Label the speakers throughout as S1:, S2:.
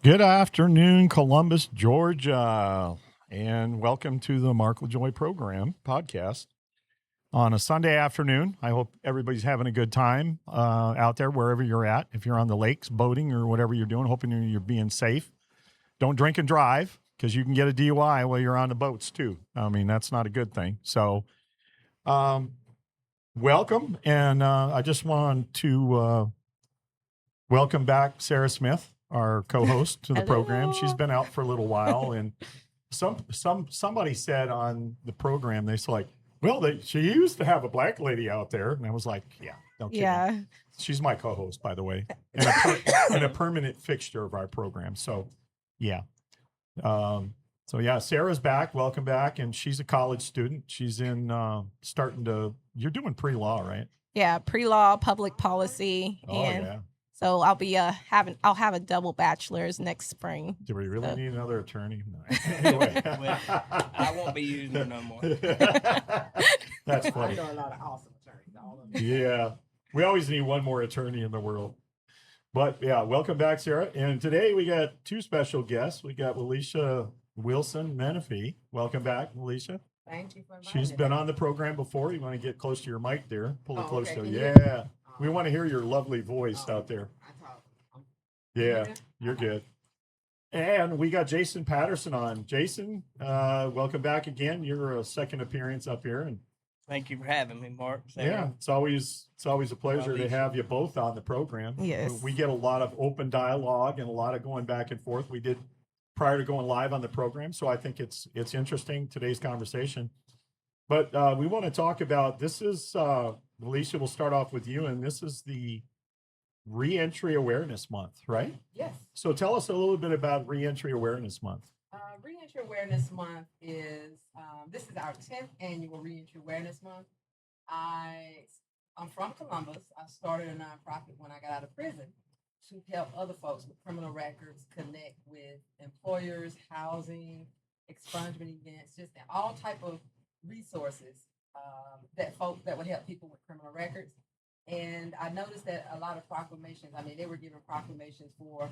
S1: Good afternoon, Columbus, Georgia, and welcome to the Mark LaJoy program podcast on a Sunday afternoon. I hope everybody's having a good time out there, wherever you're at. If you're on the lakes, boating, or whatever you're doing, hoping you're being safe. Don't drink and drive because you can get a DUI while you're on the boats too. I mean, that's not a good thing. So, welcome, and I just want to welcome back Sarah Smith, our co-host to the program. She's been out for a little while, and somebody said on the program, they're like, well, she used to have a black lady out there, and I was like, yeah, no kidding.
S2: Yeah.
S1: She's my co-host, by the way, and a permanent fixture of our program. So, yeah. Sarah's back. Welcome back, and she's a college student. She's in you're doing pre-law, right?
S2: Yeah, pre-law, public policy,
S1: yeah.
S2: So I'll be I'll have a double bachelor's next spring.
S1: Do we really need another attorney? No. Anyway.
S3: I won't be using it no more.
S1: That's funny.
S4: I know a lot of awesome attorneys. All of them.
S1: Yeah, we always need one more attorney in the world. But yeah, welcome back, Sarah. And today we got two special guests. We got Waleisha Wilson Menifee. Welcome back, Waleisha.
S4: Thank you for inviting
S1: She's
S4: me.
S1: been on the program before. You want to get close to your mic there? Pull it close
S4: okay.
S1: to
S4: Can
S1: you.
S4: you hear
S1: Yeah. We want to hear your lovely voice out there.
S4: I talk.
S1: Yeah,
S4: Okay.
S1: you're good. And we got Jason Patterson on. Jason, welcome back again. You're a second appearance up here, and
S3: Thank you for having me, Mark.
S1: yeah, it's always a pleasure to
S3: Waleisha.
S1: have you both on the program.
S2: Yes.
S1: We get a lot of open dialogue and a lot of going back and forth. We did prior to going live on the program, so I think it's interesting, today's conversation. But we want to talk about, this is Waleisha, we'll start off with you, and this is the Reentry Awareness Month, right?
S4: Yes.
S1: So tell us a little bit about Reentry Awareness Month.
S4: Reentry Awareness Month is, this is our 10th annual Reentry Awareness Month. I'm from Columbus. I started a nonprofit when I got out of prison to help other folks with criminal records connect with employers, housing, expungement events, just all type of resources that would help people with criminal records. And I noticed that a lot of proclamations, they were giving proclamations for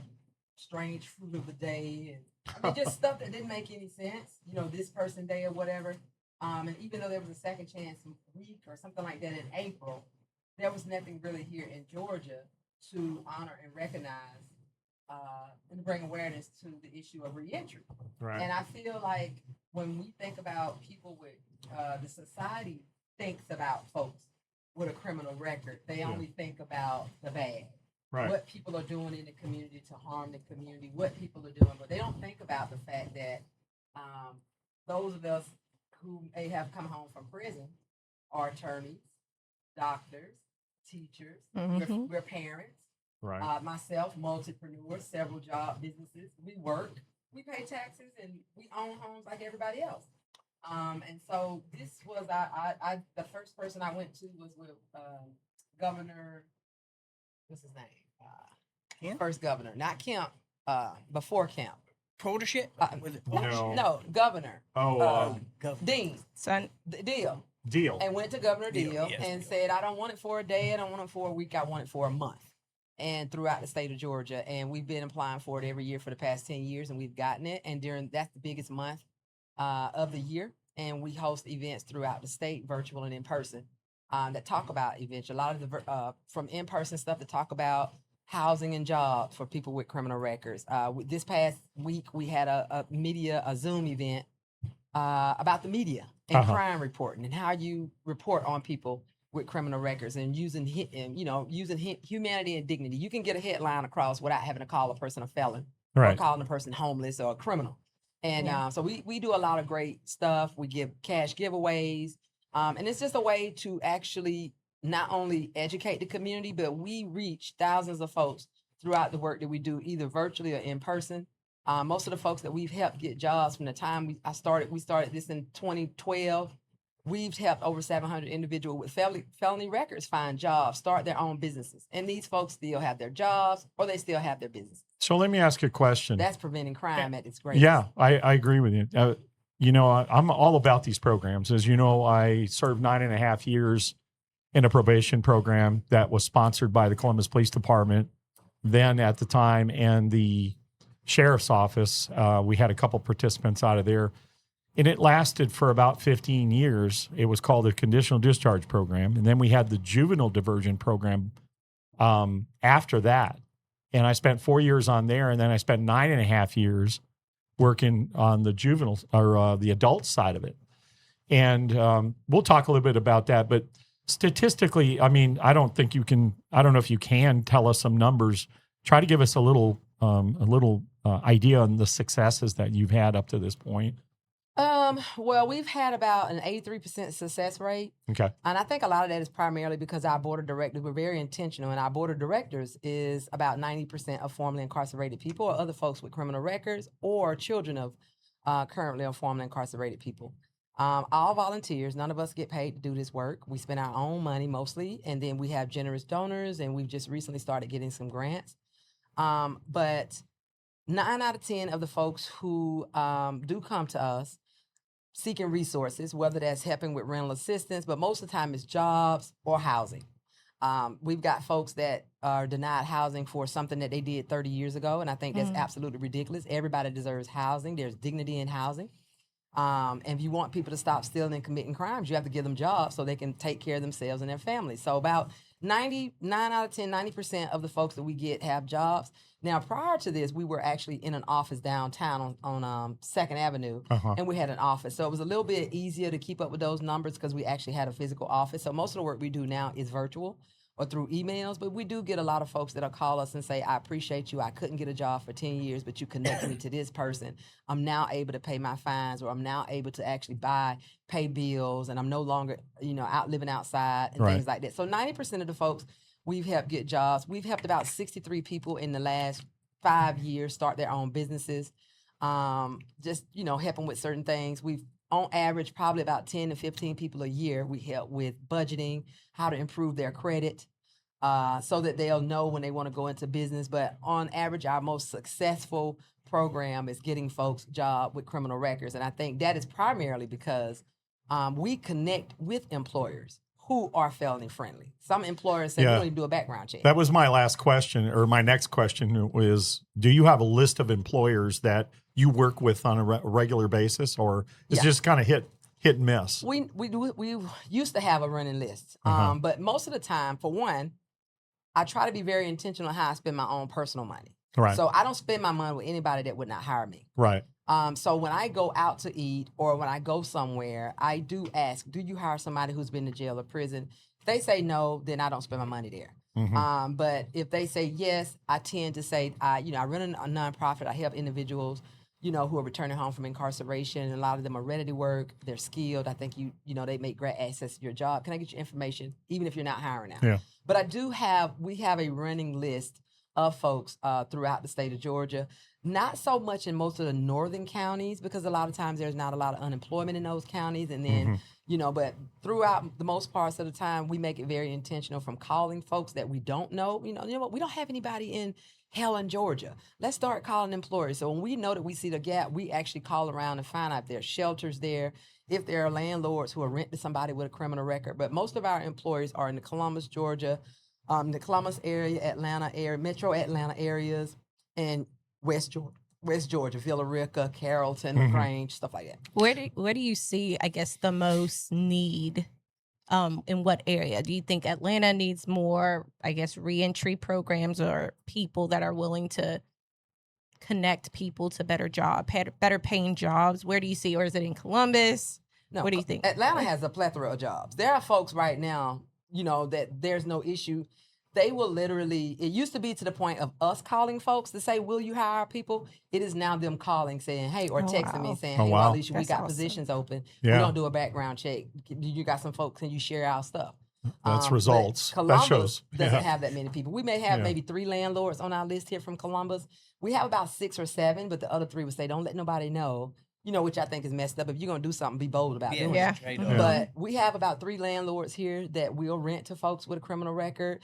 S4: strange fruit of the day, and just stuff that didn't make any sense, this person day or whatever. And even though there was a second chance week or something like that in April, there was nothing really here in Georgia to honor and recognize and bring awareness to the issue of reentry.
S1: Right.
S4: And I feel like when we think about people with the society thinks about folks with a criminal record, they only think about the bad.
S1: Right.
S4: What people are doing in the community to harm the community, what people are doing, but they don't think about the fact that those of us who may have come home from prison are attorneys, doctors, teachers, we're parents.
S1: Right.
S4: Myself, multipreneurs, several job businesses. We work, we pay taxes, and we own homes like everybody else. And so this was the first person I went to was with Governor, what's his name?
S3: Kemp?
S4: First governor, not Kemp, before Kemp.
S3: Protege?
S1: No.
S4: Governor.
S3: Governor.
S4: Dean.
S2: Son,
S4: Deal.
S1: Deal.
S4: And went to Governor
S3: Deal,
S4: Deal
S3: yes,
S4: and
S3: Deal.
S4: said, I don't want it for a day, I don't want it for a week, I want it for a month. And throughout the state of Georgia. And we've been applying for it every year for the past 10 years, and we've gotten it. And that's the biggest month of the year. And we host events throughout the state, virtual and in person, that talk about events. A lot of the from in-person stuff to talk about housing and jobs for people with criminal records. This past week, we had a Zoom event about the media and crime reporting and how you report on people with criminal records and using humanity and dignity. You can get a headline across without having to call a person a felon or calling a person homeless or a criminal. And so we do a lot of great stuff. We give cash giveaways. And it's just a way to actually not only educate the community, but we reach thousands of folks throughout the work that we do, either virtually or in person. Most of the folks that we've helped get jobs from the time we started this in 2012. We've helped over 700 individuals with felony records find jobs, start their own businesses. And these folks still have their jobs or they still have their business.
S1: So let me ask you a question.
S4: That's preventing crime at its greatest.
S1: Yeah, I agree with you. I'm all about these programs. As you know, I served 9.5 years in a probation program that was sponsored by the Columbus Police Department then at the time, and the sheriff's office. We had a couple participants out of there, and it lasted for about 15 years. It was called a conditional discharge program. And then we had the juvenile diversion program after that. And I spent 4 years on there. And then I spent 9.5 years working on the juvenile or the adult side of it. And we'll talk a little bit about that. But statistically, I mean, I don't know if you can tell us some numbers. Try to give us a little idea on the successes that you've had up to this point.
S4: Well, we've had about an 83% success rate.
S1: Okay.
S4: And I think a lot of that is primarily because our board of directors were very intentional, and our board of directors is about 90% of formerly incarcerated people or other folks with criminal records or children of currently or formerly incarcerated people. All volunteers, none of us get paid to do this work. We spend our own money mostly, and then we have generous donors, and we've just recently started getting some grants. But 9 out of 10 of the folks who do come to us seeking resources, whether that's helping with rental assistance, but most of the time it's jobs or housing. We've got folks that are denied housing for something that they did 30 years ago, and I think that's absolutely ridiculous. Everybody deserves housing. There's dignity in housing. And if you want people to stop stealing and committing crimes, you have to give them jobs so they can take care of themselves and their families. So about 99 out of 10, 90% of the folks that we get have jobs. Now, prior to this, we were actually in an office downtown on 2nd Avenue, and we had an office. So it was a little bit easier to keep up with those numbers because we actually had a physical office. So most of the work we do now is virtual or through emails, but we do get a lot of folks that'll call us and say, I appreciate you. I couldn't get a job for 10 years, but you connected me to this person. I'm now able to pay my fines, or I'm now able to actually pay bills, and I'm no longer, out living outside and things like that. So 90% of the folks we've helped get jobs. We've helped about 63 people in the last 5 years start their own businesses. Just, help them with certain things. We've, on average, probably about 10 to 15 people a year we help with budgeting, how to improve their credit, so that they'll know when they want to go into business. But on average, our most successful program is getting folks a job with criminal records. And I think that is primarily because we connect with employers who are felony friendly. Some employers say we don't even do a background check.
S1: That was my last question, or my next question was, do you have a list of employers that you work with on a regular basis, or is it just kind of hit and miss?
S4: We used to have a running list, but most of the time, for one, I try to be very intentional on how I spend my own personal money.
S1: Right.
S4: So I don't spend my money with anybody that would not hire me.
S1: Right.
S4: So when I go out to eat or when I go somewhere, I do ask, do you hire somebody who's been to jail or prison? If they say no, then I don't spend my money there. But if they say yes, I tend to say, I run a nonprofit. I help individuals, who are returning home from incarceration. And a lot of them are ready to work. They're skilled. I think they make great access to your job. Can I get your information, even if you're not hiring now?
S1: Yeah.
S4: But we have a running list of folks throughout the state of Georgia. Not so much in most of the northern counties, because a lot of times there's not a lot of unemployment in those counties. And then, but throughout the most parts of the time, we make it very intentional from calling folks that we don't know. You know what? We don't have anybody in Helen, Georgia. Let's start calling employers. So when we know that we see the gap, we actually call around and find out if there's shelters there, if there are landlords who are renting to somebody with a criminal record. But most of our employers are in the Columbus, Georgia, the Columbus area, Atlanta area, metro Atlanta areas, and West Georgia, Villa Rica, Carrollton, LaGrange, stuff like that.
S2: Where do you see, I guess, the most need? In what area? Do you think Atlanta needs more, I guess, reentry programs or people that are willing to connect people to better paying jobs? Where do you see, or is it in Columbus?
S4: No,
S2: what do you think?
S4: Atlanta has a plethora of jobs. There are folks right now, that there's no issue. They will literally, it used to be to the point of us calling folks to say, will you hire people? It is now them calling saying, hey, or texting me saying, hey, Waleisha, we got positions open.
S1: Yeah.
S4: We don't do a background check. You got some folks, can you share our stuff?
S1: That's results.
S4: Columbus
S1: that shows.
S4: doesn't have that many people. We may have maybe 3 landlords on our list here from Columbus. We have about 6 or 7, but the other 3 would say, don't let nobody know. Which I think is messed up. If you're going to do something, be bold about doing it. But we have about 3 landlords here that will rent to folks with a criminal record.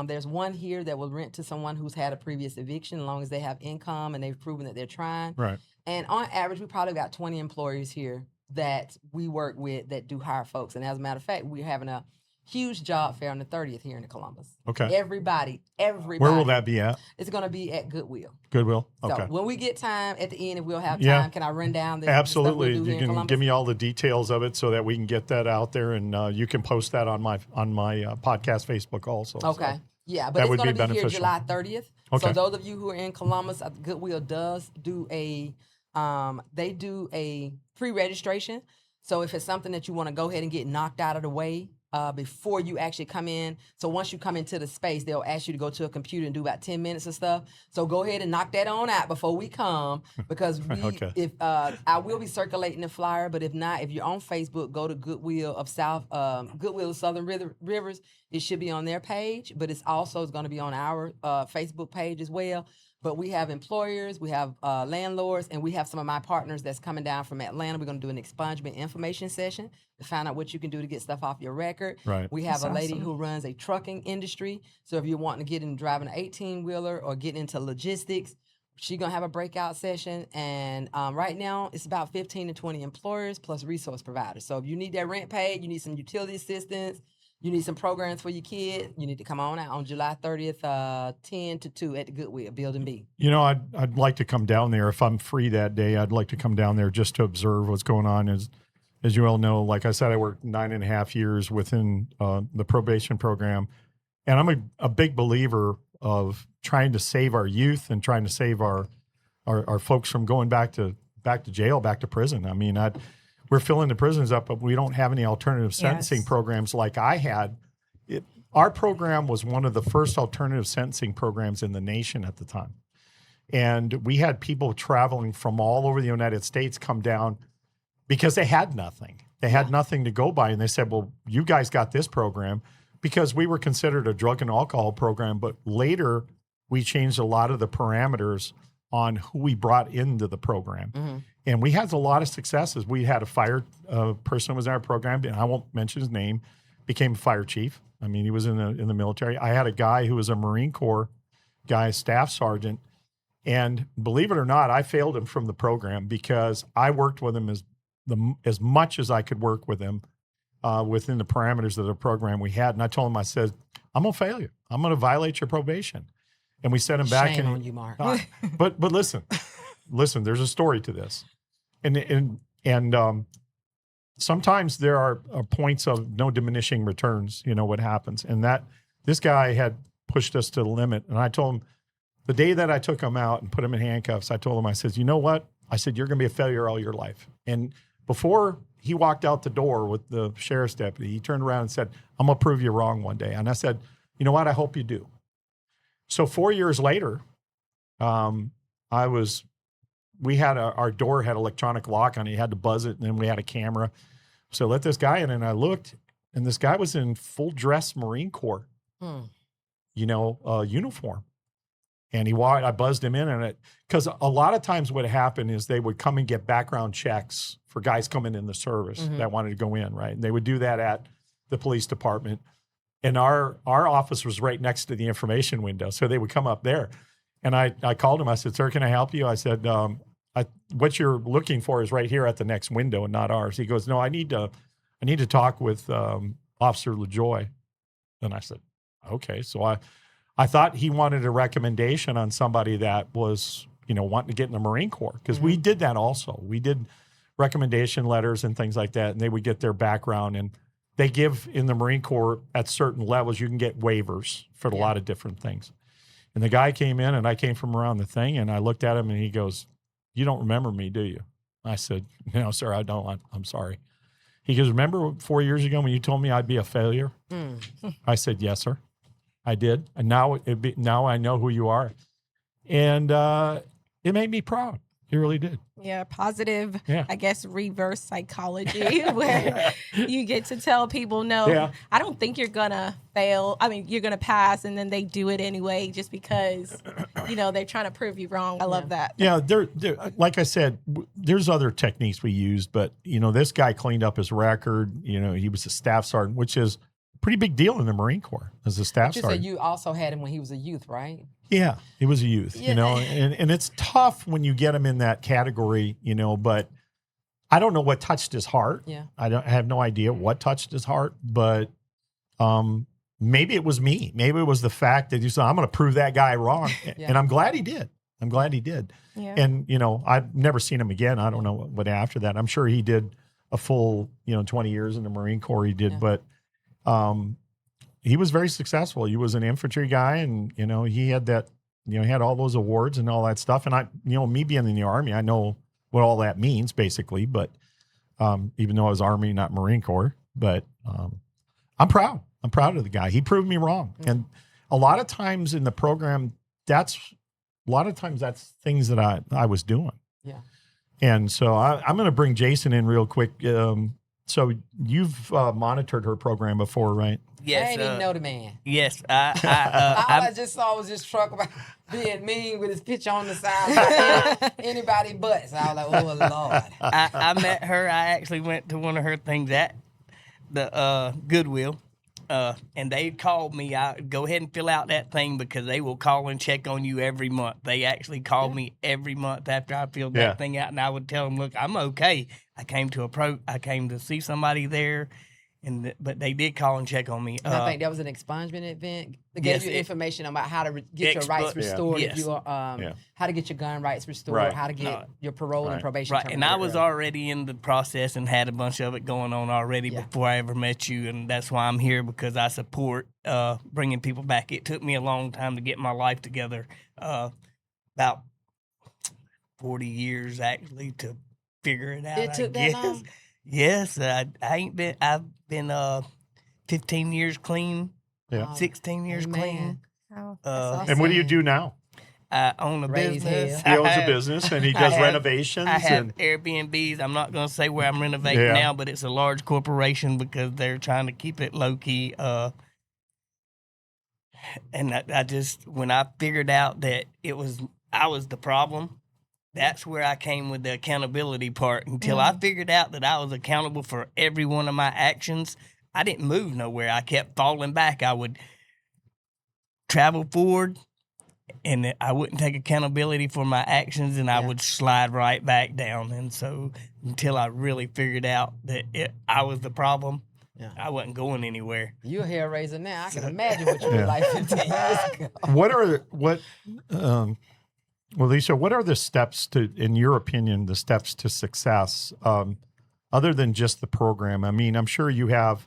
S4: There's one here that will rent to someone who's had a previous eviction, as long as they have income and they've proven that they're trying.
S1: Right.
S4: And on average, we probably got 20 employees here that we work with that do hire folks. And as a matter of fact, we're having a huge job fair on the 30th here in Columbus.
S1: Okay.
S4: Everybody.
S1: Where will that be at?
S4: It's going to be at Goodwill.
S1: Goodwill. Okay.
S4: So when we get time at the end, if we'll have time,
S1: Yeah.
S4: can I run down the
S1: Absolutely.
S4: the stuff we do
S1: You
S4: here in
S1: can
S4: Columbus?
S1: give me all the details of it so that we can get that out there, and you can post that on my podcast Facebook also.
S4: Okay.
S1: So
S4: Yeah, but
S1: that
S4: it's
S1: would
S4: going
S1: be
S4: to be here
S1: beneficial.
S4: July 30th.
S1: Okay.
S4: So those of you who are in Columbus, Goodwill does do they do a pre-registration. So if it's something that you want to go ahead and get knocked out of the way before you actually come in. So once you come into the space, they'll ask you to go to a computer and do about 10 minutes of stuff. So go ahead and knock that on out before we come, because
S1: Okay.
S4: if I will be circulating the flyer, but if not, if you're on Facebook, go to Goodwill of Southern Rivers. It should be on their page, but it's also going to be on our Facebook page as well. But we have employers, we have landlords, and we have some of my partners that's coming down from Atlanta. We're going to do an expungement information session to find out what you can do to get stuff off your record.
S1: Right.
S4: We have
S2: That's
S4: a lady
S2: awesome.
S4: who runs a trucking industry. So if you're wanting to get into driving an 18-wheeler or get into logistics, she's going to have a breakout session. And right now, it's about 15 to 20 employers plus resource providers. So if you need that rent paid, you need some utility assistance, you need some programs for your kid, you need to come on out on July 30th, 10 to 2 at the Goodwill, Building B.
S1: You know, I'd like to come down there if I'm free that day. I'd like to come down there just to observe what's going on. As you all know, like I said, I worked 9.5 years within the probation program, and I'm a big believer of trying to save our youth and trying to save our folks from going back to jail, back to prison. I mean, we're filling the prisons up, but we don't have any alternative sentencing
S2: Yes.
S1: programs like I had. Our program was one of the first alternative sentencing programs in the nation at the time. And we had people traveling from all over the United States come down because they had nothing. They had nothing to go by. And they said, well, you guys got this program, because we were considered a drug and alcohol program. But later, we changed a lot of the parameters on who we brought into the program.
S4: Mm-hmm.
S1: And we had a lot of successes. We had a fire person who was in our program, and I won't mention his name, became a fire chief. I mean, he was in the military. I had a guy who was a Marine Corps guy, staff sergeant. And believe it or not, I failed him from the program because I worked with him as much as I could work with him within the parameters of the program we had. And I told him, I said, I'm going to fail you. I'm going to violate your probation. And we sent him back.
S4: Shame
S1: and
S4: on you, Mark.
S1: But listen, there's a story to this. And sometimes there are points of no diminishing returns, you know, what happens. And this guy had pushed us to the limit. And I told him, the day that I took him out and put him in handcuffs, I told him, I said, you know what? I said, you're going to be a failure all your life. And before he walked out the door with the sheriff's deputy, he turned around and said, I'm going to prove you wrong one day. And I said, you know what? I hope you do. So 4 years later, we had our door had electronic lock on it. You had to buzz it, and then we had a camera. So let this guy in, and I looked, and this guy was in full dress Marine Corps, uniform. And I buzzed him in, and because a lot of times what happened is they would come and get background checks for guys coming in the service that wanted to go in, right? And they would do that at the police department. And our office was right next to the information window. So they would come up there. And I called him. I said, sir, can I help you? I said, what you're looking for is right here at the next window and not ours. He goes, no, I need to talk with Officer LaJoy. And I said, okay. So I thought he wanted a recommendation on somebody that was, wanting to get in the Marine Corps, because we did that also. We did recommendation letters and things like that, and they would get their background. And they give in the Marine Corps at certain levels, you can get waivers for a lot of different things. And the guy came in, and I came from around the thing, and I looked at him, and he goes, you don't remember me, do you? I said, no, sir, I don't. I'm sorry. He goes, remember 4 years ago when you told me I'd be a failure? I said, yes, sir, I did. And now I know who you are. And it made me proud. It really did.
S2: Yeah, positive,
S1: Yeah.
S2: I guess, reverse psychology where you get to tell people, no,
S1: Yeah.
S2: I don't think you're going to fail. I mean, you're going to pass, and then they do it anyway just because, they're trying to prove you wrong. I love that.
S1: Yeah, there, like I said, there's other techniques we used, but, this guy cleaned up his record. He was a staff sergeant, which is a pretty big deal in the Marine Corps as a staff
S4: You
S1: sergeant.
S4: said you also had him when he was a youth, right?
S1: Yeah, he was a youth, and it's tough when you get him in that category, but I don't know what touched his heart.
S4: Yeah.
S1: I have no idea what touched his heart, but maybe it was me. Maybe it was the fact that you said, I'm going to prove that guy wrong.
S4: Yeah.
S1: And I'm glad he did. I'm glad he did.
S2: Yeah.
S1: And, I've never seen him again. I don't know what after that. I'm sure he did a full, 20 years in the Marine Corps. He did, but he was very successful. He was an infantry guy, and, he had that, he had all those awards and all that stuff. And me being in the Army, I know what all that means basically, but even though I was Army, not Marine Corps, but I'm proud. I'm proud of the guy. He proved me wrong. And a lot of times in the program, that's things that I was doing.
S4: Yeah.
S1: And so I'm going to bring Jason in real quick. So you've monitored her program before, right?
S3: Yes.
S4: I ain't even know the man.
S3: Yes.
S4: All I just saw was this truck about being mean with his picture on the side. Anybody but. So I was like, oh, Lord.
S3: I met her. I actually went to one of her things at the Goodwill. And they called me. Go ahead and fill out that thing because they will call and check on you every month. They actually called me every month after I filled that thing out, and I would tell them, "Look, I'm okay. I came to see somebody there, but they did call and check on me."
S4: And I think that was an expungement event. They gave you information about how to get your rights restored.
S3: Yes.
S4: If you how to get your gun rights restored,
S1: Right.
S4: how to get your parole and probation.
S3: Right, and I
S4: terminated.
S3: was already in the process and had a bunch of it going on already before I ever met you, and that's why I'm here because I support bringing people back. It took me a long time to get my life together, about 40 years actually to figure it out.
S4: It took that long?
S3: Yes, I've been 15 years clean, 16 years clean.
S2: Oh,
S1: And what do you do now?
S3: I own a
S4: Raise
S3: business.
S1: He owns a business and he does renovations.
S3: I have
S1: and
S3: Airbnbs. I'm not going to say where I'm renovating now, but it's a large corporation because they're trying to keep it low key. And I just, when I figured out that I was the problem, that's where I came with the accountability part. Until I figured out that I was accountable for every one of my actions, I didn't move nowhere. I kept falling back. I would travel forward, and I wouldn't take accountability for my actions, and I would slide right back down. And so until I really figured out that I was the problem, I wasn't going anywhere.
S4: You're a hair raiser now. I can imagine what you were like 15 years ago.
S1: Waleisha, what are the steps in your opinion, the steps to success, other than just the program? I mean, I'm sure you have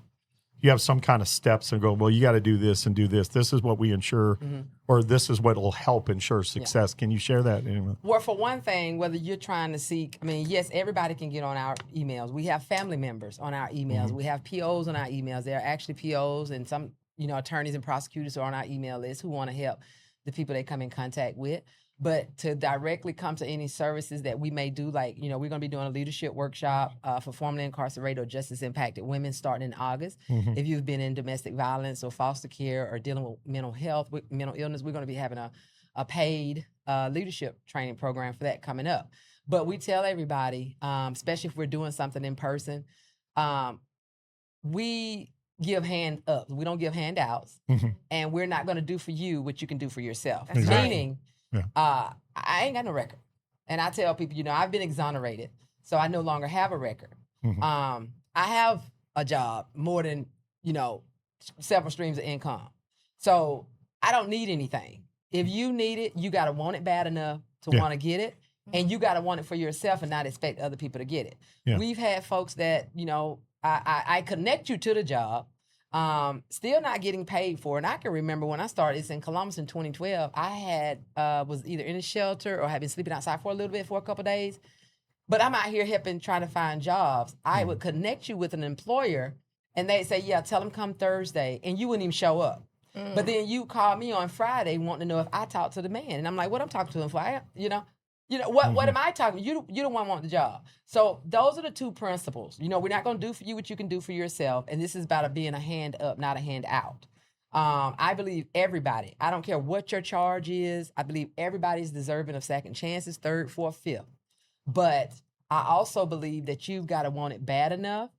S1: some kind of steps and go, well, you got to do this and do this. This is what we ensure, or this is what will help ensure success. Can you share that?
S4: Well, for one thing, whether you're trying to seek, yes, everybody can get on our emails. We have family members on our emails. We have POs on our emails. There are actually POs and some, attorneys and prosecutors who are on our email list who want to help the people they come in contact with. But to directly come to any services that we may do, like, we're going to be doing a leadership workshop for formerly incarcerated or justice impacted women starting in August. If you've been in domestic violence or foster care or dealing with mental health, with mental illness, we're going to be having a paid leadership training program for that coming up. But we tell everybody, especially if we're doing something in person, we give hand up. We don't give handouts. And we're not going to do for you what you can do for yourself.
S2: That's right.
S4: Meaning, I ain't got no record. And I tell people, I've been exonerated, so I no longer have a record. I have a job, more than, several streams of income. So I don't need anything. If you need it, you got to want it bad enough to want to get it. And you got to want it for yourself and not expect other people to get it. We've had folks that, I connect you to the job, still not getting paid for it. And I can remember when I started, it's in Columbus in 2012, I had was either in a shelter or had been sleeping outside for a little bit for a couple of days. But I'm out here helping, trying to find jobs. I would connect you with an employer and they'd say, yeah, tell them come Thursday, and you wouldn't even show up. But then you call me on Friday wanting to know if I talked to the man. And I'm like, what I'm talking to him for? What am I talking? You don't want the job. So those are the two principles. We're not going to do for you what you can do for yourself. And this is about being a hand up, not a hand out. I believe everybody, I don't care what your charge is, I believe everybody's deserving of second chances, third, fourth, fifth. But I also believe that you've got to want it bad enough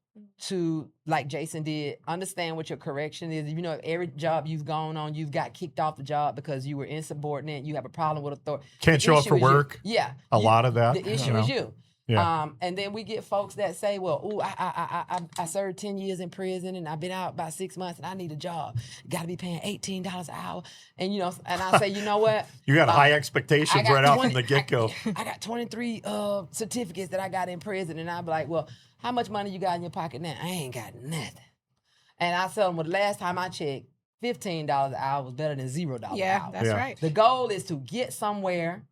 S4: to, like Jason did, understand what your correction is. Every job you've gone on, you've got kicked off the job because you were insubordinate, you have a problem with authority.
S1: Can't show up for work.
S4: Yeah.
S1: A lot of that.
S4: The issue is you.
S1: Yeah.
S4: And then we get folks that say, well, ooh, I served 10 years in prison and I've been out about 6 months and I need a job. Got to be paying $18 an hour. And, you know, and I say, you know what?
S1: You got high
S4: I
S1: expectations
S4: got
S1: right out
S4: 20
S1: from the get-go.
S4: I got 23 certificates that I got in prison. And I'd be like, well, how much money you got in your pocket now? I ain't got nothing. And I tell them, well, the last time I checked, $15 an hour was better than $0 an
S2: Yeah,
S4: hour.
S2: that's
S1: Yeah.
S2: right.
S4: The goal is to get somewhere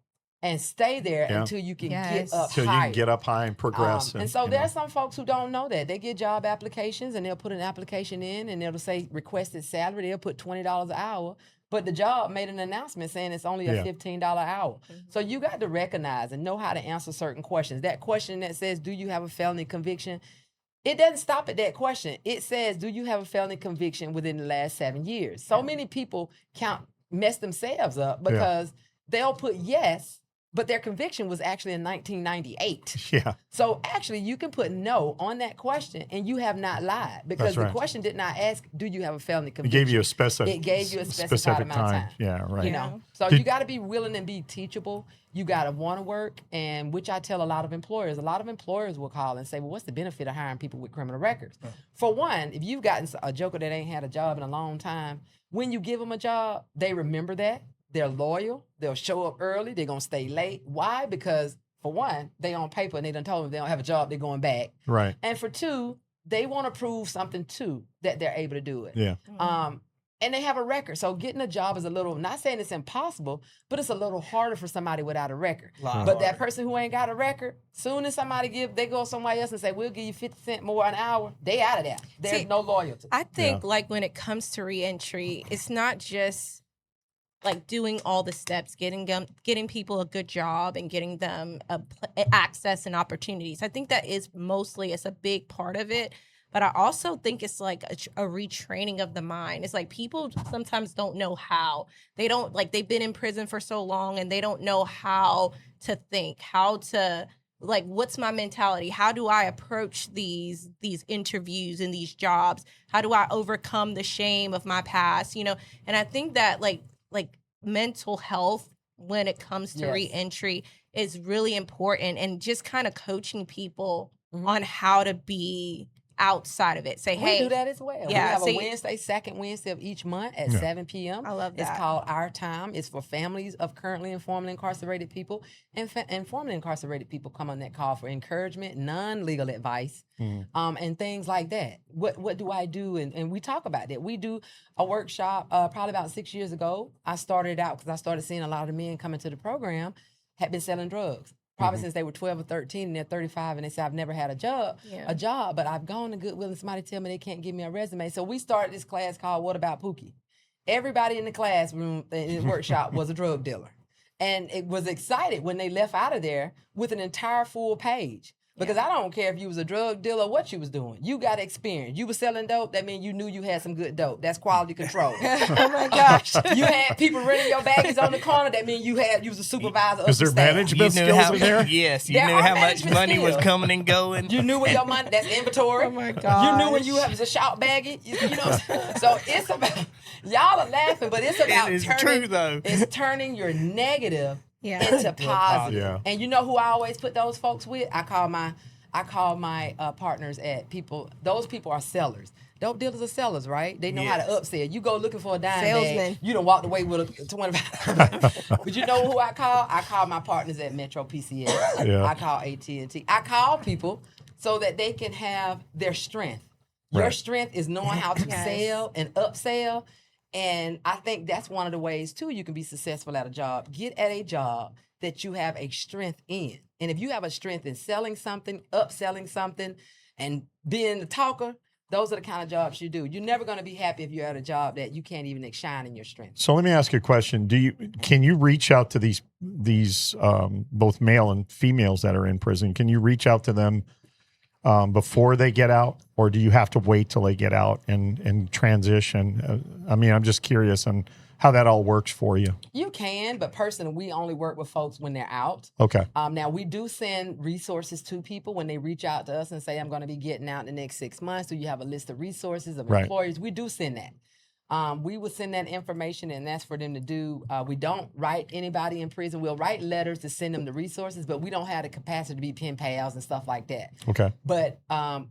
S4: and stay there
S1: Yeah.
S4: until you can
S2: Yes.
S4: get up
S1: Till you
S4: higher.
S1: can get up high and progress.
S4: And so
S1: you
S4: there's
S1: know.
S4: some folks who don't know that. They get job applications and they'll put an application in and it'll say requested salary. They'll put $20 an hour. But the job made an announcement saying it's only a
S1: Yeah.
S4: $15 hour. So you got to recognize and know how to answer certain questions. That question that says, do you have a felony conviction? It doesn't stop at that question. It says, do you have a felony conviction within the last 7 years? So many people mess themselves up because they'll put yes, but their conviction was actually in 1998.
S1: Yeah.
S4: So actually, you can put no on that question, and you have not lied because
S1: That's right.
S4: the question did not ask, "Do you have a felony
S1: It
S4: conviction?"
S1: gave you a specific.
S4: It gave you a specified amount of time.
S1: Yeah. Right.
S4: You
S2: Yeah.
S4: know, so
S1: Did-
S4: you got to be willing and be teachable. You got to want to work, and which I tell a lot of employers. A lot of employers will call and say, "Well, what's the benefit of hiring people with criminal records?" For one, if you've gotten a joker that ain't had a job in a long time, when you give them a job, they remember that. They're loyal. They'll show up early. They're gonna stay late. Why? Because for one, they on paper and they done told them if they don't have a job, they're going back.
S1: Right.
S4: And for two, they want to prove something too that they're able to do it.
S1: Yeah.
S4: And they have a record. So getting a job is a little, not saying it's impossible, but it's a little harder for somebody without a record. But that person who ain't got a record, soon as somebody they go somewhere else and say, we'll give you 50 cents more an hour, they out of there. There's no loyalty.
S2: I think like when it comes to reentry, it's not just like doing all the steps, getting people a good job and getting them access and opportunities. I think that is it's a big part of it. But I also think it's like a retraining of the mind. It's like people sometimes don't know how. They don't, like, they've been in prison for so long and they don't know how to think, how to, like, what's my mentality? How do I approach these interviews and these jobs? How do I overcome the shame of my past? You know, and I think that like mental health when it comes to reentry is really important, and just kind of coaching people on how to be outside of it. Say, hey,
S4: we do that as well.
S2: Yeah,
S4: we have a second Wednesday of each month at 7 p.m.
S2: I love that.
S4: It's called Our Time. It's for families of currently and formerly incarcerated people. And formerly incarcerated people come on that call for encouragement, non-legal advice, and things like that. What do I do? And we talk about that. We do a workshop probably about 6 years ago. I started out because I started seeing a lot of the men coming to the program had been selling drugs. Probably since they were 12 or 13 and they're 35 and they say, I've never had a job, but I've gone to Goodwill and somebody tell me they can't give me a resume. So we started this class called What About Pookie? Everybody in the classroom, in the workshop, was a drug dealer. And it was excited when they left out of there with an entire full page. Because I don't care if you was a drug dealer or what you was doing. You got experience. You was selling dope, that means you knew you had some good dope. That's quality control.
S2: Oh my gosh.
S4: You had people renting your baggies on the corner, that means you was a supervisor of
S1: Is
S4: the
S1: there
S4: staff.
S1: management skills in there?
S3: Yes, you
S4: There
S3: knew
S4: are
S3: how much
S4: management
S3: money was
S4: skills.
S3: coming and going.
S4: You knew where your money, that's inventory.
S2: Oh my God.
S4: You knew when you was a shop baggie. You know, so it's about, y'all are laughing, but it's about
S3: It is
S4: turning,
S3: true, though.
S4: it's turning your negative into positive.
S1: Yeah.
S4: And you know who I always put those folks with? I call my partners at people. Those people are sellers. Dope dealers are sellers, right? They know how to upsell. You go looking for a dime
S2: Salesman.
S4: bag, you done walked away with a 25. But you know who I call? I call my partners at Metro PCS.
S1: Yeah.
S4: I call AT&T. I call people so that they can have their strength. Your
S1: Right.
S4: strength is knowing how to sell and upsell. And I think that's one of the ways, too, you can be successful at a job. Get at a job that you have a strength in. And if you have a strength in selling something, upselling something, and being the talker, those are the kind of jobs you do. You're never going to be happy if you're at a job that you can't even shine in your strength.
S1: So let me ask you a question. Can you reach out to these both male and females that are in prison? Can you reach out to them before they get out, or do you have to wait till they get out and transition? I mean, I'm just curious on how that all works for you.
S4: You can, but personally, we only work with folks when they're out.
S1: Okay.
S4: Now, we do send resources to people when they reach out to us and say, I'm going to be getting out in the next 6 months. Do you have a list of resources of
S1: Right.
S4: employers? We do send that. We would send that information, and that's for them to do. We don't write anybody in prison. We'll write letters to send them the resources, but we don't have the capacity to be pen pals and stuff like that.
S1: Okay.
S4: But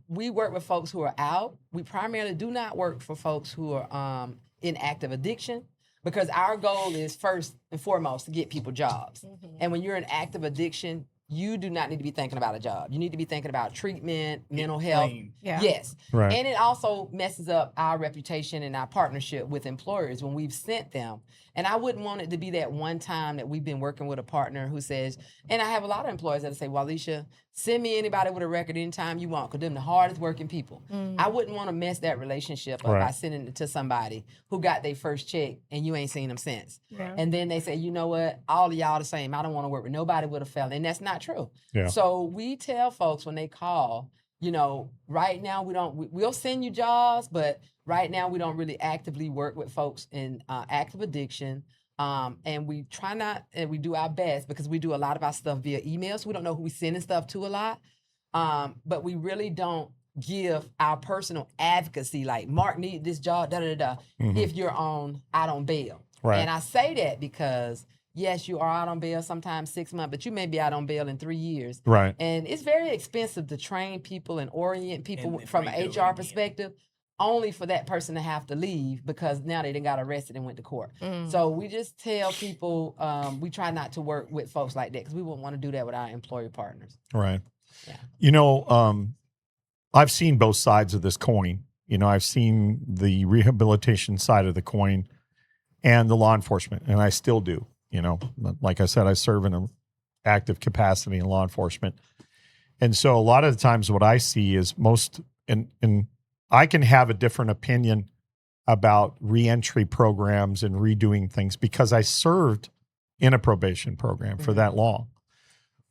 S4: we work with folks who are out. We primarily do not work for folks who are in active addiction, because our goal is first and foremost to get people jobs. And when you're in active addiction, you do not need to be thinking about a job. You need to be thinking about treatment, mental health.
S2: Yeah.
S4: Yes.
S1: Right.
S4: And it also messes up our reputation and our partnership with employers when we've sent them. And I wouldn't want it to be that one time that we've been working with a partner who says, and I have a lot of employers that say, Waleisha, send me anybody with a record anytime you want, because they're the hardest working people. I wouldn't want to mess that relationship up by sending it to somebody who got their first check and you ain't seen them since. Yeah. And then they say, you know what, all of y'all the same. I don't want to work with nobody with a felony. And that's not true.
S1: Yeah.
S4: So we tell folks when they call, you know, right now we'll send you jobs, but right now we don't really actively work with folks in active addiction. And we try not, and we do our best, because we do a lot of our stuff via email, so we don't know who we sending stuff to a lot. But we really don't give our personal advocacy, like Mark need this job, if you're out on bail.
S1: Right.
S4: And I say that because yes, you are out on bail sometimes 6 months, but you may be out on bail in 3 years.
S1: Right.
S4: And it's very expensive to train people and orient people from an HR perspective, only for that person to have to leave because now they done got arrested and went to court. So we just tell people, we try not to work with folks like that because we wouldn't want to do that with our employer partners.
S1: Right.
S4: Yeah.
S1: You know, I've seen both sides of this coin. You know, I've seen the rehabilitation side of the coin and the law enforcement, and I still do. You know, like I said, I serve in an active capacity in law enforcement. And so a lot of the times what I see is and I can have a different opinion about reentry programs and redoing things because I served in a probation program for that long.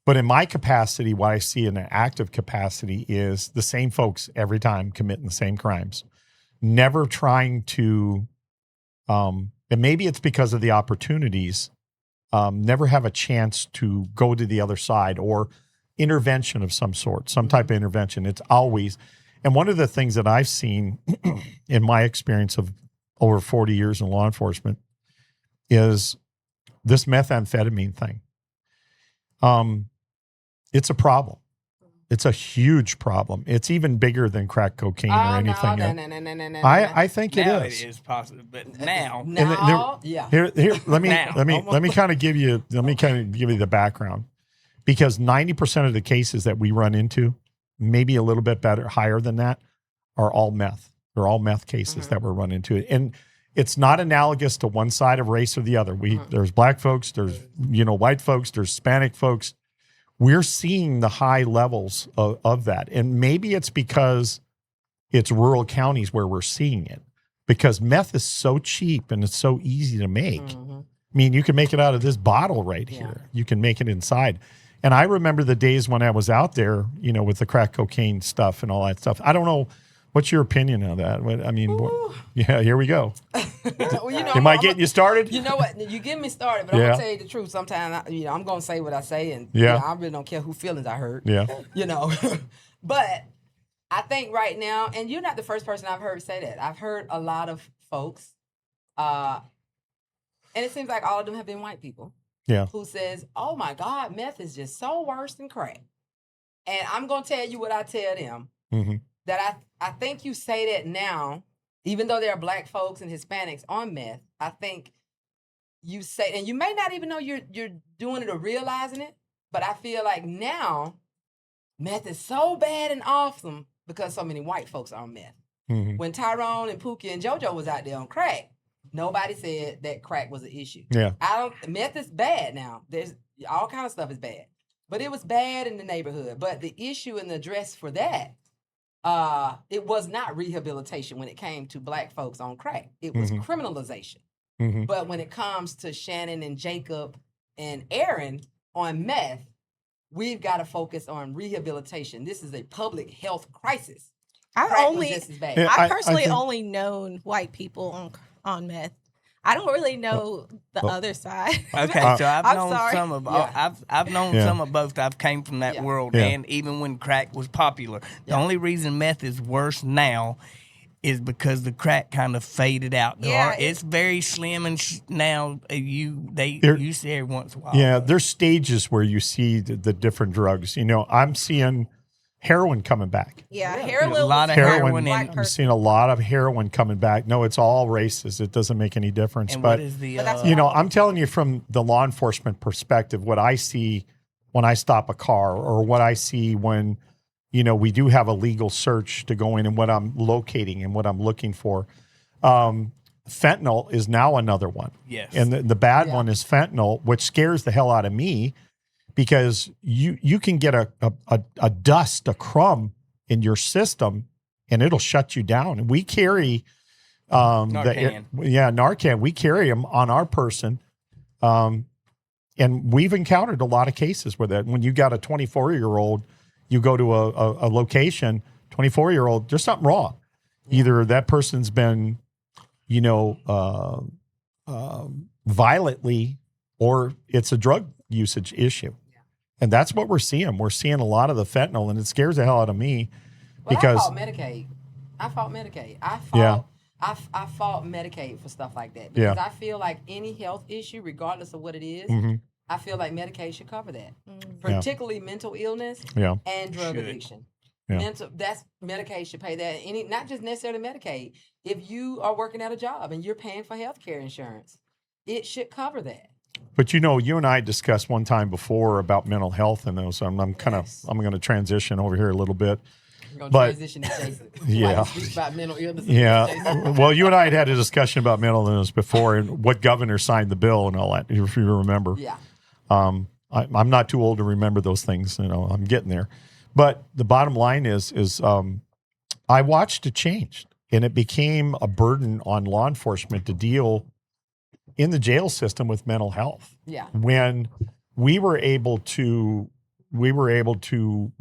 S1: But in my capacity, what I see in an active capacity is the same folks every time committing the same crimes, never trying to, and maybe it's because of the opportunities, never have a chance to go to the other side or intervention of some sort, some type of intervention. It's always, and one of the things that I've seen in my experience of over 40 years in law enforcement is this methamphetamine thing. It's a problem. It's a huge problem. It's even bigger than crack cocaine or anything.
S4: No.
S1: I think
S3: now
S1: it is.
S3: It is possible, but now.
S1: Here. Let me kind of give you the background, because 90% of the cases that we run into, maybe a little bit better, higher than that, are all meth. They're all meth cases that we're running into, and it's not analogous to one side of race or the other. There's black folks, there's white folks, there's Hispanic folks. We're seeing the high levels of that. And maybe it's because it's rural counties where we're seeing it, because meth is so cheap and it's so easy to make. I mean, you can make it out of this bottle right here. You can make it inside. And I remember the days when I was out there, with the crack cocaine stuff and all that stuff. I don't know. What's your opinion on that? I mean, here we go.
S4: Well,
S1: Am I getting you started?
S4: You know what? You get me started, but I'm going to tell you the truth. Sometimes, I'm going to say what I say, and I really don't care who feelings I hurt.
S1: Yeah.
S4: But I think right now, and you're not the first person I've heard say that. I've heard a lot of folks, and it seems like all of them have been white people.
S1: Yeah.
S4: Who says, oh my God, meth is just so worse than crack. And I'm going to tell you what I tell them. That I think you say that now, even though there are black folks and Hispanics on meth, I think you say, and you may not even know you're doing it or realizing it, but I feel like now meth is so bad and awesome because so many white folks are on meth. When Tyrone and Pookie and JoJo was out there on crack, nobody said that crack was an issue. Yeah. Meth is bad now. There's all kind of stuff is bad. But it was bad in the neighborhood. But the issue and the address for that, it was not rehabilitation when it came to black folks on crack. It was criminalization. But when it comes to Shannon and Jacob and Aaron on meth, we've got to focus on rehabilitation. This is a public health crisis.
S2: I personally
S1: think
S2: only known white people on meth. I don't really know the other side.
S3: Okay, so I've known some of I've known some of both. I've came from that world, and even when crack was popular, the only reason meth is worse now is because the crack kind of faded out.
S2: Yeah,
S3: It's very slim, and now you see every once in a while.
S1: Yeah, there's stages where you see the different drugs. I'm seeing heroin coming back.
S2: Yeah,
S4: Really?
S2: heroin.
S3: A lot of
S2: was
S3: heroin
S2: black
S3: and-
S1: I'm
S2: person.
S1: seeing a lot of heroin coming back. No, it's all racist. It doesn't make any difference.
S3: And
S1: but
S3: what is the
S2: But that's
S1: I'm telling you from the law enforcement perspective, what I see when I stop a car, or what I see when, we do have a legal search to go in, and what I'm locating and what I'm looking for. Fentanyl is now another one.
S3: Yes.
S1: And the bad
S4: Yeah.
S1: one is fentanyl, which scares the hell out of me, because you can get a dust, a crumb in your system, and it'll shut you down. And we carry
S3: Narcan.
S1: Narcan. We carry them on our person. And we've encountered a lot of cases with it. When you got a 24-year-old, you go to a location, 24-year-old, there's something wrong. Either that person's been, violently, or it's a drug usage issue. And that's what we're seeing. We're seeing a lot of the fentanyl, and it scares the hell out of me.
S4: Well,
S1: Because-
S4: I fought Medicaid. I fought Medicaid for stuff like that, because I feel like any health issue, regardless of what it is,
S1: Mhm.
S4: I feel like Medicaid should cover that,
S2: Mm.
S4: particularly mental illness
S1: Yeah.
S4: and drug
S3: Should.
S4: addiction.
S1: Yeah.
S4: That's Medicaid should pay that. Not just necessarily Medicaid. If you are working at a job and you're paying for health care insurance, it should cover that.
S1: But you and I discussed one time before about mental health, and those. I'm going to transition over here a little bit.
S4: We're gonna
S1: But-
S4: transition to Jason.
S1: Yeah.
S4: Like, speak about mental illness.
S1: Yeah. Well, you and I had a discussion about mental illness before, and what governor signed the bill and all that, if you remember.
S4: Yeah.
S1: I'm not too old to remember those things. I'm getting there. But the bottom line is I watched it change, and it became a burden on law enforcement to deal in the jail system with mental health.
S4: Yeah.
S1: When we were able to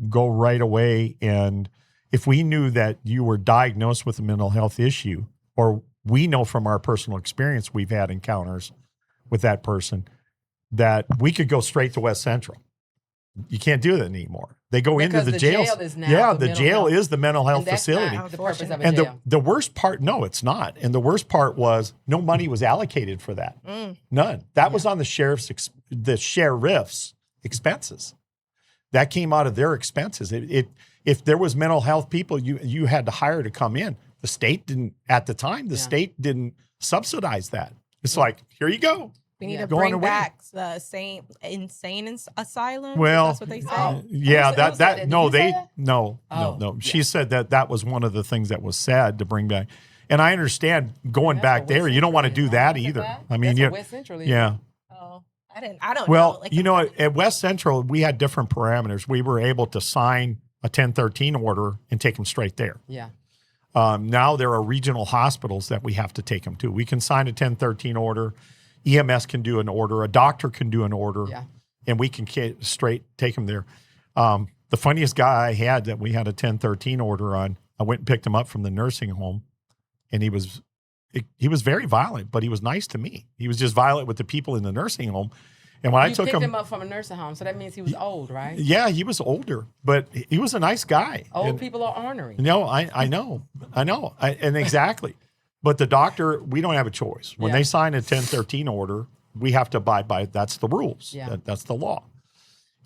S1: go right away, and if we knew that you were diagnosed with a mental health issue, or we know from our personal experience, we've had encounters with that person, that we could go straight to West Central. You can't do that anymore. They go
S4: Because
S1: into the
S4: the
S1: jail.
S4: jail is now
S1: Yeah,
S4: the
S1: the
S4: mental
S1: jail
S4: health.
S1: is the mental health
S4: And that's
S1: facility.
S4: not the purpose of a
S1: And
S4: jail.
S1: the worst part, no, it's not. And the worst part was no money was allocated for that. None. That was on the sheriff's expenses. That came out of their expenses. If there was mental health people you had to hire to come in, the state didn't at the time. The state didn't subsidize that. It's like, here you go.
S2: We need
S4: Yeah.
S2: to
S1: Going
S2: bring
S1: away.
S2: back the insane asylum.
S1: Well,
S2: That's what they say.
S4: Oh.
S1: Yeah,
S4: Who said that? Did
S1: no,
S4: you say
S1: they
S4: that?
S1: no.
S4: Oh,
S1: She
S4: yeah.
S1: said that was one of the things that was said to bring back. And I understand going
S4: That's
S1: back
S4: what
S1: there,
S4: West
S1: you don't want to
S4: Central
S1: do
S4: is.
S1: that
S4: Look at
S1: either.
S4: that.
S1: I mean,
S4: That's
S1: you,
S4: what West Central is.
S1: yeah.
S2: Oh, I don't
S1: Well,
S2: know. Like,
S1: at West Central, we had different parameters. We were able to sign a 1013 order and take them straight there.
S4: Yeah.
S1: Now there are regional hospitals that we have to take them to. We can sign a 1013 order. EMS can do an order. A doctor can do an order.
S4: Yeah.
S1: And we can straight take them there. The funniest guy I had that we had a 1013 order on, I went and picked him up from the nursing home, and he was very violent, but he was nice to me. He was just violent with the people in the nursing home. And when I
S4: You
S1: took
S4: picked
S1: him,
S4: him up from a nursing home, so that means he was old, right?
S1: yeah, he was older, but he was a nice guy.
S4: Old
S1: And-
S4: people are ornery.
S1: No, I know. And exactly. But the doctor, we don't have a choice. When
S4: Yeah.
S1: they sign a 1013 order, we have to abide by it. That's the rules.
S4: Yeah.
S1: That's the law.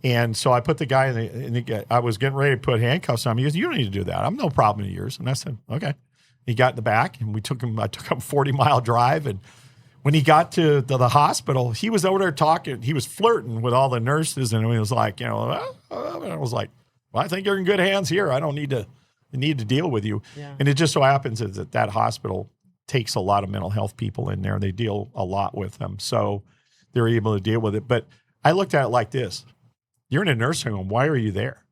S1: And so I put the guy I was getting ready to put handcuffs on him. He goes, "You don't need to do that. I'm no problem of yours." And I said, "Okay." He got in the back, and I took him a 40-mile drive. And when he got to the hospital, he was over there talking. He was flirting with all the nurses, and he was like, and I was like, "Well, I think you're in good hands here. I don't need to deal with you."
S4: Yeah.
S1: And it just so happens is that hospital takes a lot of mental health people in there. They deal a lot with them, so they're able to deal with it. But I looked at it like this: you're in a nursing home. Why are you there?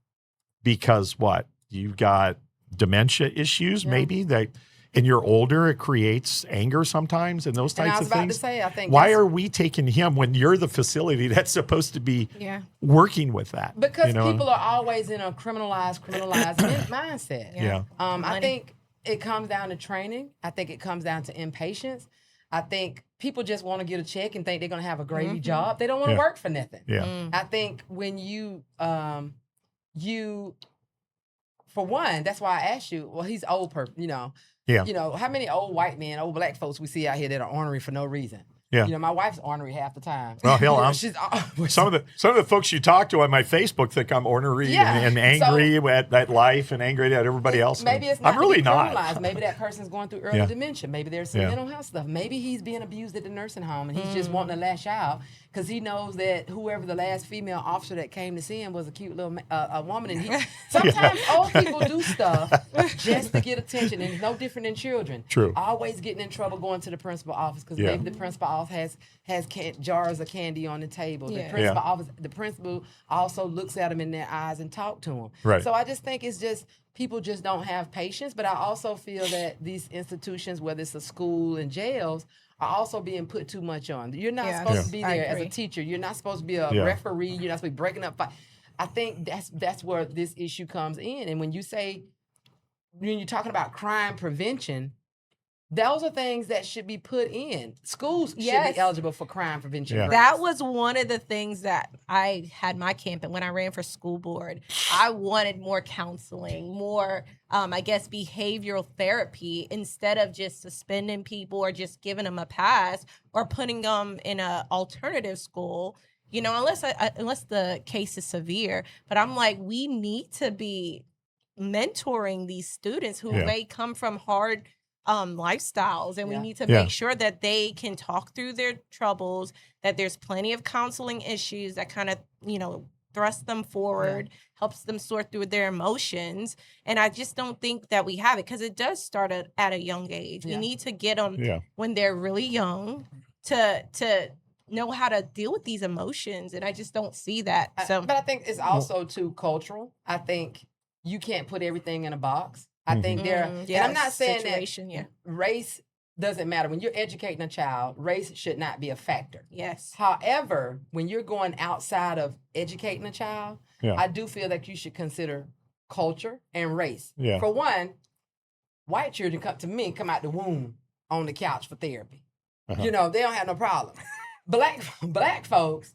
S1: Because what? You've got dementia issues, maybe that. And you're older, it creates anger sometimes and those
S4: And I
S1: types
S4: was
S1: of
S4: about
S1: things.
S4: to say, I think
S1: Why
S4: that's-
S1: are we taking him when you're the facility that's supposed to be
S2: Yeah.
S1: working with that?
S4: Because
S1: you know?
S4: people are always in a criminalized mindset.
S1: Yeah.
S4: I
S2: Money.
S4: think it comes down to training. I think it comes down to impatience. I think people just want to get a check and think they're going to have a gravy job. They don't want to
S1: Yeah.
S4: work for nothing.
S1: Yeah.
S4: I think when you for one, that's why I asked you. Well, he's old,
S1: Yeah.
S4: You know, how many old white men, old black folks we see out here that are ornery for no reason?
S1: Yeah.
S4: You know, my wife's ornery half the time.
S1: Well, hell,
S4: You know,
S1: I'm some of the folks you talk to on my Facebook think I'm ornery
S4: Yeah.
S1: and angry at life and angry at everybody else.
S4: Maybe it's
S1: I'm
S4: not
S1: really
S4: to be
S1: not.
S4: criminalized. Maybe that person's going through early
S1: Yeah.
S4: dementia. Maybe there's some
S1: Yeah.
S4: mental health stuff. Maybe he's being abused at the nursing home and he's just wanting to lash out because he knows that whoever the last female officer that came to see him was a cute little a woman. And sometimes old people do stuff just to get attention, and it's no different than children.
S1: True.
S4: Always getting in trouble going to the principal office because
S1: Yeah.
S4: maybe the principal office has jars of candy on the table.
S2: Yeah.
S4: The principal also looks at them in their eyes and talk to them.
S1: Right.
S4: So I just think it's just people just don't have patience. But I also feel that these institutions, whether it's a school and jails, are also being put too much on. You're not
S2: Yeah.
S4: supposed
S1: Yeah.
S4: to be
S2: I
S4: there as a
S2: agree.
S4: teacher. You're not supposed to be a
S1: Yeah.
S4: referee. You're not supposed to be breaking up fight. I think that's where this issue comes in. And when you're talking about crime prevention, those are things that should be put in. Schools should
S2: Yes.
S4: be eligible for crime prevention.
S1: Yeah.
S4: grants.
S2: That was one of the things that I had my campaign when I ran for school board. I wanted more counseling, more, I guess, behavioral therapy instead of just suspending people or just giving them a pass or putting them in an alternative school. You know, unless the case is severe. But I'm like, we need to be mentoring these students who
S1: Yeah.
S2: may come from hard lifestyles, and we
S4: Yeah.
S2: need to
S1: Yeah.
S2: make sure that they can talk through their troubles, that there's plenty of counseling issues that kind of, thrust them forward, helps them sort through their emotions. And I just don't think that we have it because it does start at a young age.
S4: Yeah.
S2: We need to get them
S1: Yeah.
S2: when they're really young to know how to deal with these emotions, and I just don't see that. So
S4: But I think it's also too cultural. I think you can't put everything in a box. I think and I'm not saying
S2: situation,
S4: that race doesn't matter. When you're educating a child, race should not be a factor.
S2: Yes.
S4: However, when you're going outside of educating a child,
S1: Yeah.
S4: I do feel like you should consider culture and race.
S1: Yeah.
S4: For one, white children come out the womb on the couch for therapy.
S1: Uh-huh.
S4: You know, they don't have no problem. Black folks,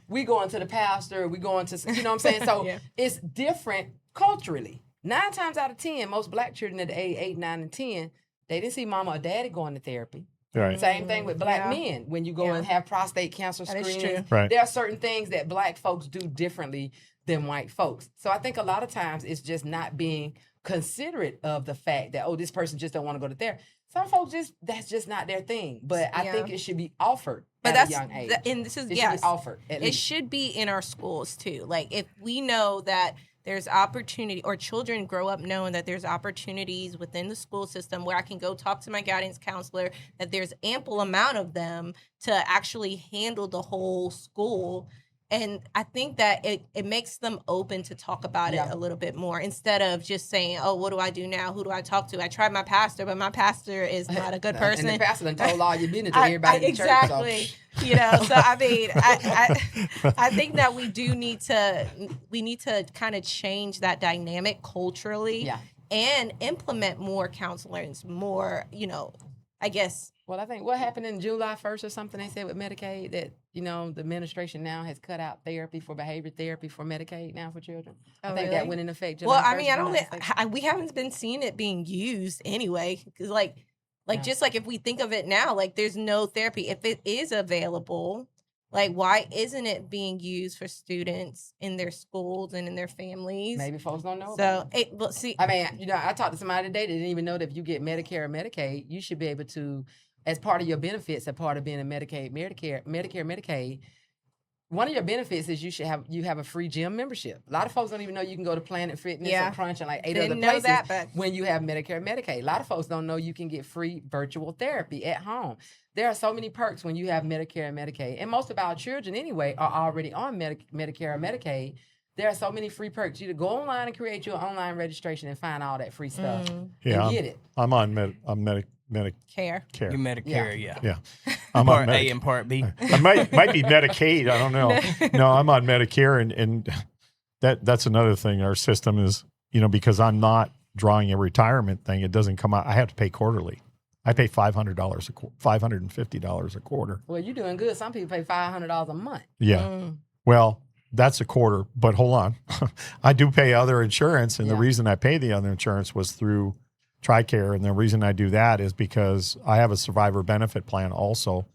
S4: we going to the pastor, we going to, you know what I'm saying? So
S2: Yeah.
S4: it's different culturally. 9 times out of 10, most black children at the age 8, 9, and 10, they didn't see mama or daddy going to therapy.
S1: Right.
S4: Same thing with black
S2: Yeah.
S4: men. When you go
S2: Yeah.
S4: and have prostate cancer
S2: That is
S4: screenings,
S2: true.
S1: Right.
S4: there are certain things that black folks do differently than white folks. So I think a lot of times it's just not being considerate of the fact that, oh, this person just don't want to go to therapy. Some folks that's just not their thing. But I think it should be offered
S2: But
S4: at
S2: that's
S4: a young age.
S2: and this is
S4: It should
S2: yes.
S4: be offered at
S2: It
S4: least.
S2: should be in our schools too. Like if we know that there's opportunity, or children grow up knowing that there's opportunities within the school system where I can go talk to my guidance counselor, that there's ample amount of them to actually handle the whole school. And I think that it makes them open to talk about it a little bit more instead of just saying, oh, what do I do now? Who do I talk to? I tried my pastor, but my pastor is not a good person.
S4: And the pastor done told all your business to everybody in the church.
S2: Exactly. So I mean, I think that we need to kind of change that dynamic culturally, and implement more counselors, more, I guess.
S4: Well, I think what happened in July 1st or something, they said with Medicaid that, the administration now has cut out therapy for behavior therapy for Medicaid now for children. I think that went in effect July 1st.
S2: Well, I mean, we haven't been seeing it being used anyway. Because just like if we think of it now, like there's no therapy. If it is available, like why isn't it being used for students in their schools and in their families?
S4: Maybe folks don't know.
S2: So,
S4: I mean, I talked to somebody today that didn't even know that if you get Medicare or Medicaid, you should be able to, as part of your benefits, a part of being a Medicaid, one of your benefits is you have a free gym membership. A lot of folks don't even know you can go to Planet Fitness or Crunch and like 8 other places when you have Medicare and Medicaid. A lot of folks don't know you can get free virtual therapy at home. There are so many perks when you have Medicare and Medicaid. And most of our children anyway are already on Medicare or Medicaid. There are so many free perks. You to go online and create your online registration and find all that free stuff.
S1: Yeah,
S4: and get it.
S1: I'm on
S2: Care.
S1: Care.
S3: You Medicare, yeah.
S1: Yeah. I'm
S3: Part
S1: on
S3: A and Part B.
S1: I might be Medicaid. I don't know. No, I'm on Medicare, and that's another thing. Our system is, because I'm not drawing a retirement thing, it doesn't come out. I have to pay quarterly. I pay $500 $550 a quarter.
S4: Well, you're doing good. Some people pay $500 a month.
S1: Yeah. Well, that's a quarter. But hold on, I do pay other insurance, and the
S4: Yeah.
S1: reason I pay the other insurance was through TRICARE, and the reason I do that is because I have a survivor benefit plan also.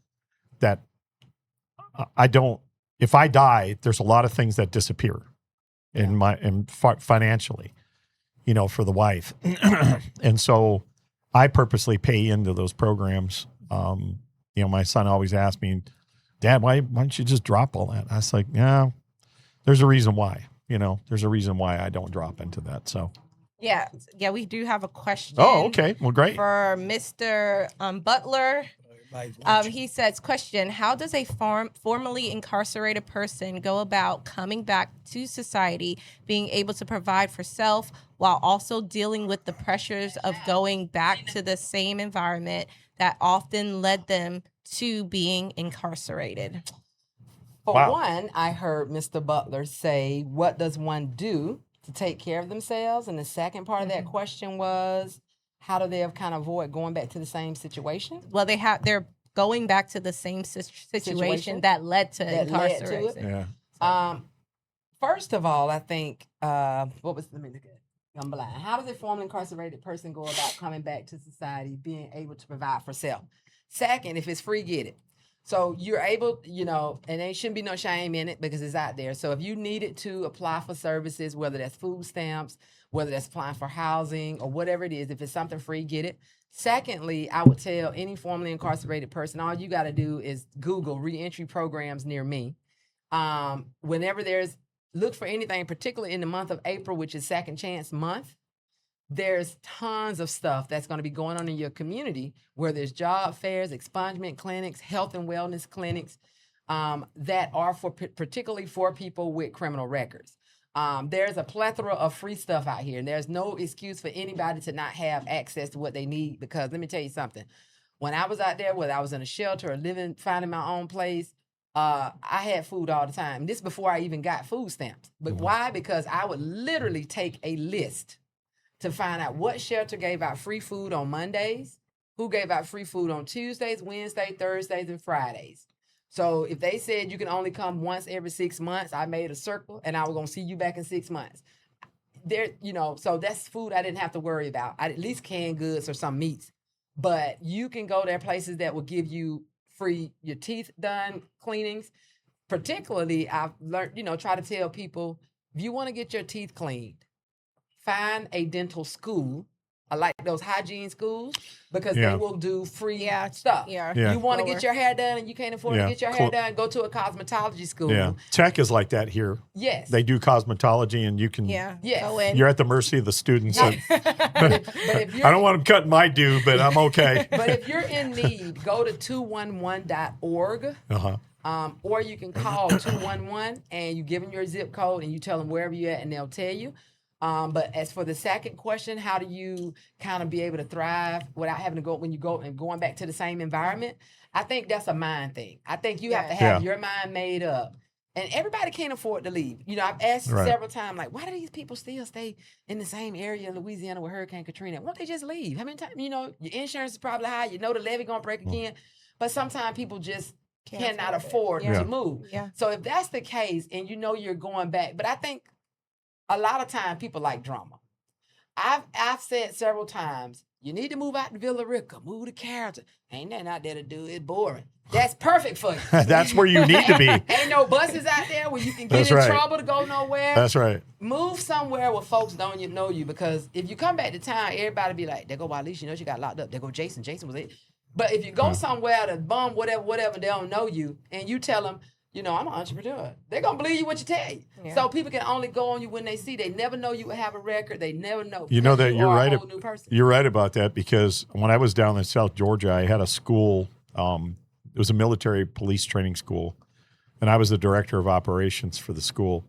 S1: That I don't. If I die, there's a lot of things that disappear financially, for the wife, and so I purposely pay into those programs. My son always asked me, Dad, why don't you just drop all that? I was like, yeah, there's a reason why. There's a reason why I don't drop into that. So.
S2: Yeah, we do have a question.
S1: Oh, okay. Well, great.
S2: For Mr. Butler. He says, question, how does a formerly incarcerated person go about coming back to society, being able to provide for self while also dealing with the pressures of going back to the same environment that often led them to being incarcerated?
S4: For
S1: Wow.
S4: one, I heard Mr. Butler say, what does one do to take care of themselves? And the second part of that question was, how do they kind of avoid going back to the same situation?
S2: Well, they're going back to the same situation that led to incarceration.
S1: Yeah.
S4: First of all, I think, let me look at it. I'm blind. How does a formerly incarcerated person go about coming back to society, being able to provide for self? Second, if it's free, get it. So you're able, and there shouldn't be no shame in it because it's out there. So if you needed to apply for services, whether that's food stamps, whether that's applying for housing or whatever it is, if it's something free, get it. Secondly, I would tell any formerly incarcerated person, all you got to do is Google reentry programs near me. Whenever look for anything, particularly in the month of April, which is Second Chance Month. There's tons of stuff that's going to be going on in your community where there's job fairs, expungement clinics, health and wellness clinics that are particularly for people with criminal records. There's a plethora of free stuff out here, and there's no excuse for anybody to not have access to what they need, because let me tell you something. When I was out there, whether I was in a shelter or finding my own place, I had food all the time. This before I even got food stamps. But why? Because I would literally take a list to find out what shelter gave out free food on Mondays, who gave out free food on Tuesdays, Wednesdays, Thursdays, and Fridays. So if they said you can only come once every 6 months, I made a circle and I was gonna see you back in 6 months. So that's food I didn't have to worry about. I at least canned goods or some meats. But you can go there places that will give you free your teeth done cleanings. Particularly, I've learned, try to tell people, if you want to get your teeth cleaned, find a dental school. I like those hygiene schools because they will do free stuff.
S2: Yeah.
S4: You want to get your hair done and you can't afford to get your hair done, go to a cosmetology school.
S1: Yeah. Tech is like that here.
S4: Yes.
S1: They do cosmetology and you can,
S2: go in.
S1: You're at the mercy of the students.
S4: But if you're,
S1: I don't want them cutting my due, but I'm okay.
S4: But if you're in need, go to 211.org. Or you can call 211 and you give them your zip code and you tell them wherever you're at and they'll tell you. But as for the second question, how do you kind of be able to thrive without having to go when you go and going back to the same environment? I think that's a mind thing. I think you have to have your mind made up. And everybody can't afford to leave. I've asked several times, like, why do these people still stay in the same area in Louisiana with Hurricane Katrina? Why don't they just leave? How many times, your insurance is probably high. The levee going to break again. But sometimes people just cannot afford to move.
S2: Yeah.
S4: So if that's the case and you're going back, but I think a lot of times people like drama. I've said several times, you need to move out to Villa Rica, move to Carrollton. Ain't nothing out there to do. It's boring. That's perfect for you.
S1: That's where you need to be.
S4: Ain't no buses out there where you can get in trouble to go nowhere.
S1: That's right.
S4: Move somewhere where folks don't know you, because if you come back to town, everybody be like, there go Waleisha, she got locked up. There go Jason. Jason was it. But if you go somewhere to bum whatever, they don't know you, and you tell them, I'm an entrepreneur, they're going to believe you what you tell you. Yeah. So people can only go on you when they see. They never know you have a record. They never know.
S1: That you're right.
S4: A whole new person.
S1: You're right about that, because when I was down in South Georgia, I had a school. It was a military police training school, and I was the director of operations for the school.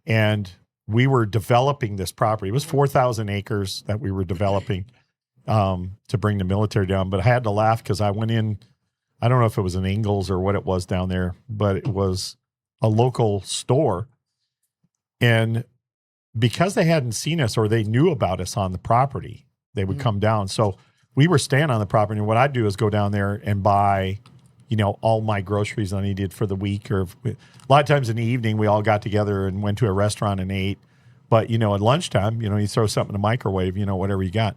S1: And we were developing this property. It was 4,000 acres that we were developing to bring the military down. But I had to laugh because I went in. I don't know if it was an Ingles or what it was down there, but it was a local store. And because they hadn't seen us or they knew about us on the property, they would come down. So we were staying on the property. And what I'd do is go down there and buy, all my groceries I needed for the week. Or a lot of times in the evening, we all got together and went to a restaurant and ate. But, at lunchtime, you throw something in the microwave, whatever you got.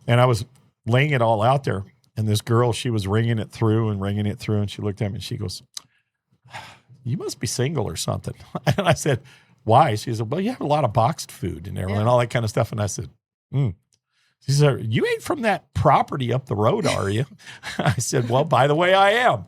S1: And I was laying it all out there. And this girl, she was ringing it through. And she looked at me and she goes, "You must be single or something." And I said, "Why?" She said, "Well, you have a lot of boxed food and everything, and all that kind of stuff." And I said, She said, "You ain't from that property up the road, are you?" I said, "Well, by the way, I am."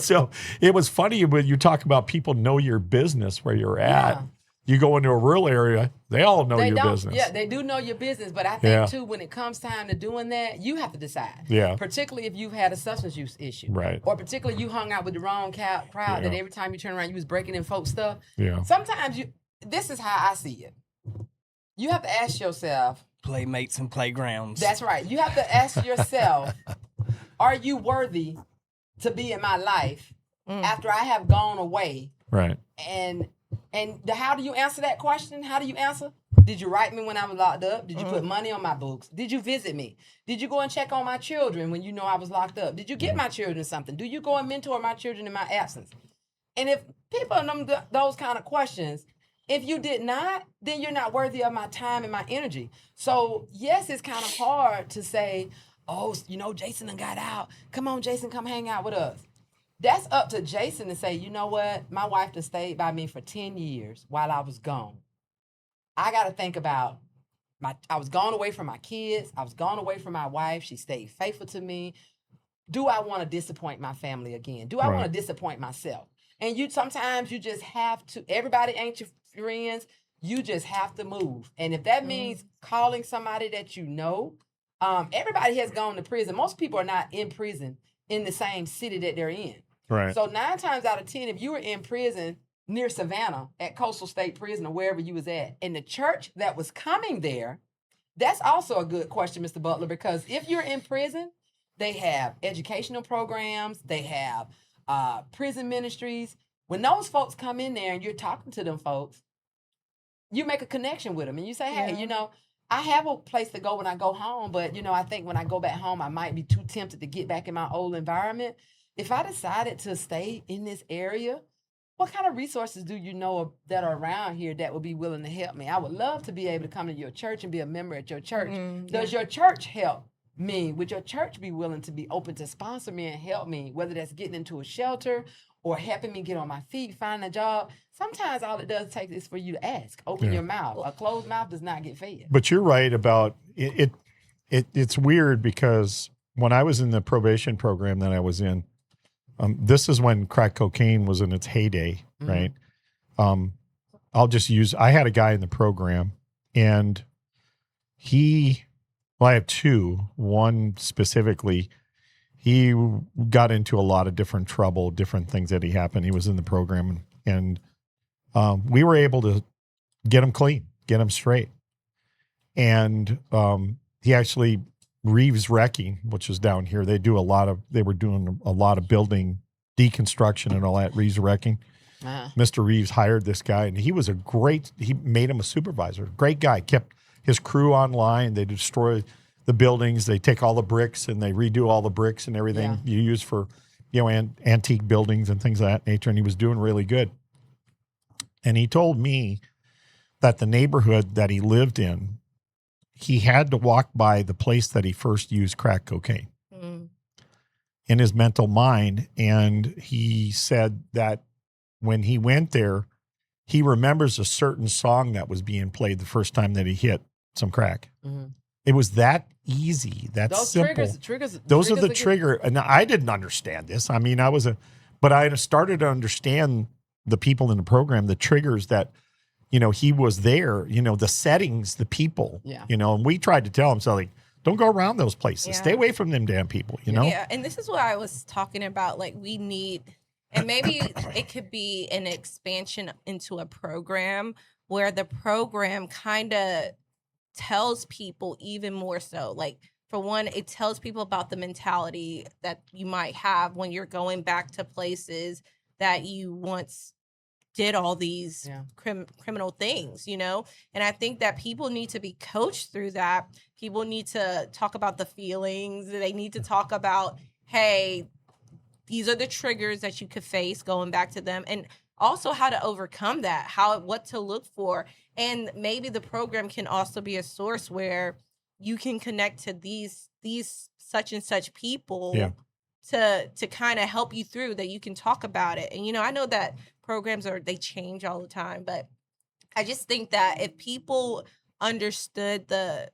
S1: So it was funny when you talk about people know your business where you're at.
S4: Yeah.
S1: You go into a rural area, they all know
S4: They
S1: your
S4: don't.
S1: business.
S4: Yeah, they do know your business, but I think too, when it comes time to doing that, you have to decide.
S1: Yeah.
S4: Particularly if you've had a substance use issue,
S1: Right.
S4: Or particularly you hung out with the wrong crowd that
S1: Yeah.
S4: every time you turn around, you was breaking in folks' stuff.
S1: Yeah.
S4: Sometimes this is how I see it. You have to ask yourself.
S3: Playmates and playgrounds.
S4: That's right. You have to ask yourself, are you worthy to be in my life after I have gone away?
S1: Right.
S4: How do you answer that question? How do you answer? Did you write me when I was locked up? Did you put money on my books? Did you visit me? Did you go and check on my children when you know I was locked up? Did you get my children something? Do you go and mentor my children in my absence? And if people know those kind of questions, if you did not, then you're not worthy of my time and my energy. So yes, it's kind of hard to say, "Oh, Jason done got out. Come on, Jason, come hang out with us." That's up to Jason to say, "You know what? My wife done stayed by me for 10 years while I was gone. I got to think about I was gone away from my kids. I was gone away from my wife. She stayed faithful to me. Do I want to disappoint my family again? Do I want to disappoint myself?" And sometimes you just have to, everybody ain't your friends. You just have to move. And if that means calling somebody that you know, everybody has gone to prison. Most people are not in prison in the same city that they're in.
S1: Right.
S4: So 9 times out of 10, if you were in prison near Savannah at Coastal State Prison or wherever you was at, and the church that was coming there, that's also a good question, Mr. Butler, because if you're in prison, they have educational programs, they have prison ministries. When those folks come in there and you're talking to them folks, you make a connection with them and you say, "Hey, I have a place to go when I go home, but I think when I go back home, I might be too tempted to get back in my old environment. If I decided to stay in this area, what kind of resources do you know that are around here that would be willing to help me? I would love to be able to come to your church and be a member at your church. Does your church help me? Would your church be willing to be open to sponsor me and help me, whether that's getting into a shelter or helping me get on my feet, find a job?" Sometimes all it does take is for you to ask. Open your mouth. A closed mouth does not get fed.
S1: But you're right about it. It's weird because when I was in the probation program that I was in, this is when crack cocaine was in its heyday, right? I had a guy in the program and I have two. One specifically, he got into a lot of different trouble, different things that happened. He was in the program and we were able to get him clean, get him straight. And he actually, Reeves Wrecking, which is down here, they were doing a lot of building deconstruction and all that, Reeves Wrecking. Mr. Reeves hired this guy and he made him a supervisor. Great guy, kept his crew online. They destroy the buildings. They take all the bricks and they redo all the bricks and everything you use for, antique buildings and things of that nature. And he was doing really good. And he told me that the neighborhood that he lived in, he had to walk by the place that he first used crack cocaine in his mental mind. And he said that when he went there, he remembers a certain song that was being played the first time that he hit some crack. It was that easy, that simple. Those are the trigger. And I didn't understand this. I mean, but I started to understand the people in the program, the triggers that, he was there, the settings, the people, and we tried to tell him, so don't go around those places. Stay away from them damn people, know?
S2: Yeah. And this is what I was talking about. We need, and maybe it could be an expansion into a program where the program kind of tells people even more so. For one, it tells people about the mentality that you might have when you're going back to places that you once did all these criminal things, And I think that people need to be coached through that. People need to talk about the feelings. They need to talk about, hey, these are the triggers that you could face going back to them, and also how to overcome that, what to look for. And maybe the program can also be a source where you can connect to these such and such people to kind of help you through, that you can talk about it. And I know that programs they change all the time, but I just think that if people understood the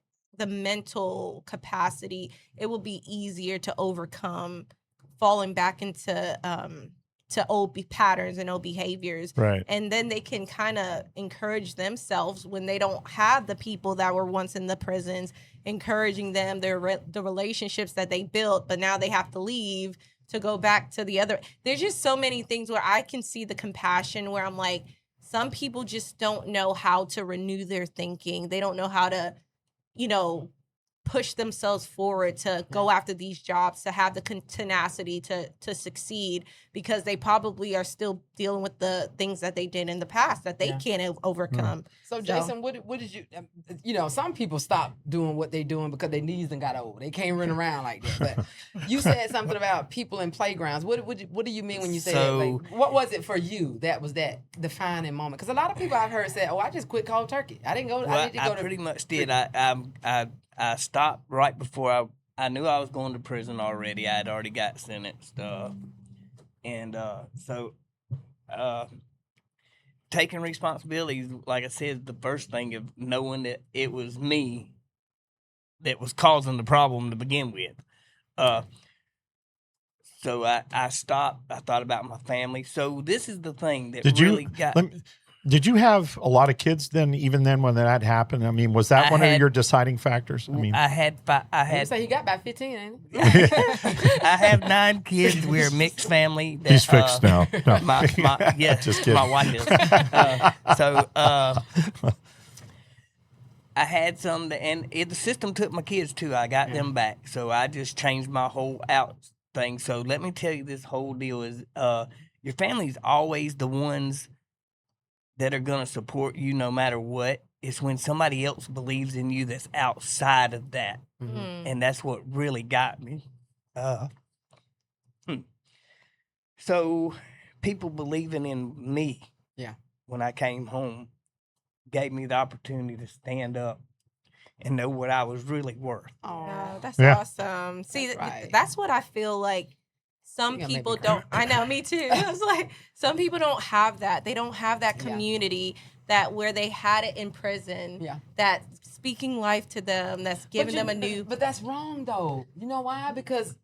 S2: mental capacity, it will be easier to overcome falling back into to old patterns and old behaviors.
S1: Right.
S2: And then they can kind of encourage themselves when they don't have the people that were once in the prisons, encouraging them, the relationships that they built, but now they have to leave to go back to the other. There's just so many things where I can see the compassion, where I'm like, some people just don't know how to renew their thinking. They don't know how to, push themselves forward to go after these jobs, to have the tenacity to succeed, because they probably are still dealing with the things that they did in the past that they can't overcome.
S4: So Jason, what did you, some people stop doing what they're doing because their knees done got old. They can't run around like that. But you said something about people in playgrounds. What do you mean when you say that? Like, what was it for you that was that defining moment? Because a lot of people I've heard say, "Oh, I just quit cold turkey. I didn't go.
S3: Well,
S4: I didn't go to."
S3: Pretty much did. I stopped right before I knew I was going to prison already. I had already got sentenced. So taking responsibilities, like I said, the first thing of knowing that it was me that was causing the problem to begin with. So I stopped. I thought about my family. So this is the thing that
S1: Did you have a lot of kids then, even then when that happened? I mean, was that one of your deciding factors? I mean,
S3: I had.
S4: So he got about 15, ain't he?
S3: I have 9 kids. We're a mixed family.
S1: He's fixed now. No.
S3: Just
S1: kidding.
S3: my wife is. I had some, and the system took my kids too. I got them back, so I just changed my whole out thing. So let me tell you, this whole deal is your family's always the ones that are going to support you no matter what. It's when somebody else believes in you that's outside of that.
S2: Mm-hmm.
S3: And that's what really got me. So people believing in me when I came home gave me the opportunity to stand up and know what I was really worth.
S2: Oh, that's awesome. See, that's what I feel like. Some people don't. I know, me too. I was like, some people don't have that. They don't have that community that where they had it in prison. That's speaking life to them. That's giving them a new.
S4: But that's wrong, though. You know why? Because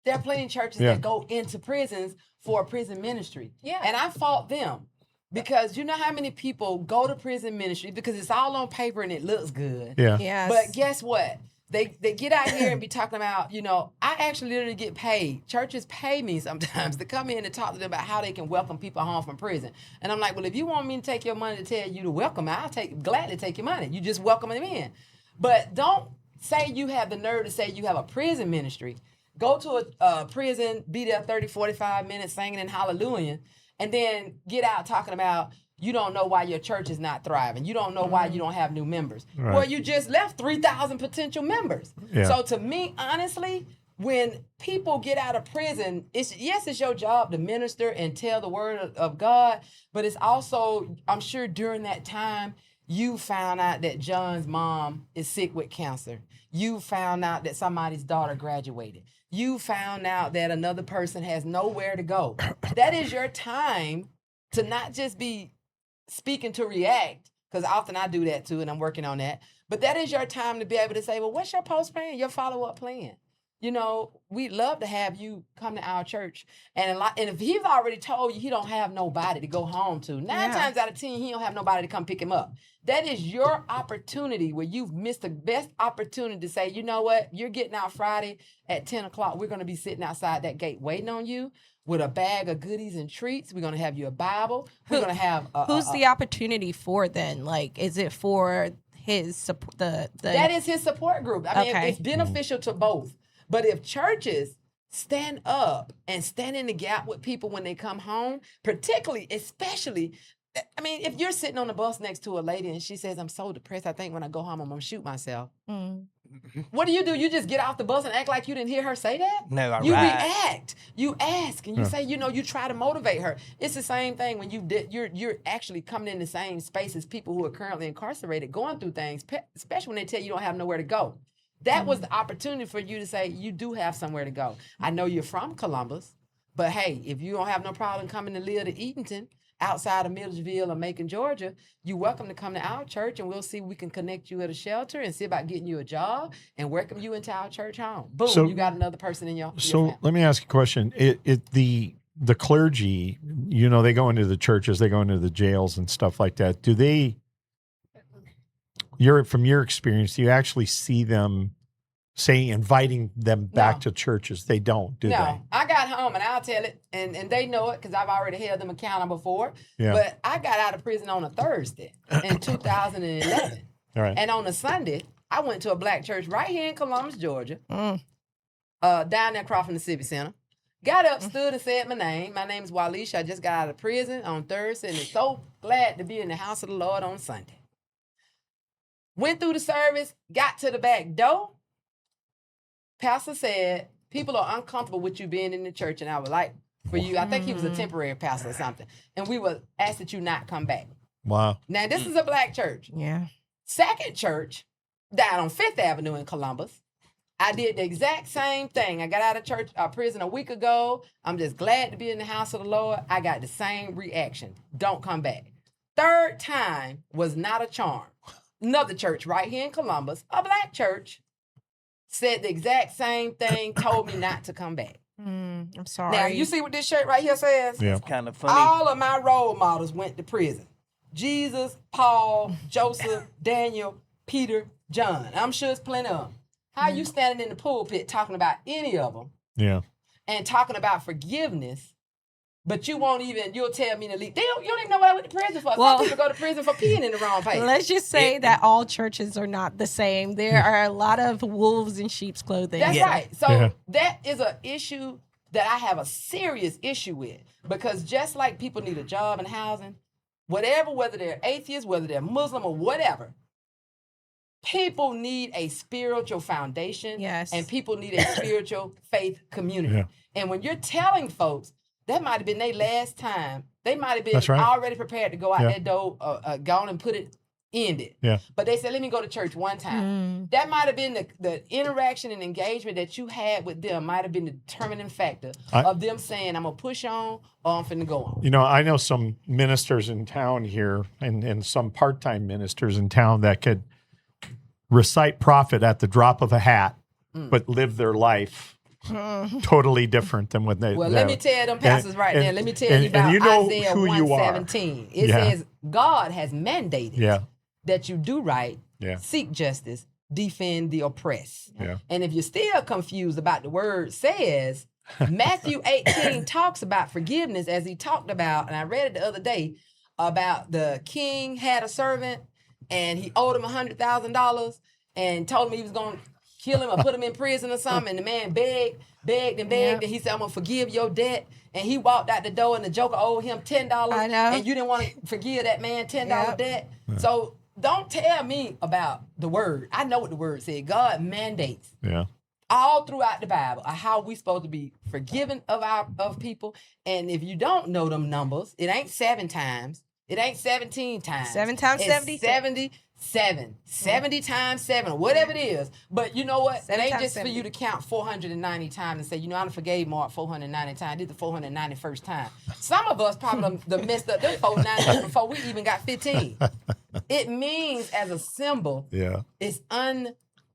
S4: there are plenty of churches that go into prisons for a prison ministry. And I fought them. Because you know how many people go to prison ministry because it's all on paper and it looks good.
S2: Yes.
S4: But guess what? They get out here and be talking about, I actually literally get paid. Churches pay me sometimes to come in and talk to them about how they can welcome people home from prison. And I'm like, well, if you want me to take your money to tell you to welcome, I'll gladly take your money. You just welcome them in. But don't say you have the nerve to say you have a prison ministry. Go to a prison, be there 30, 45 minutes singing and hallelujah, and then get out talking about you don't know why your church is not thriving. You don't know why you don't have new members. Right. Well, you just left 3,000 potential members. So to me, honestly, when people get out of prison, it's your job to minister and tell the word of God, but it's also, I'm sure during that time, you found out that John's mom is sick with cancer. You found out that somebody's daughter graduated. You found out that another person has nowhere to go. That is your time to not just be speaking to react, because often I do that too, and I'm working on that. But that is your time to be able to say, well, what's your post plan, your follow-up plan? We'd love to have you come to our church. And if he's already told you he don't have nobody to go home to, 9 times out of 10, he don't have nobody to come pick him up. That is your opportunity where you've missed the best opportunity to say, you know what, you're getting out Friday at 10 o'clock. We're going to be sitting outside that gate waiting on you with a bag of goodies and treats. We're going to have you a Bible. We're going to have
S2: who's the opportunity for then? Like, is it for his support?
S4: That is his support group. I mean, it's beneficial to both. But if churches stand up and stand in the gap with people when they come home, especially, I mean, if you're sitting on the bus next to a lady and she says, I'm so depressed, I think when I go home, I'm going to shoot myself. What do? You just get off the bus and act like you didn't hear her say that?
S3: No, I
S4: You
S3: ride.
S4: react. You ask and you say, you try to motivate her. It's the same thing when you're actually coming in the same space as people who are currently incarcerated, going through things, especially when they tell you don't have nowhere to go. That was the opportunity for you to say you do have somewhere to go. I know you're from Columbus, but hey, if you don't have no problem coming to live to Eatonton, outside of Millersville or Macon, Georgia, you're welcome to come to our church, and we'll see if we can connect you at a shelter and see about getting you a job and welcome you into our church home. Boom,
S1: So-
S4: you got another person in your
S1: So
S4: family.
S1: let me ask you a question. The clergy, they go into the churches, they go into the jails and stuff like that. Do they, from your experience, do you actually see them inviting them back
S4: No.
S1: to churches? They don't, do
S4: No,
S1: they?
S4: I got home and I'll tell it, and they know it because I've already held them accountable for it.
S1: Yeah.
S4: But I got out of prison on a Thursday in 2011.
S1: All right.
S4: And on a Sunday, I went to a black church right here in Columbus, Georgia, down there across from the Civic Center. Got up, stood, and said my name. My name is Waleisha. I just got out of prison on Thursday, and so glad to be in the house of the Lord on Sunday. Went through the service, got to the back door. Pastor said, people are uncomfortable with you being in the church, and I would like for you, I think he was a temporary pastor or something, and we would ask that you not come back.
S1: Wow.
S4: Now, this is a black church.
S2: Yeah.
S4: Second church, down on 5th Avenue in Columbus. I did the exact same thing. I got out of prison a week ago. I'm just glad to be in the house of the Lord. I got the same reaction. Don't come back. Third time was not a charm. Another church right here in Columbus, a black church, said the exact same thing, told me not to come back.
S2: I'm sorry.
S4: Now, you see what this shirt right here says?
S1: Yeah.
S3: It's kind of funny.
S4: All of my role models went to prison. Jesus, Paul, Joseph, Daniel, Peter, John. I'm sure it's plenty of them. How you standing in the pulpit talking about any of them
S1: Yeah.
S4: and talking about forgiveness, but you'll tell me to leave. You don't even know what I went to prison for.
S2: Well-
S4: Some people go to prison for peeing in the wrong place.
S2: Let's just say that all churches are not the same. There are a lot of wolves in sheep's clothing.
S4: That's
S3: Yeah.
S4: right. So
S1: Yeah.
S4: that is an issue that I have a serious issue with, because just like people need a job and housing, whether they're atheists, whether they're Muslim or whatever, people need a spiritual foundation.
S2: Yes.
S4: And people need a spiritual faith community.
S1: Yeah.
S4: And when you're telling folks, that might have been their last time, they might have been
S1: That's right.
S4: already prepared to go out
S1: Yeah.
S4: that door, gone and end it.
S1: Yeah.
S4: But they said, let me go to church one time. That might have been the interaction and engagement that you had with them might have been the determining factor of them saying, I'm going to push on or I'm finna go on.
S1: I know some ministers in town here and some part-time ministers in town that could recite prophet at the drop of a hat, but live their life totally different than what they.
S4: Well, let me tell them pastors right now. Let me tell you about Isaiah
S1: who you are.
S4: 1:17. It
S1: Yeah.
S4: says, God has mandated
S1: Yeah.
S4: that you do right,
S1: Yeah.
S4: seek justice, defend the oppressed.
S1: Yeah.
S4: And if you're still confused about the word says, Matthew 18 talks about forgiveness, as he talked about, and I read it the other day, about the king had a servant and he owed him $100,000 and told him he was going to kill him or put him in prison or something. And the man begged and he said, I'm going to forgive your debt. And he walked out the door and the joker owed him $10.
S2: I know.
S4: And you didn't want to forgive that man $10 debt. So don't tell me about the word. I know what the word said. God mandates
S1: Yeah.
S4: all throughout the Bible how we supposed to be forgiven of people. And if you don't know them numbers, it ain't 7 times. It ain't 17 times.
S2: 7 times
S4: It's
S2: 70.
S4: 77. 70 times 7, whatever it is. But you know what? It
S2: 7
S4: ain't
S2: times
S4: just for
S2: 70.
S4: you to count 490 times and say, I done forgave Mark 490 times. I did the 491st time. Some of us probably done messed up them 490 before we even got 15. It means as a symbol,
S1: Yeah.
S4: it's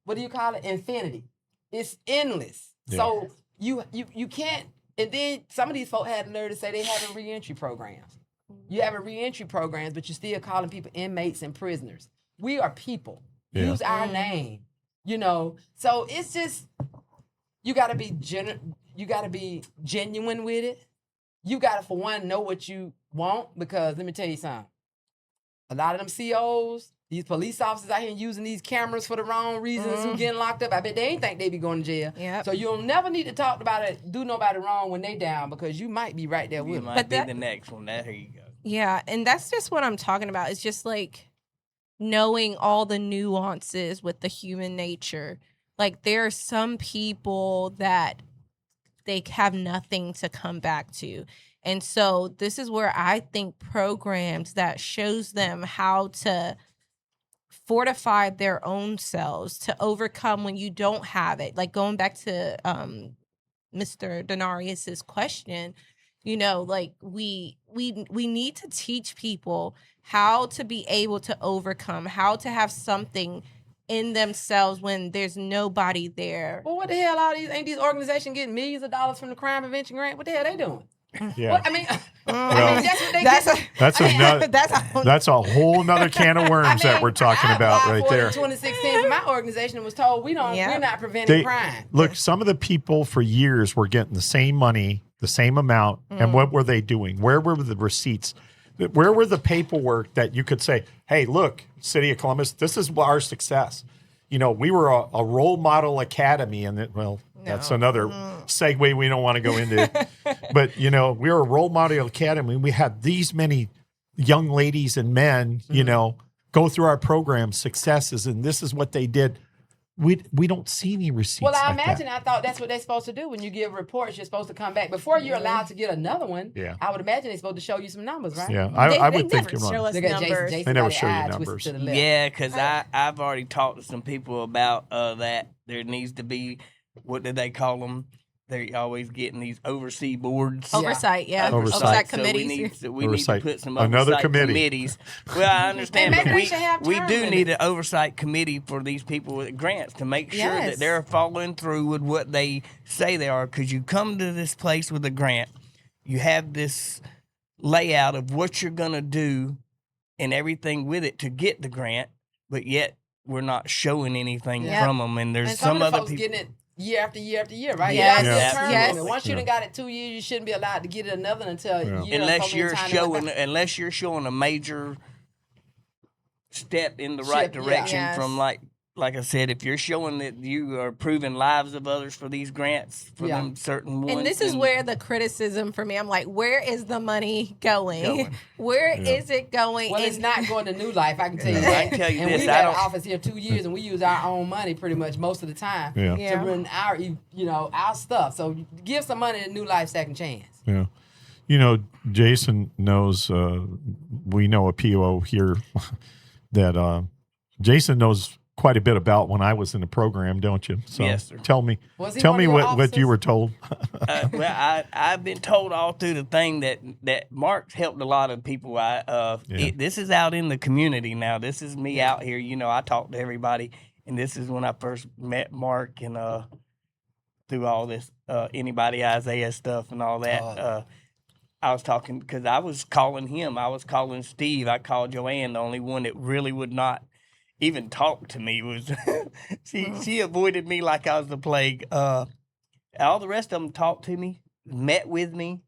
S4: what do you call it? Infinity. It's endless.
S1: Yeah.
S4: So you can't, and then some of these folk had the nerve to say they having reentry programs. You having reentry programs, but you're still calling people inmates and prisoners. We are people.
S1: Yeah.
S4: Use our name. So it's just you gotta be genuine with it. You gotta, for one, know what you want, because let me tell you something. A lot of them COs, these police officers out here using these cameras for the wrong reasons, who getting locked up. I bet they ain't think they be going to jail.
S2: Yep.
S4: So you'll never need to talk about it, do nobody wrong when they down, because you might be right there with
S3: You
S4: them.
S3: might
S2: But
S3: be
S2: that-
S3: the next one. Here you go.
S2: Yeah, and that's just what I'm talking about. It's just like knowing all the nuances with the human nature. Like there are some people that they have nothing to come back to. And so this is where I think programs that shows them how to fortify their own selves to overcome when you don't have it. Like going back to Mr. Denarius's question, like we need to teach people how to be able to overcome, how to have something in themselves when there's nobody there.
S4: Well, what the hell? Ain't these organizations getting millions of dollars from the crime prevention grant? What the hell they doing?
S1: Yeah.
S4: What, I mean,
S1: Well,
S4: that's what they
S2: That's
S1: that's a whole nother can of worms that we're talking about right there.
S4: In 2016, for my organization, and was told we're not preventing crime.
S1: Look, some of the people for years were getting the same money, the same amount, and what were they doing? Where were the receipts? Where were the paperwork that you could say, hey, look, City of Columbus, this is our success. We were a role model academy, and that's another segue we don't want to go into. But, we were a role model academy. We had these many young ladies and men, go through our program successes, and this is what they did. We don't see any receipts.
S4: Well, I
S1: like
S4: imagine
S1: that.
S4: I thought that's what they're supposed to do. When you give reports, you're supposed to come back. Before you're allowed to get another one, I would imagine they're supposed to show you some numbers, right?
S1: Yeah, I would think
S2: never
S1: you're
S2: show
S1: right.
S2: us
S4: Look at
S2: numbers.
S4: Jason
S1: They never
S4: got his
S1: show you
S4: eye twisted
S1: numbers.
S4: to the left.
S3: Yeah, because I've already talked to some people about that. There needs to be, what do they call them? They're always getting these oversee boards.
S2: Oversight, yeah.
S1: Oversight.
S2: Oversight
S3: So
S2: committees.
S3: we need to put some
S1: Another
S3: oversight
S1: committee.
S3: committees. Well, I understand,
S4: And
S3: but
S4: maybe they should have
S3: we
S4: term
S3: do need
S4: limits.
S3: an oversight committee for these people with grants to make sure
S2: Yes.
S3: that they're following through with what they say they are. Because you come to this place with a grant, you have this layout of what you're going to do and everything with it to get the grant, but yet we're not showing anything
S2: Yeah.
S3: from them. And there's
S4: And some of the
S3: other
S4: folks
S3: people.
S4: getting it year after year after year, right?
S2: Yes.
S4: You got
S3: Yes.
S4: a term
S2: Yes.
S4: limit. Once you done got it 2 years, you shouldn't be allowed to get it another until a year.
S3: Unless you're showing a major step in the right
S4: Shift, yeah.
S3: direction
S2: Yes.
S3: from like I said, if you're showing that you are improving lives of others for these grants for them certain ones.
S2: And this is
S3: then-
S2: where the criticism for me, I'm like, where is the money going?
S3: Going.
S2: Where is it going?
S4: Well, it's not going to New Life, I can tell you
S3: I
S4: that.
S3: can tell you
S4: and
S3: this,
S4: we've
S3: I
S4: had
S3: don't-
S4: an office here 2 years, and we use our own money pretty much most of the time
S1: Yeah.
S2: Yeah.
S4: to run our stuff. So give some money to New Life second chance.
S1: Yeah. Jason knows, we know a PO here that Jason knows quite a bit about when I was in the program, don't you? So
S3: Yes, sir.
S1: tell me,
S4: Was he
S1: tell
S4: one
S1: me
S4: of your
S1: what you
S4: officers?
S1: were told.
S3: Well, I've been told all through the thing that Mark's helped a lot of people. This is out in the community now. This is me out here. I talk to everybody, and this is when I first met Mark and through all this anybody Isaiah stuff and all that. I was talking because I was calling him. I was calling Steve. I called Joanne. The only one that really would not even talk to me was she avoided me like I was the plague. All the rest of them talked to me, met with me,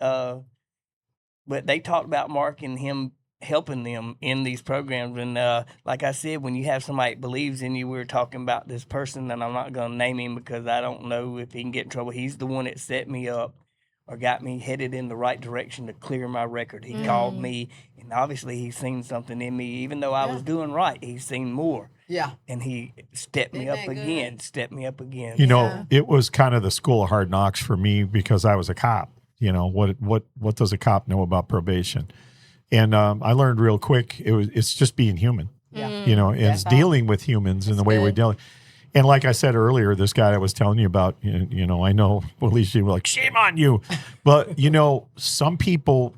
S3: but they talked about Mark and him helping them in these programs. And like I said, when you have somebody that believes in you, we were talking about this person, and I'm not going to name him because I don't know if he can get in trouble. He's the one that set me up or got me headed in the right direction to clear my record. He called me, and obviously he's seen something in me. Even though I was doing right, he's seen more.
S4: Yeah.
S3: And he stepped me
S4: Isn't
S3: up
S4: that good?
S3: again.
S1: It was kind of the school of hard knocks for me because I was a cop. What does a cop know about probation? And I learned real quick it's just being human.
S4: Yeah.
S1: And it's dealing with humans in the way we're dealing. And like I said earlier, this guy I was telling you about, I know Waleisha, you were like, shame on you. But, some people,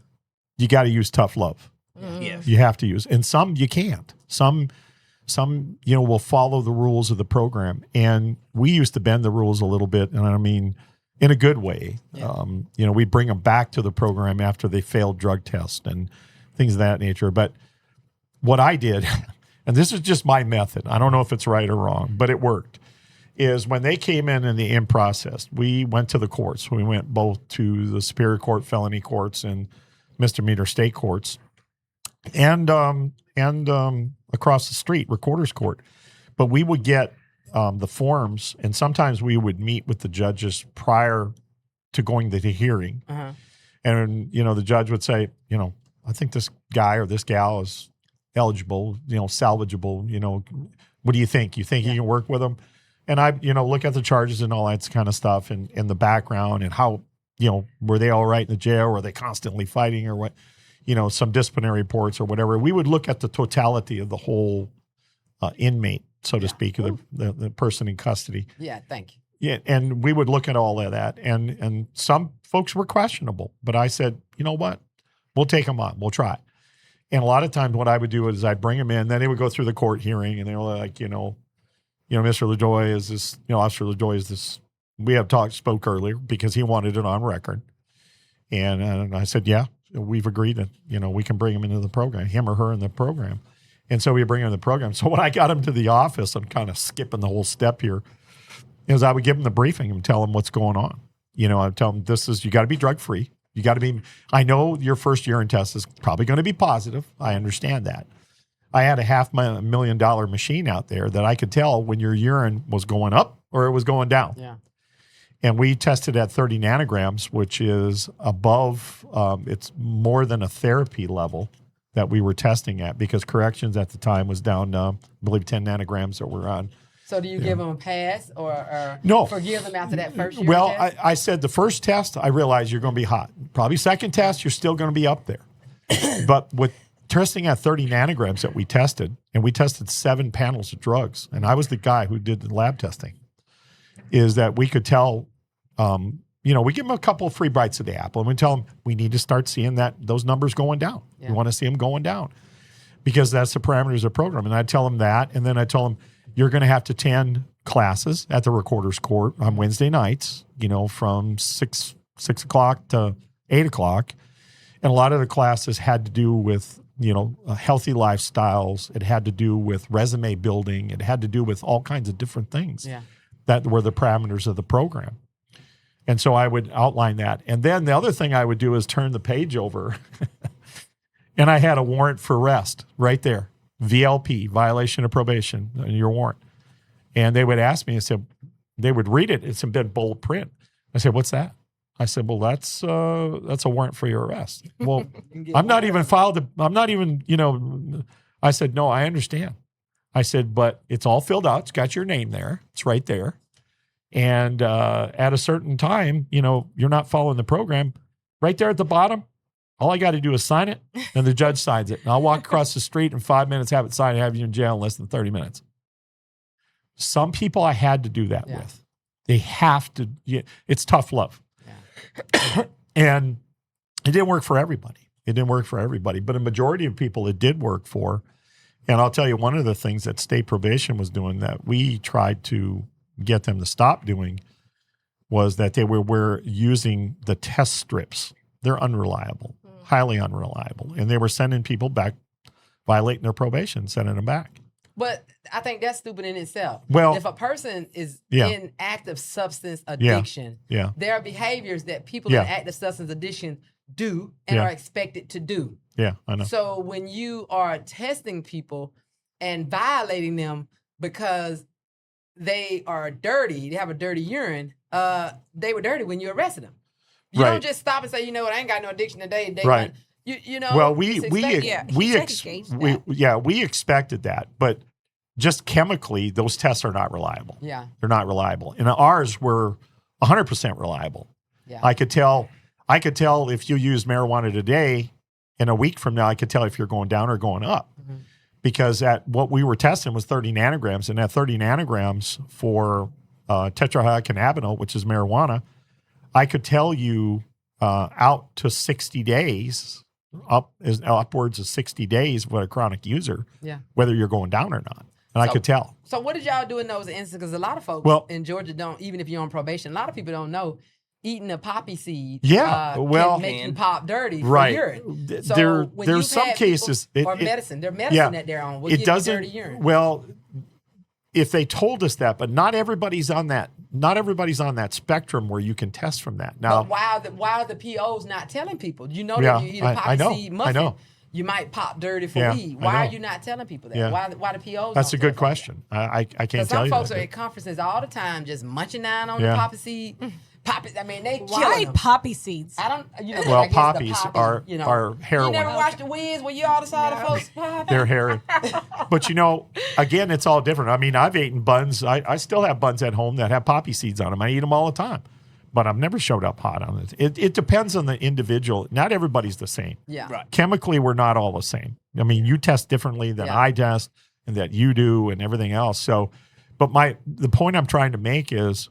S1: you got to use tough love.
S3: Yes.
S1: You have to use. And some you can't. Some will follow the rules of the program. And we used to bend the rules a little bit. And I mean, in a good way.
S4: Yeah.
S1: We bring them back to the program after they failed drug tests and things of that nature. But what I did, and this is just my method, I don't know if it's right or wrong, but it worked, is when they came in and the in process, we went to the courts. We went both to the Superior Court, felony courts, and misdemeanor state courts, and across the street, Recorder's Court. But we would get the forms, and sometimes we would meet with the judges prior to going to the hearing.
S4: Uh-huh.
S1: And, the judge would say, I think this guy or this gal is eligible, salvageable, what do you think? You think you can work with them? And I, look at the charges and all that kind of stuff and the background and how, were they all right in the jail? Were they constantly fighting or what, some disciplinary reports or whatever. We would look at the totality of the whole inmate, so to speak, the person in custody.
S4: Yeah, thank you.
S1: Yeah, and we would look at all of that. And some folks were questionable, but I said, you know what? We'll take them on. We'll try. And a lot of times what I would do is I'd bring them in, then they would go through the court hearing and they were like, Mr. LaJoy is this, Officer LaJoy is this, we have spoke earlier because he wanted it on record. And I said, yeah, we've agreed that, we can bring him into the program, him or her in the program. And so we bring him in the program. So when I got him to the office, I'm kind of skipping the whole step here, is I would give him the briefing and tell him what's going on. I'd tell him you got to be drug-free. You got to be, I know your first urine test is probably going to be positive. I understand that. I had a $500,000 machine out there that I could tell when your urine was going up or it was going down.
S4: Yeah.
S1: And we tested at 30 nanograms, which is above, it's more than a therapy level that we were testing at because corrections at the time was down, I believe, 10 nanograms that we're on.
S4: So do you give them a pass or
S1: no.
S4: forgive them after that first year?
S1: Well,
S4: test?
S1: I said the first test, I realized you're going to be hot. Probably second test, you're still going to be up there. But with testing at 30 nanograms that we tested, and we tested 7 panels of drugs, and I was the guy who did the lab testing, is that we could tell, we give them a couple of free bites of the apple, and we tell them we need to start seeing those numbers going down.
S4: Yeah.
S1: We want to see them going down because that's the parameters of the program. And I tell them that, and then I tell them, you're going to have to attend classes at the recorder's court on Wednesday nights, from 6 o'clock to 8 o'clock. And a lot of the classes had to do with, healthy lifestyles. It had to do with resume building. It had to do with all kinds of different things that were the parameters of the program. And so I would outline that. And then the other thing I would do is turn the page over. And I had a warrant for arrest right there. VLP, violation of probation, your warrant. And they would ask me, they would read it. It's in bold print. I said, what's that? I said, well, that's a warrant for your arrest. Well, I'm not even, I said, no, I understand. I said, but it's all filled out. It's got your name there. It's right there. And at a certain time, you're not following the program. Right there at the bottom, all I got to do is sign it, and the judge signs it. And I'll walk across the street in 5 minutes, have it signed, and have you in jail in less than 30 minutes. Some people I had to do that with. They have to. It's tough love. Yeah. And it didn't work for everybody. But a majority of people it did work for. And I'll tell you, one of the things that state probation was doing that we tried to get them to stop doing was that they were using the test strips. They're unreliable, highly unreliable. And they were sending people back, violating their probation, sending them back.
S4: But I think that's stupid in itself.
S1: Well,
S4: if a person is in active substance addiction, there are behaviors that people in active substance addiction do and are expected to do.
S1: Yeah, I know.
S4: So when you are testing people and violating them because they are dirty, they have a dirty urine, they were dirty when you arrested them. You don't just stop and say, you know what, I ain't got no addiction today. Right.
S1: Well, we expected that, but just chemically, those tests are not reliable.
S4: Yeah.
S1: They're not reliable. And ours were 100% reliable.
S4: Yeah.
S1: I could tell if you use marijuana today, and a week from now, I could tell if you're going down or going up. Mm-hmm. Because at what we were testing was 30 nanograms, and at 30 nanograms for tetrahydrocannabinol, which is marijuana, I could tell you out to 60 days, upwards of 60 days with a chronic user, whether you're going down or not. And I could tell.
S4: So what did y'all do in those instances? Because a lot of folks in Georgia don't, even if you're on probation, a lot of people don't know eating a poppy seed can make you pop dirty for urine. So there's some cases.
S1: Medicine.
S4: Their medicine that they're on will give you dirty urine.
S1: Well, if they told us that, but not everybody's on that. Not everybody's on that spectrum where you can test from that. Now,
S4: but why are the POs not telling people? You know that you eat a poppy seed muffin, you might pop dirty for weed. Why are you not telling people that?
S1: Yeah.
S4: Why the POs?
S1: That's a good question. I can't tell you.
S4: Some folks are at conferences all the time just munching down on the poppy seed Poppy, I mean, they killing
S2: Why
S4: them.
S2: poppy seeds?
S4: I don't, you know.
S1: Well,
S4: I guess the
S1: poppies
S4: poppy,
S1: are
S4: you know.
S1: are heroin.
S4: You never watched the Wiz when you all saw the folks popping?
S1: They're hairy. But, again, it's all different. I mean, I've eaten buns. I still have buns at home that have poppy seeds on them. I eat them all the time. But I've never showed up hot on it. It depends on the individual. Not everybody's the same.
S4: Yeah.
S3: Right.
S1: Chemically, we're not all the same. I mean, you test differently than I test and that you do and everything else. So, but the point I'm trying to make is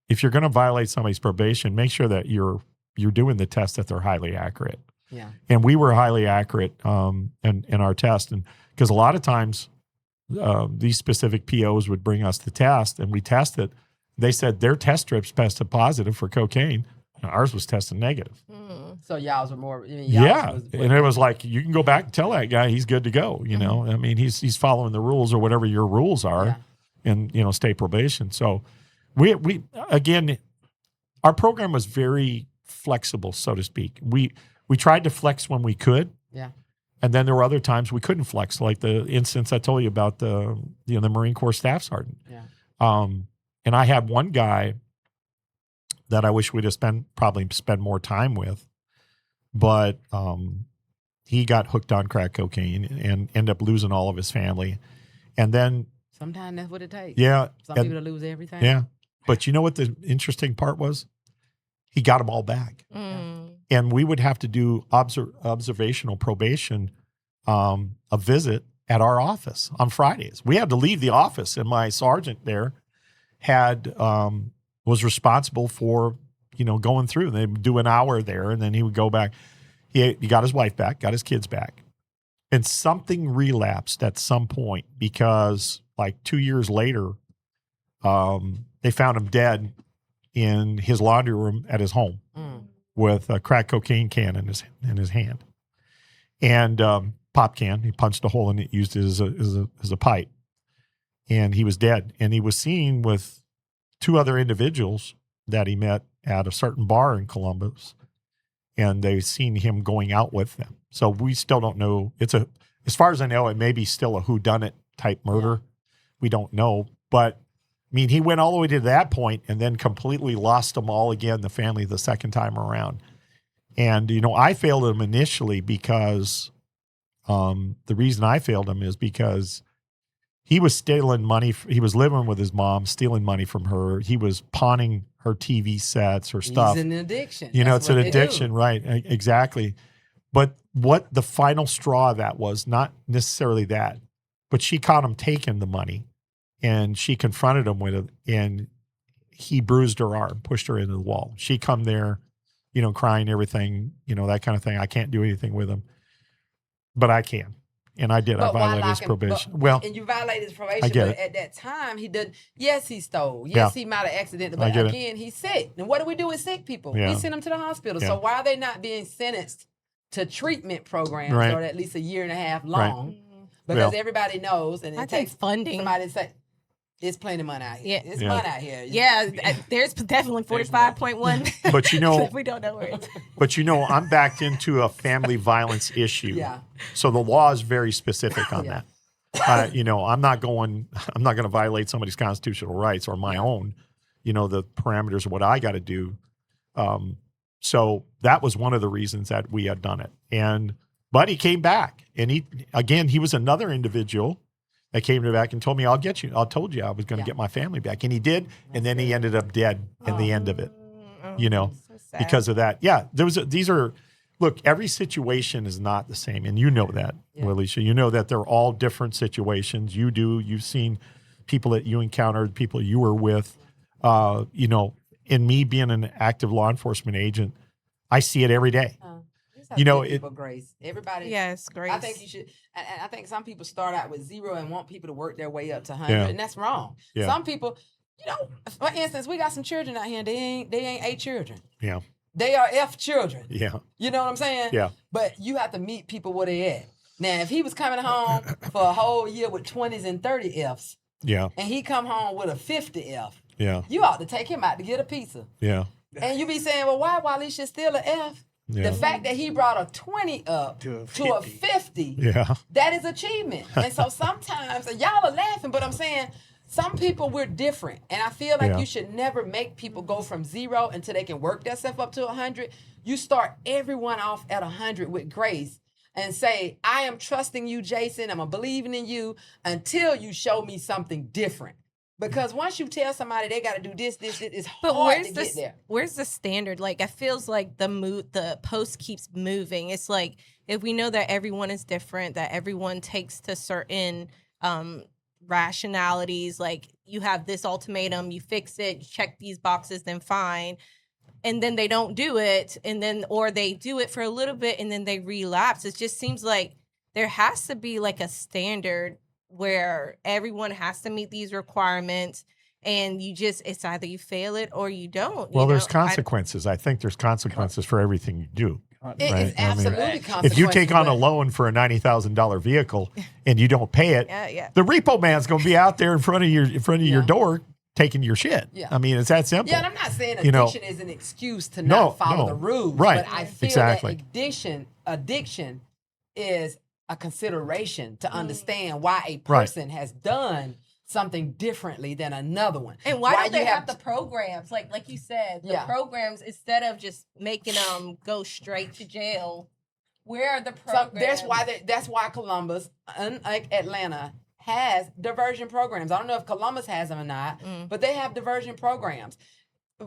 S1: if you're going to violate somebody's probation, make sure that you're doing the test that they're highly accurate.
S4: Yeah.
S1: And we were highly accurate in our test. And because a lot of times these specific POs would bring us the test and we test it. They said their test strips tested positive for cocaine. And ours was tested negative.
S4: So y'all's were more. I mean,
S1: And it was like, you can go back and tell that guy he's good to go. I mean, he's following the rules or whatever your rules are in, state probation. So we again, our program was very flexible, so to speak. We tried to flex when we could.
S4: Yeah.
S1: And then there were other times we couldn't flex, like the instance I told you about the Marine Corps Staff Sergeant.
S4: Yeah.
S1: And I had one guy that I wish we'd have spent more time with, but he got hooked on crack cocaine and ended up losing all of his family. And then
S4: sometimes that's what it takes.
S1: Yeah.
S4: Some people lose everything.
S1: Yeah. But you know what the interesting part was? He got them all back. And we would have to do observational probation, a visit at our office on Fridays. We had to leave the office, and my sergeant there was responsible for, going through. They would do an hour there, and then he would go back. He got his wife back, got his kids back. And something relapsed at some point because, like 2 years later, they found him dead in his laundry room at his home with a crack cocaine can in his hand. And pop can, he punched a hole in it, used it as a pipe. And he was dead. And he was seen with 2 other individuals that he met at a certain bar in Columbus. And they seen him going out with them. So we still don't know. As far as I know, it may be still a whodunit type murder. We don't know. But I mean, he went all the way to that point and then completely lost them all again, the family, the second time around. And, I failed him initially because the reason I failed him is because he was stealing money. He was living with his mom, stealing money from her. He was pawning her TV sets, her stuff.
S4: He's an addiction.
S1: It's an addiction, right? Exactly. But what the final straw of that was, not necessarily that, but she caught him taking the money and she confronted him with it and he bruised her arm, pushed her into the wall. She come there, crying, everything, that kind of thing. I can't do anything with him, but I can. And I did. I violated his probation.
S4: And you violated his probation,
S1: I get
S4: but
S1: it.
S4: at that time, he did. Yes, he stole. Yes, he might have accidentally. But again, he's sick. And what do we do with sick people?
S1: Yeah.
S4: We send them to the hospital.
S1: Yeah.
S4: So why are they not being sentenced to treatment programs
S1: Right.
S4: that are at least a year and a half long?
S1: Right.
S4: Because
S1: Well,
S4: everybody knows, and
S2: I
S4: it
S2: think
S4: takes
S2: funding.
S4: somebody to say, "It's plenty of money out here.
S2: Yeah.
S4: It's
S1: Yeah.
S4: money out here."
S2: There's definitely 45.1.
S1: But
S2: we don't know where it's.
S1: but I'm backed into a family violence issue.
S4: Yeah.
S1: So the law is very specific on
S4: Yeah.
S1: that. I'm not going to violate somebody's constitutional rights or my own, the parameters of what I got to do. So that was one of the reasons that we had done it. But he came back and he was another individual that came back and told me, I told you I was going to get my family back. And he did. And then he ended up dead in the end of it,
S2: So sad.
S1: because of that. Yeah. Look, every situation is not the same. And you know that, Waleisha. You know that they're all different situations. You've seen people that you encountered, people you were with. In me being an active law enforcement agent, I see it every day.
S4: People grace. Everybody.
S2: Yes, Grace.
S4: I think you should. And I think some people start out with 0 and want people to work their way up to 100,
S1: Yeah.
S4: and that's wrong.
S1: Yeah.
S4: Some people, for instance, we got some children out here. They ain't A children.
S1: Yeah.
S4: They are F children.
S1: Yeah.
S4: You know what I'm saying?
S1: Yeah.
S4: But you have to meet people where they at. Now, if he was coming home for a whole year with 20s and 30 Fs,
S1: Yeah.
S4: and he come home with a 50 F,
S1: Yeah.
S4: you ought to take him out to get a pizza.
S1: Yeah.
S4: And you be saying, well, why Waleisha still an F?
S1: Yeah.
S4: The fact that he brought a 20 up to a 50,
S1: Yeah.
S4: that is achievement. And so sometimes, and y'all are laughing, but I'm saying, some people, we're different. And I feel like
S1: Yeah.
S4: you should never make people go from 0 until they can work themselves up to 100. You start everyone off at 100 with grace and say, I am trusting you, Jason. I'm believing in you until you show me something different. Because once you tell somebody they got to do this, it's hard to get there.
S2: Where's the standard? Like, it feels like the post keeps moving. It's like, if we know that everyone is different, that everyone takes to certain rationalities, like you have this ultimatum, you fix it, you check these boxes, then fine. And then they don't do it, or they do it for a little bit and then they relapse. It just seems like there has to be like a standard where everyone has to meet these requirements, and it's either you fail it or you don't.
S1: Well, there's consequences. I think there's consequences for everything you do.
S4: It
S1: right?
S4: is absolutely consequences.
S1: If you take on a loan for a $90,000 vehicle and you don't pay it, the repo man's going to be out there in front of your door taking your shit.
S4: Yeah.
S1: I mean, it's that simple.
S4: Yeah, and I'm not saying addiction is an excuse to not follow the rules.
S1: Right.
S4: But I feel that addiction is a consideration to understand why a person has done something differently than another one.
S2: And why do they have the programs? Like you said, the programs, instead of just making them go straight to jail, where are the programs?
S4: So that's why Columbus, unlike Atlanta, has diversion programs. I don't know if Columbus has them or not, but they have diversion programs.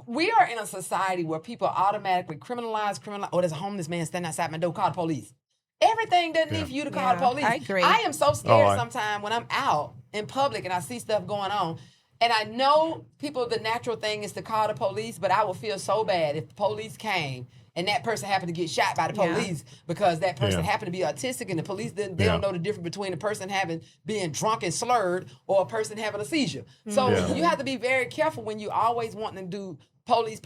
S4: We are in a society where people automatically criminalize. Oh, there's a homeless man standing outside my door, call the police. Everything doesn't need for you to call the police.
S2: I agree.
S4: I am so scared sometimes when I'm out in public and I see stuff going on. And I know the natural thing is to call the police, but I would feel so bad if the police came and that person happened to get shot by the police because that person happened to be autistic and the police they don't know the difference between a person being drunk and slurred or a person having a seizure. So you have to be very careful when you always want to do police.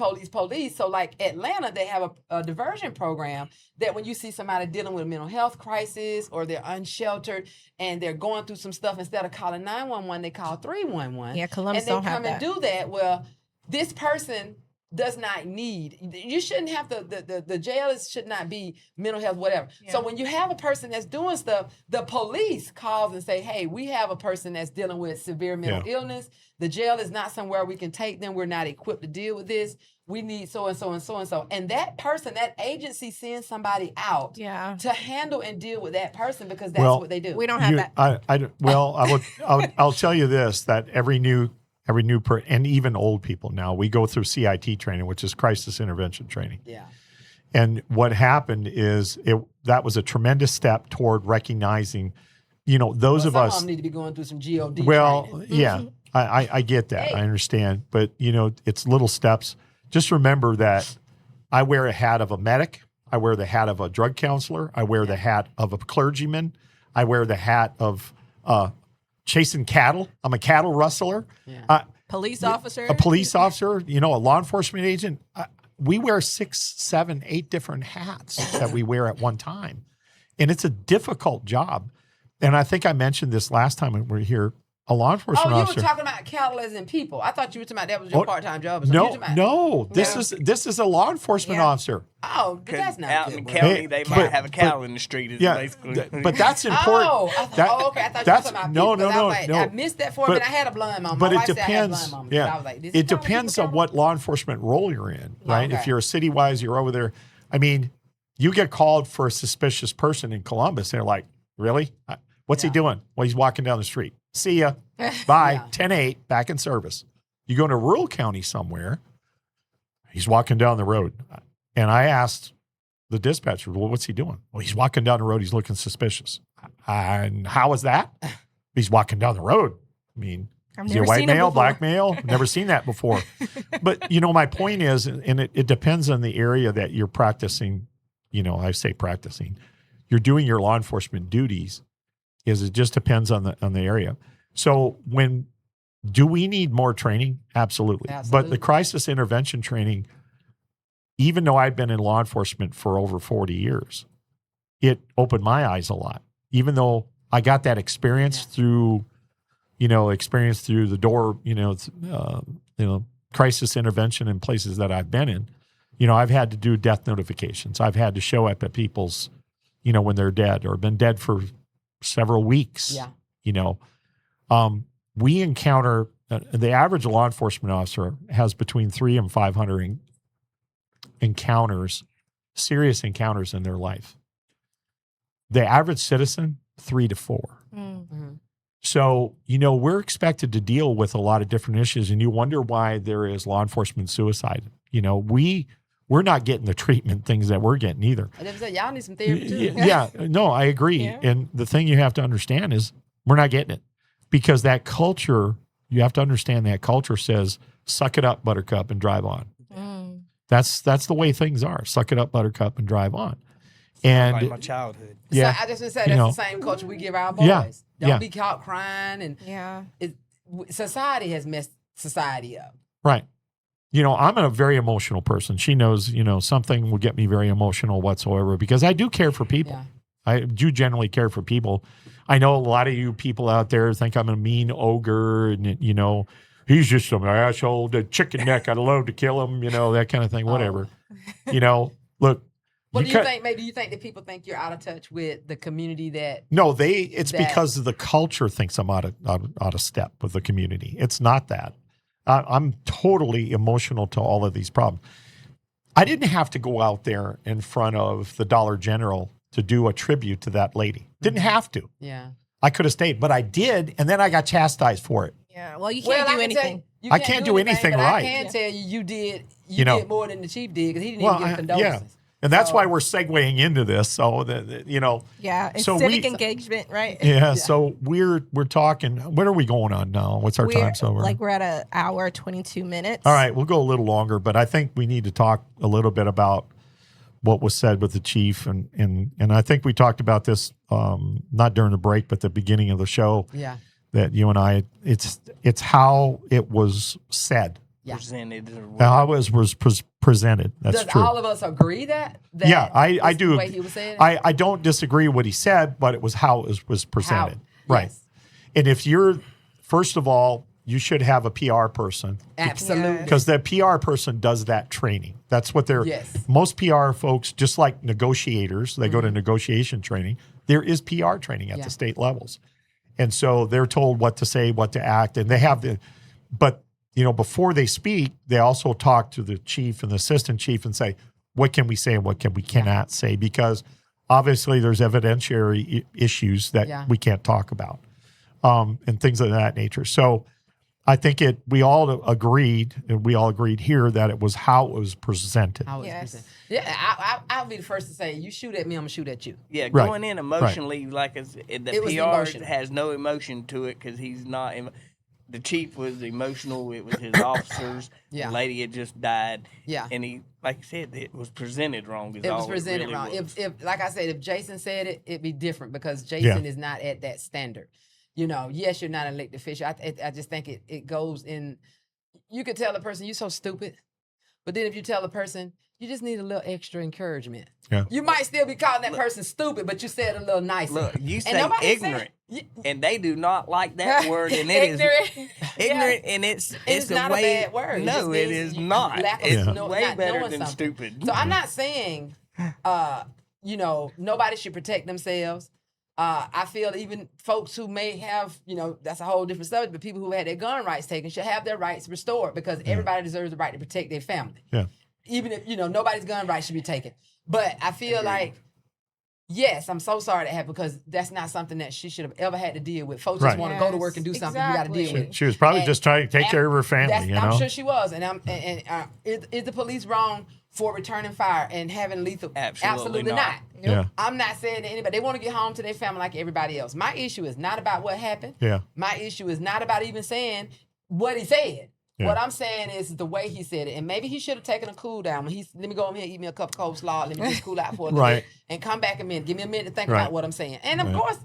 S4: So like Atlanta, they have a diversion program that when you see somebody dealing with a mental health crisis or they're unsheltered and they're going through some stuff, instead of calling 911, they call 311.
S2: Yeah, Columbus don't have that.
S4: And they come and do that. Well, this person does not need, you shouldn't have the jailers should not be mental health, whatever. Yeah. So when you have a person that's doing stuff, the police calls and say, hey, we have a person that's dealing with severe mental illness. The jail is not somewhere we can take them. We're not equipped to deal with this. We need so and so and so and so. And that person, that agency sends somebody out to handle and deal with that person because that's what they do.
S2: We don't have that.
S1: I'll tell you this, that every new and even old people now, we go through CIT training, which is crisis intervention training.
S4: Yeah.
S1: And what happened is that was a tremendous step toward recognizing, those of us.
S4: Some need to be going through some GOD
S1: training. Yeah,
S4: mm-hmm.
S1: I get that. Hey. I understand. But, it's little steps. Just remember that I wear a hat of a medic. I wear the hat of a drug counselor. I wear the hat of a clergyman. I wear the hat of chasing cattle. I'm a cattle rustler.
S2: Yeah. Police officer.
S1: A police officer, a law enforcement agent. We wear 6, 7, 8 different hats that we wear at one time. And it's a difficult job. And I think I mentioned this last time when we were here. A law enforcement officer.
S4: You were talking about cattle as in people. I thought you were talking about that was your part-time job.
S1: No. This is a law enforcement officer.
S4: Oh, but that's not
S3: out
S4: good.
S3: in the county, they might have a cow in the street. Basically.
S1: But that's important.
S4: Okay. I thought you were talking about people.
S1: No.
S4: I missed that for a minute. I had a blind moment.
S1: But
S4: My
S1: it
S4: wife said I had a
S1: depends.
S4: blind moment. I was like,
S1: it depends on what law enforcement role you're in, right?
S4: Okay.
S1: If you're a city-wise, you're over there. I mean, you get called for a suspicious person in Columbus, and they're like, really? What's he doing? Well, he's walking down the street. See ya. Bye. 10-8, back in service. You go to a rural county somewhere, he's walking down the road. And I asked the dispatcher, well, what's he doing? Well, he's walking down the road. He's looking suspicious. And how is that? He's walking down the road. I mean, is he a white male, black male? I've never seen that before. But, my point is, and it depends on the area that you're practicing, I say practicing. You're doing your law enforcement duties. It just depends on the area. So do we need more training? Absolutely. But the crisis intervention training, even though I've been in law enforcement for over 40 years, it opened my eyes a lot. Even though I got that experience through the door, crisis intervention in places that I've been in. I've had to do death notifications. I've had to show up at people's, when they're dead or been dead for several weeks. we encounter the average law enforcement officer has between 300 and 500 encounters, serious encounters in their life. The average citizen, 3 to 4.
S2: Mm-hmm.
S1: So, we're expected to deal with a lot of different issues, and you wonder why there is law enforcement suicide. We're not getting the treatment things that we're getting either.
S4: I never said y'all need some therapy too.
S1: Yeah, no, I agree.
S2: Yeah.
S1: And the thing you have to understand is we're not getting it because that culture, you have to understand that culture says, suck it up, buttercup, and drive on.
S2: Mm.
S1: That's the way things are. Suck it up, buttercup, and drive on. And
S3: Like my childhood.
S1: yeah,
S4: So I just want to say that's the same culture we give our boys.
S1: Yeah,
S4: Don't
S1: yeah.
S4: be caught crying. And
S2: Yeah.
S4: society has messed society up.
S1: right. I'm a very emotional person. She knows, something will get me very emotional whatsoever because I do care for people.
S4: Yeah.
S1: I do generally care for people. I know a lot of you people out there think I'm a mean ogre and, he's just some asshole, the chicken neck, I'd love to kill him, that kind of thing, whatever. Look.
S4: What do you think? Maybe you think that people think you're out of touch with the community that.
S1: No, it's because the culture thinks I'm out of step with the community. It's not that. I'm totally emotional to all of these problems. I didn't have to go out there in front of the Dollar General to do a tribute to that lady. Didn't have to.
S4: Yeah.
S1: I could have stayed, but I did, and then I got chastised for it.
S2: Yeah. Well, you can't do anything.
S1: I can't do anything
S4: but
S1: right.
S4: I can tell you did did more than the chief did because he didn't
S1: Well,
S4: even give condolences.
S1: yeah. And that's why we're segueing into this. So that
S2: Yeah, it's
S1: so
S2: civic engagement, right?
S1: Yeah. So we're talking. What are we going on now? What's our time? So
S2: we're at an hour 22 minutes.
S1: All right, we'll go a little longer, but I think we need to talk a little bit about what was said with the chief, and I think we talked about this not during the break, but the beginning of the show.
S4: Yeah.
S1: That you and I, it's how it was said.
S4: Yeah.
S3: Presented.
S1: How it was presented. That's
S4: Does
S1: true.
S4: all of us agree that
S1: yeah, I do.
S4: The way he was saying it?
S1: I don't disagree with what he said, but it was how it was presented. Right.
S4: Yes.
S1: And if you're, first of all, you should have a PR person.
S4: Absolutely.
S1: Because the PR person does that training. That's what they're,
S4: Yes.
S1: most PR folks, just like negotiators, they go to negotiation training. There is PR training at the state levels. And so they're told what to say, what to act, and they have but before they speak, they also talk to the chief and the assistant chief and say, what can we say and what can we cannot say? Because obviously there's evidentiary issues that we can't talk about and things of that nature. So I think we all agreed here that it was how it was presented.
S4: Yeah, I'll be the first to say, you shoot at me, I'm going to shoot at you.
S3: Yeah, going in emotionally, like the PR has no emotion to it because he's not. The chief was emotional. It was his officers. The lady had just died. Yeah. And he, like I said, it was presented wrong.
S4: It was presented wrong. If like I said, if Jason said it, it'd be different because Jason is not at that standard. Yes, you're not an elected official. I just think it goes in. You could tell a person, you're so stupid. But then if you tell a person, you just need a little extra encouragement. Yeah. You might still be calling that person stupid, but you said it a little nicer.
S3: Look, you say ignorant, and they do not like that word, and it is ignorant, and it's
S4: not a bad word.
S3: No, it is not. It's way better than stupid.
S4: So I'm not saying, nobody should protect themselves. I feel even folks who may have, that's a whole different subject, but people who had their gun rights taken should have their rights restored because everybody deserves the right to protect their family. Yeah. Even if, nobody's gun rights should be taken. But I feel like, yes, I'm so sorry that happened because that's not something that she should have ever had to deal with. Folks just want to go to work and do something you got to deal with.
S1: She was probably just trying to take care of her family,
S4: I'm sure she was. And is the police wrong for returning fire and having lethal? Absolutely not. Yeah. I'm not saying to anybody. They want to get home to their family like everybody else. My issue is not about what happened. Yeah. My issue is not about even saying what he said. Yeah. What I'm saying is the way he said it. And maybe he should have taken a cool down. Let me go over here and eat me a cup of coleslaw. Let me just cool out for a little bit and come back a minute. Give me a minute to think about what I'm saying. And of course,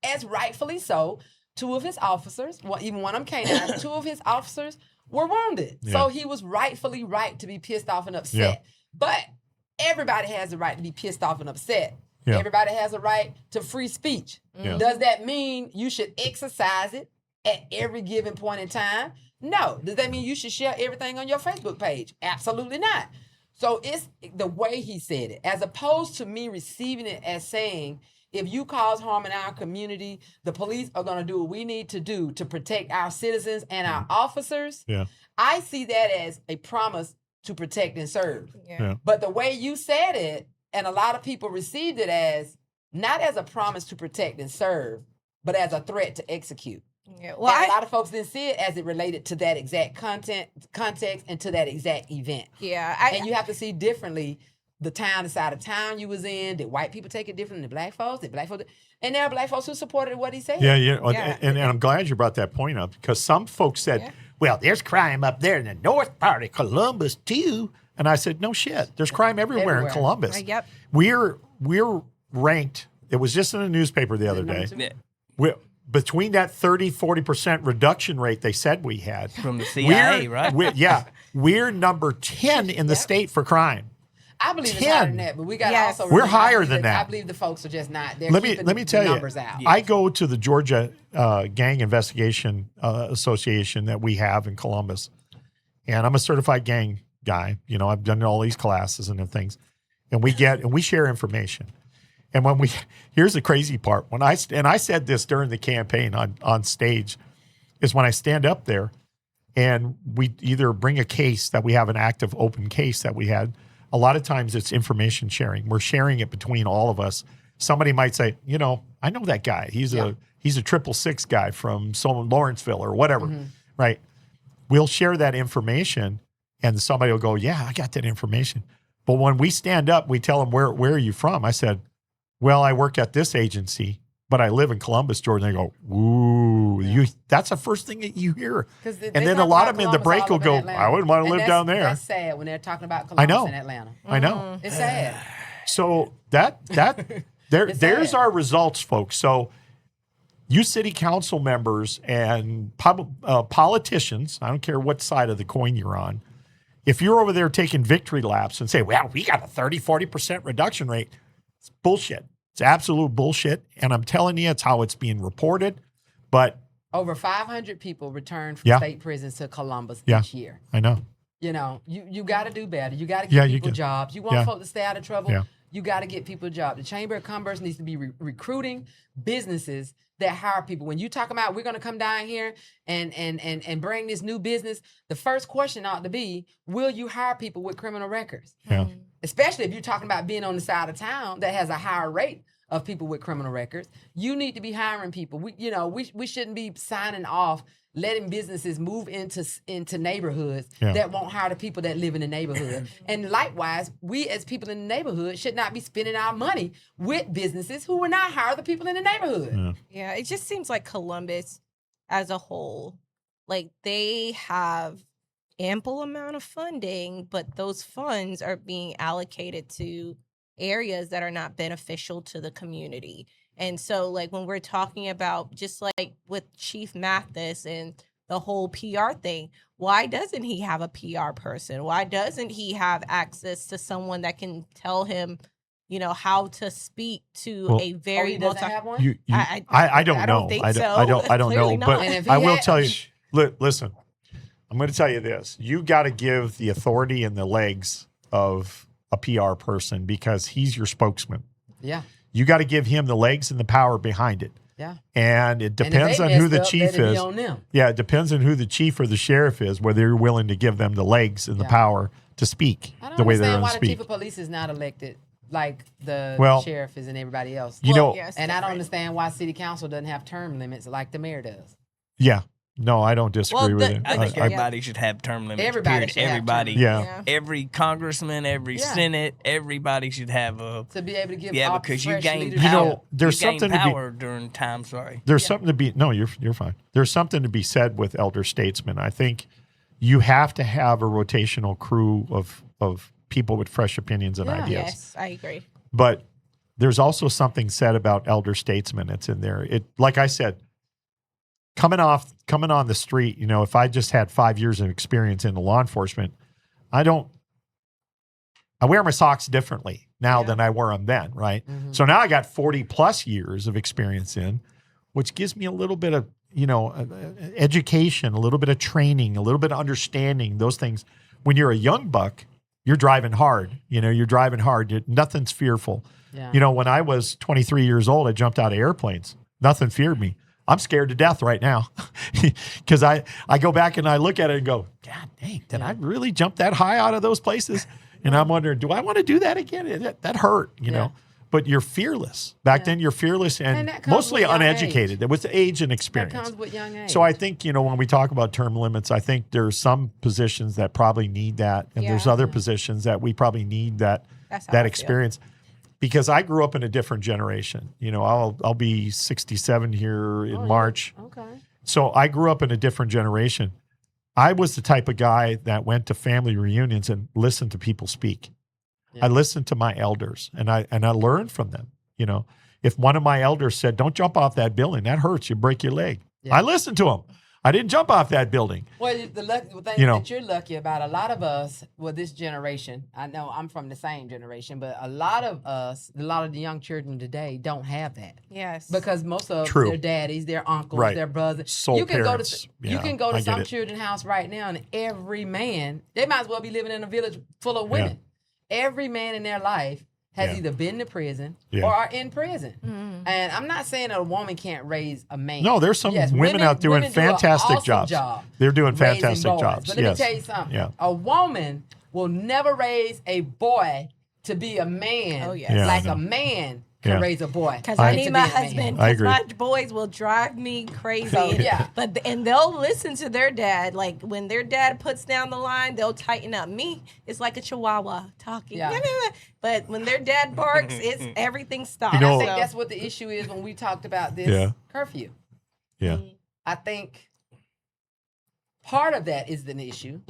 S4: as rightfully so, two of his officers, even one of them canines, two of his officers were wounded. Yeah. So he was rightfully right to be pissed off and upset. Yeah. But everybody has the right to be pissed off and upset. Yeah. Everybody has a right to free speech. Yeah. Does that mean you should exercise it at every given point in time? No. Does that mean you should share everything on your Facebook page? Absolutely not. So it's the way he said it, as opposed to me receiving it as saying, if you cause harm in our community, the police are going to do what we need to do to protect our citizens and our officers.
S1: Yeah.
S4: I see that as a promise to protect and serve.
S1: Yeah.
S4: But the way you said it, and a lot of people received it as not as a promise to protect and serve, but as a threat to execute.
S2: Yeah. Well,
S4: And a lot of folks didn't see it as it related to that exact context, and to that exact event. And you have to see differently the town, the side of town you was in. Did white people take it different than black folks? Did black folks? And there are black folks who supported what he said.
S1: Yeah. And I'm glad you brought that point up, because some folks said, well, there's crime up there in the north part of Columbus too. And I said, no shit. There's crime everywhere in Columbus.
S2: Yep.
S1: We're ranked. It was just in the newspaper the other day.
S3: Yeah.
S1: Between that 30-40% reduction rate they said we had.
S3: From the CIA, right?
S1: We're number 10 in the state for crime.
S4: I believe it's higher than that, but we got to also.
S1: We're higher than that.
S4: I believe the folks are just not. They're
S1: Let
S4: keeping
S1: me tell
S4: the
S1: you.
S4: numbers out.
S1: I go to the Georgia Gang Investigation Association that we have in Columbus, and I'm a certified gang guy. You know, I've done all these classes and things, and we share information. And here's the crazy part. I said this during the campaign on stage, is when I stand up there and we either bring a case that we have, an active open case that we had. A lot of times it's information sharing. We're sharing it between all of us. Somebody might say, you know, I know that guy. He's a 666 guy from Lawrenceville or whatever, right? We'll share that information, and somebody will go, yeah, I got that information. But when we stand up, we tell them, where are you from? I said, well, I work at this agency, but I live in Columbus, Georgia. And they go, ooh, that's the first thing that you hear. And then a lot of them in the break will go, I wouldn't want to live down there.
S4: That's sad when they're talking about Columbus and Atlanta.
S1: I know.
S4: It's sad.
S1: So there's our results, folks. So you city council members and politicians, I don't care what side of the coin you're on, if you're over there taking victory laps and say, well, we got a 30-40% reduction rate, it's bullshit. It's absolute bullshit. And I'm telling you, it's how it's being reported. But
S4: over 500 people returned from state prisons to Columbus each year.
S1: I know.
S4: You know, you got to do better. You got to give people jobs. You want folks to stay out of trouble.
S1: Yeah.
S4: You got to get people jobs. The Chamber of Commerce needs to be recruiting businesses that hire people. When you talk about, we're going to come down here and bring this new business, the first question ought to be, will you hire people with criminal records?
S1: Yeah.
S4: Especially if you're talking about being on the side of town that has a higher rate of people with criminal records. You need to be hiring people. We shouldn't be signing off, letting businesses move into neighborhoods that won't hire the people that live in the neighborhood. And likewise, we as people in the neighborhood should not be spending our money with businesses who will not hire the people in the neighborhood.
S2: Yeah, it just seems like Columbus as a whole, like they have ample amount of funding, but those funds are being allocated to areas that are not beneficial to the community. And so, like, when we're talking about, just like with Chief Mathis and the whole PR thing, why doesn't he have a PR person? Why doesn't he have access to someone that can tell him, you know, how to speak to a very
S4: he doesn't have one?
S1: I don't know.
S2: don't think so.
S1: I don't know.
S2: Clearly
S1: But
S2: not.
S1: I will tell you, listen, I'm going to tell you this. You got to give the authority and the legs of a PR person, because he's your spokesman.
S4: Yeah.
S1: You got to give him the legs and the power behind it.
S4: Yeah.
S1: And it depends on who the chief is. Yeah, it depends on who the chief or the sheriff is, whether you're willing to give them the legs and the power to speak the way they're going to speak.
S4: I don't understand why the chief of police is not elected like the sheriff is and everybody else.
S1: You know,
S4: and I don't understand why city council doesn't have term limits like the mayor does.
S1: Yeah. No, I don't disagree with it.
S3: I think everybody should have term limits. Everybody. Every congressman, every senate, everybody should have a.
S4: To be able to give
S3: because you gain power.
S1: You know, there's something
S3: power during time. Sorry.
S1: There's something to be. No, you're fine. There's something to be said with elder statesmen. I think you have to have a rotational crew of people with fresh opinions and ideas.
S2: Yes, I agree.
S1: But there's also something said about elder statesmen. It's in there. It, like I said, coming on the street, you know, if I just had 5 years of experience in the law enforcement, I wear my socks differently now than I wore them then, right? Mm-hmm. So now I got 40 plus years of experience in, which gives me a little bit of, you know, education, a little bit of training, a little bit of understanding, those things. When you're a young buck, you're driving hard. You're driving hard. Nothing's fearful.
S4: Yeah.
S1: When I was 23 years old, I jumped out of airplanes. Nothing feared me. I'm scared to death right now because I go back and I look at it and go, God dang, did I really jump that high out of those places? And I'm wondering, do I want to do that again? That hurt, you know. But you're fearless. Back then, you're fearless and
S4: that comes
S1: mostly
S4: with young
S1: uneducated.
S4: age.
S1: With age and
S4: That
S1: experience.
S4: comes with young age.
S1: So I think, when we talk about term limits, I think there's some positions that probably need that. And there's
S2: Yeah.
S1: other positions that we probably need
S2: That's how I
S1: that
S2: feel.
S1: experience. Because I grew up in a different generation. I'll be 67 here in March.
S4: Okay.
S1: So I grew up in a different generation. I was the type of guy that went to family reunions and listened to people speak.
S4: Yeah.
S1: I listened to my elders and I learned from them. If one of my elders said, "Don't jump off that building, that hurts, you break your leg."
S4: Yeah.
S1: I listened to him. I didn't jump off that building.
S4: Well, the thing that you're lucky about, a lot of us, this generation, I know I'm from the same generation, but a lot of the young children today don't have that.
S2: Yes.
S4: Because most of
S1: True.
S4: their daddies, their uncles,
S1: Right.
S4: their brothers.
S1: Soul
S4: you can
S1: parents.
S4: go to you
S1: Yeah,
S4: can go
S1: I
S4: to
S1: get
S4: some
S1: it.
S4: children's house right now, and every man, they might as well be living in a village full of women. Every man in their life has
S1: Yeah.
S4: either been to prison
S1: Yeah.
S4: or are in prison.
S2: Mm-hmm.
S4: And I'm not saying that a woman can't raise a man.
S1: No, there's some
S4: Yes,
S1: women out doing
S4: women do an
S1: fantastic
S4: awesome
S1: jobs.
S4: job
S1: They're doing
S4: raising
S1: fantastic
S4: boys.
S1: jobs.
S4: But let
S1: Yes.
S4: me tell you something.
S1: Yeah.
S4: A woman will never raise a boy to be a man
S2: Oh, yes.
S1: Yeah,
S4: like
S1: I know.
S4: a man can
S1: Yeah.
S4: raise a boy.
S2: Because
S1: I-
S2: I
S4: into
S2: need my
S4: being a man.
S2: husband.
S1: I
S2: 'Cause
S1: agree.
S2: my boys will drive me crazy.
S4: So, yeah.
S2: And they'll listen to their dad. Like when their dad puts down the line, they'll tighten up. Me, it's like a chihuahua talking.
S4: Yeah.
S2: But when their dad barks, it's everything stops.
S1: You know-
S4: I think that's what the issue is when we talked about this
S1: Yeah.
S4: curfew.
S1: Yeah.
S4: I think part of that is an issue,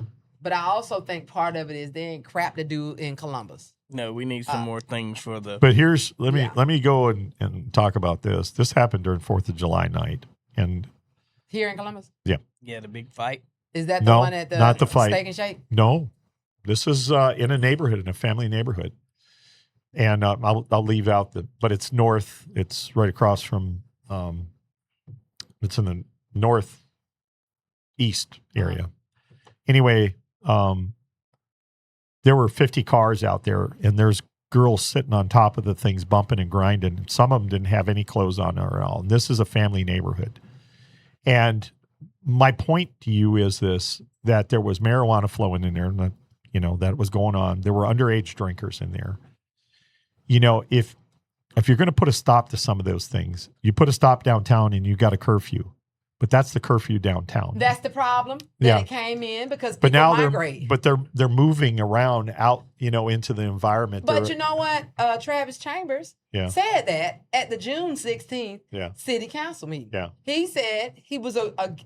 S4: but I also think part of it is there ain't crap to do in Columbus.
S3: No, we need some more things for the.
S1: But let
S4: Yeah.
S1: me go and talk about this. This happened during 4th of July night. And
S4: Here in Columbus?
S3: Yeah, the big fight.
S4: Is that the
S1: No,
S4: one at the
S1: not the fight.
S4: Steak and Shake?
S1: no, this is in a neighborhood, in a family neighborhood. And I'll leave out but it's north. It's right across from, it's in the northeast area. Anyway, there were 50 cars out there, and there's girls sitting on top of the things, bumping and grinding. Some of them didn't have any clothes on or all. And this is a family neighborhood. And my point to you is this, that there was marijuana flowing in there, and that was going on. There were underage drinkers in there. If you're going to put a stop to some of those things, you put a stop downtown and you got a curfew. But that's the curfew downtown.
S4: That's the problem.
S1: Yeah.
S4: That it came in because
S1: But
S4: people
S1: now
S4: migrate.
S1: they're moving around out, into the environment.
S4: But
S1: They're-
S4: you know what? Travis Chambers
S1: Yeah.
S4: said that at the June 16th
S1: Yeah.
S4: city council meeting.
S1: Yeah.
S4: He said he was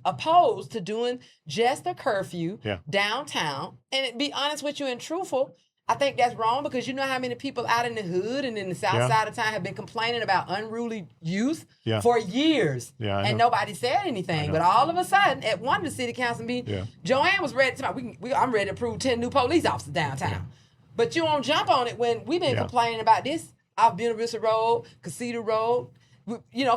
S4: opposed to doing just a curfew
S1: Yeah.
S4: downtown. And to be honest with you and truthful, I think that's wrong because you know how many people out in the hood and in the south
S1: Yeah.
S4: side of town have been complaining about unruly youth
S1: Yeah.
S4: for years.
S1: Yeah, I
S4: and
S1: know.
S4: nobody said
S1: I
S4: anything.
S1: know.
S4: But all of a sudden, at one of the city council meetings,
S1: Yeah.
S4: Joanne was ready to I'm ready to approve 10 new police officers downtown.
S1: Yeah.
S4: But you won't jump on it when we've been
S1: Yeah.
S4: complaining about this off Buena Vista Road, Casita Road.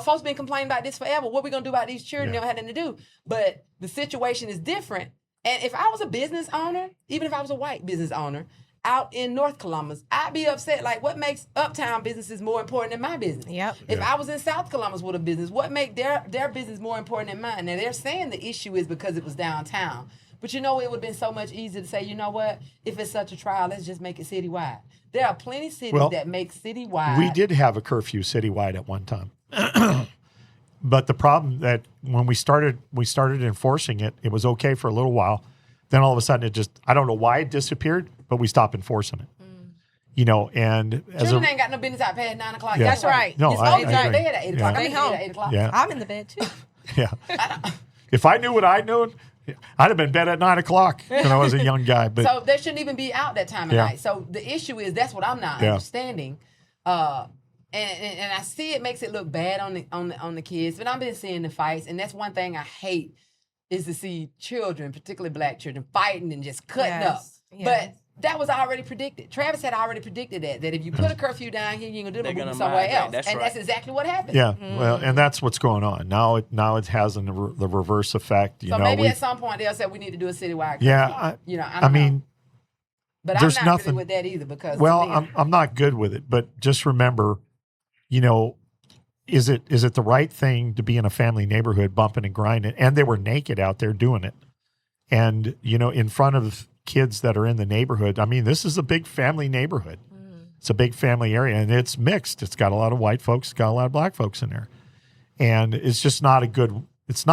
S4: Folks been complaining about this forever. What we gonna do about these children?
S1: Yeah.
S4: They don't have nothing to do. But the situation is different. And if I was a business owner, even if I was a white business owner, out in North Columbus, I'd be upset. Like, what makes uptown businesses more important than my business?
S2: Yep.
S4: If
S1: Yeah.
S4: I was in South Columbus with a business, what make their business more important than mine? Now, they're saying the issue is because it was downtown. But it would have been so much easier to say, you know what? If it's such a trial, let's just make it citywide. There are plenty of cities
S1: Well,
S4: that make citywide.
S1: We did have a curfew citywide at one time. But the problem that when we started enforcing it, it was okay for a little while. Then all of a sudden I don't know why it disappeared, but we stopped enforcing it. And as
S4: Children ain't got no business out past 9 o'clock.
S1: Yeah.
S2: That's right.
S1: No,
S4: You're
S1: I
S4: supposed to be
S1: agree.
S4: in bed at 8 o'clock.
S1: Yeah.
S4: I'm in
S2: Stay
S4: bed
S2: home.
S4: at 8 o'clock.
S1: Yeah.
S2: I'm in the bed too.
S1: yeah. If I knew what I knew, I'd have been in bed at 9 o'clock when I was a young guy. But
S4: So they shouldn't even be out that time of
S1: Yeah.
S4: night. So the issue is that's what I'm not
S1: Yeah.
S4: understanding. And I see it makes it look bad on the kids, but I've been seeing the fights, and that's one thing I hate is to see children, particularly black children, fighting and just cutting up.
S2: Yes, yes.
S4: But that was already predicted. Travis had already predicted that if you put a curfew down here, you ain't gonna do
S3: They're
S4: it, move
S3: gonna
S4: somewhere
S3: migrate.
S4: else.
S3: That's
S4: And
S3: right.
S4: that's exactly what happened.
S1: yeah, well, and that's what's going on now. It has the reverse effect.
S4: So maybe at some point they'll say we need to do a citywide curfew.
S1: Yeah,
S4: I
S1: I
S4: don't know.
S1: mean,
S4: But
S1: there's
S4: I'm not
S1: nothing
S4: really with that either because
S1: well,
S4: to me,
S1: I'm not good with it, but just remember, you know, is it the right thing to be in a family neighborhood bumping and grinding? And they were naked out there doing it. And, you know, in front of kids that are in the neighborhood. I mean, this is a big family neighborhood. It's a big family area, and it's mixed. It's got a lot of white folks, it's got a lot of black folks in there. And it's just not a good look. It's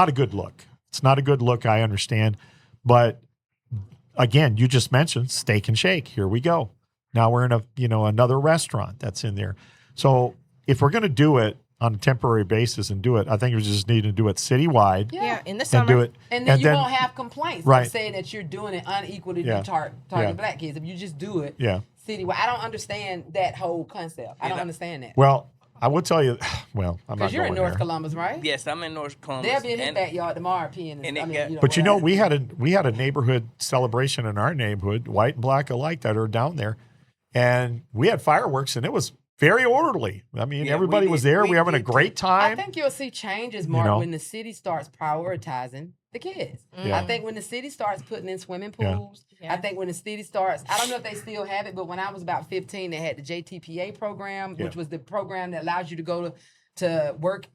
S1: not a good look, I understand. But again, you just mentioned Steak and Shake. Here we go. Now we're in another restaurant that's in there. So if we're going to do it on a temporary basis and do it, I think we just need to do it citywide.
S2: Yeah, in the
S1: And
S2: summer.
S1: do it.
S4: and then you won't have complaints
S1: right.
S4: of saying that you're doing it unequal to
S1: Yeah.
S4: target black kids. If you just do it citywide, I don't understand that whole concept. I don't understand that.
S1: Well, I would tell you, well, I'm not
S4: Because you're in
S1: going
S4: North
S1: there.
S4: Columbus, right?
S3: Yes, I'm in North Columbus.
S4: They'll be in his backyard tomorrow peeing.
S1: But we had a neighborhood celebration in our neighborhood, white and black alike, that are down there, and we had fireworks, and it was very orderly. I mean, everybody was there. We were having a great time.
S4: I think you'll see changes, Mark, when the city starts prioritizing the kids. I think when the city starts putting in swimming pools, I think when the city starts, I don't know if they still have it, but when I was about 15, they had the JTPA program, which was the program that allows you to go to work,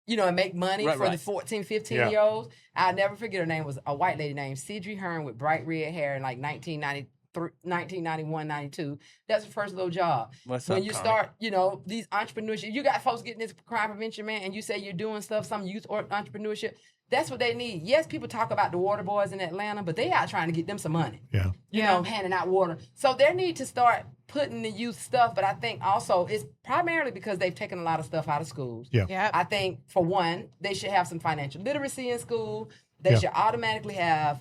S4: and make money for the 14, 15-year-olds. I'll never forget her name was a white lady named Cedric Hearn with bright red hair in like 1991, 92. That's her first little job. When you start, these entrepreneurship, you got folks getting this crime prevention, man, and you say you're doing stuff, some youth or entrepreneurship. That's what they need. Yes, people talk about the water boys in Atlanta, but they out trying to get them some money. Handing out water. So they need to start putting the youth stuff, but I think also it's primarily because they've taken a lot of stuff out of schools. I think, for one, they should have some financial literacy in school. They should automatically have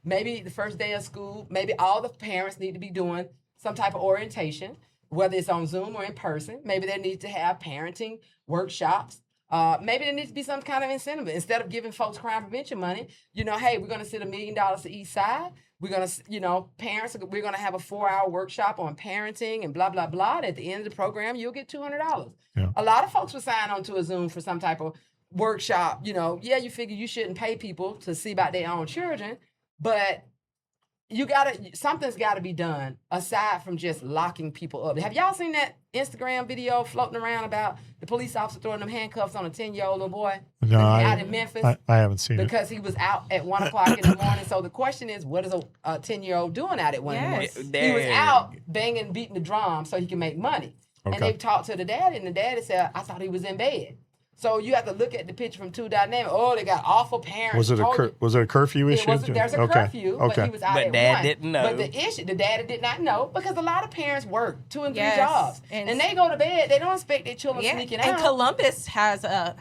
S4: maybe the first day of school, maybe all the parents need to be doing some type of orientation, whether it's on Zoom or in person. Maybe they need to have parenting workshops. Maybe there needs to be some kind of incentive. Instead of giving folks crime prevention money, hey, we're going to send $1 million to East Side. We're going to, parents, we're going to have a 4-hour workshop on parenting and blah, blah, blah. And at the end of the program, you'll get $200. A lot of folks will sign on to a Zoom for some type of workshop. You figure you shouldn't pay people to see about their own children, but something's got to be done aside from just locking people up. Have y'all seen that Instagram video floating around about the police officer throwing them handcuffs on a 10-year-old little boy out in Memphis?
S1: I haven't seen it.
S4: Because he was out at 1 o'clock in the morning. So the question is, what is a 10-year-old doing out at 1 in the morning? He was out banging, beating the drum so he can make money. Okay. And they talked to the dad, and the daddy said, I thought he was in bed. So you have to look at the picture from two dynamics. Oh, they got awful parents.
S1: Was it a curfew issue?
S4: There's a curfew, but he was out at 1. But
S3: dad didn't know.
S4: But the daddy did not know because a lot of parents work 2 and 3 jobs. And they go to bed. They don't expect their children sneaking out.
S2: And Columbus has I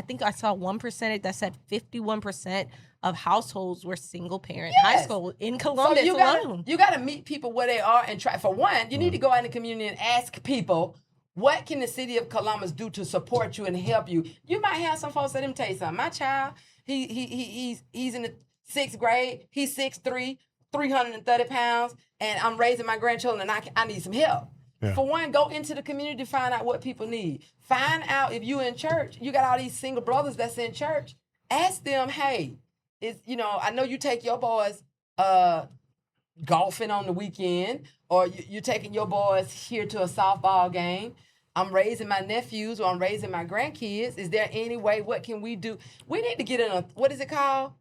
S2: think I saw one percentage that said 51% of households were single parent household in Columbus alone.
S4: You got to meet people where they are and try. For one, you need to go out in the community and ask people, what can the city of Columbus do to support you and help you? You might have some folks, let him tell you something. My child, he's in the 6th grade. He's 6'3", 330 pounds, and I'm raising my grandchildren, and I need some help. Yeah. For one, go into the community to find out what people need. Find out if you in church, you got all these single brothers that's in church. Ask them, hey, I know you take your boys golfing on the weekend, or you're taking your boys here to a softball game. I'm raising my nephews, or I'm raising my grandkids. Is there any way, what can we do? We need to get in what is it called?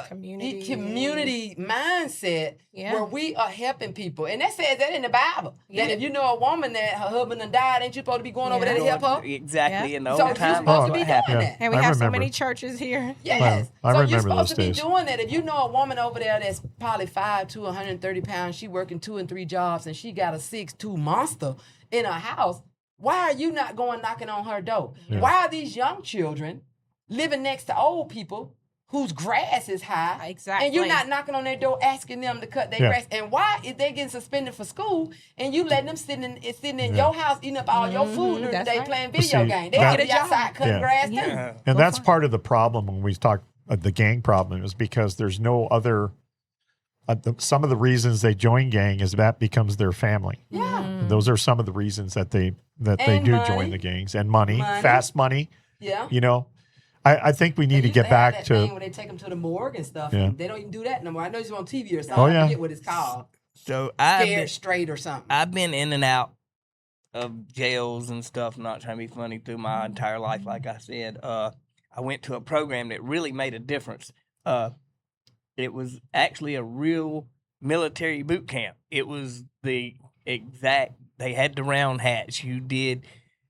S4: Community mindset where we are helping people. And that says that in the Bible. That if you know a woman that her husband done died, ain't you supposed to be going over there to help her?
S3: Exactly. In the
S4: so
S3: old time,
S4: you're supposed to be doing that.
S2: And we have so many churches here.
S4: Yes.
S1: Well,
S4: so you're supposed to be doing that. If you know a woman over there that's probably 5'2", 130 pounds, she working 2 and 3 jobs, and she got a 6'2" monster in her house, why are you not going knocking on her door? Yeah. Why are these young children living next to old people whose grass is high?
S2: Exactly.
S4: And you're not knocking on their door asking them to cut their grass? And why is they getting suspended for school and you letting them sitting in your house eating up all your food during the day playing video games? They ought to be outside cutting grass too.
S1: And that's part of the problem when we talk the gang problem, is because there's no other. Some of the reasons they join gang is that becomes their family.
S4: Yeah.
S1: And those are some of the reasons that they join the gangs, and money, fast money.
S4: Yeah.
S1: I think we need to get back to
S4: when they take them to the morgue and stuff. And they don't even do that no more. I know it's on TV or something. I forget what it's called.
S3: So
S4: scared straight or something.
S3: I've been in and out of jails and stuff, not trying to be funny, through my entire life. Like I said, I went to a program that really made a difference. It was actually a real military boot camp. It was the exact, they had the round hats. You did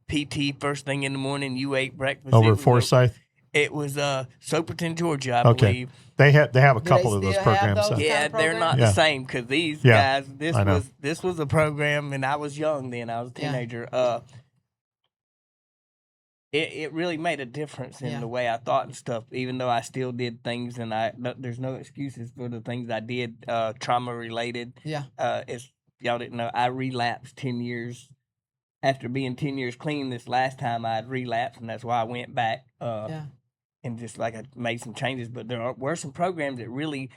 S3: PT first thing in the morning. You ate breakfast.
S1: Over at Forsyth?
S3: It was Soperton, Georgia, I
S1: Okay.
S3: believe.
S1: They have a
S4: Do
S1: couple
S4: they
S1: of those
S4: still have
S1: programs.
S4: those?
S3: Yeah,
S4: kind of
S3: they're not
S4: program?
S3: the
S1: Yeah.
S3: same, because these
S1: Yeah,
S3: guys,
S1: I know.
S3: this was a program, and I was young then. I was a
S4: Yeah.
S3: teenager. It really made a difference in
S4: Yeah.
S3: the way I thought and stuff. Even though I still did things, and there's no excuses for the things I did, trauma related.
S4: Yeah.
S3: If y'all didn't know, I relapsed 10 years after being 10 years clean. This last time I'd relapsed, and that's why I went back.
S4: Yeah.
S3: And just like I made some changes, but were some programs that really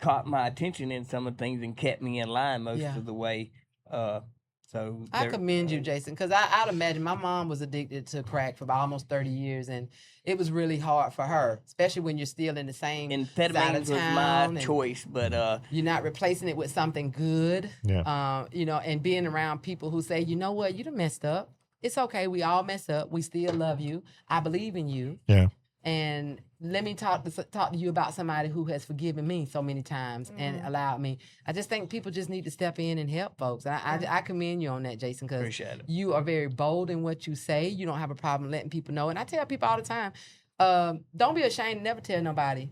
S3: caught my attention in some of the things and kept me in line most
S4: Yeah.
S3: of the way. So
S4: I commend you, Jason, because I'd imagine my mom was addicted to crack for about almost 30 years, and it was really hard for her, especially when you're still in the same side
S3: amphetamines
S4: of
S3: was
S4: town.
S3: my
S4: and
S3: choice, but
S4: you're not replacing it with something good.
S1: Yeah.
S4: You know, and being around people who say, you know what, you done messed up. It's okay. We all mess up. We still love you. I believe in you.
S1: Yeah.
S4: And let me talk to you about somebody who has forgiven me so many times and allowed me. I just think people just need to step in and help folks. I commend you on that, Jason, because
S3: appreciate it.
S4: you are very bold in what you say. You don't have a problem letting people know. And I tell people all the time, don't be ashamed to never tell nobody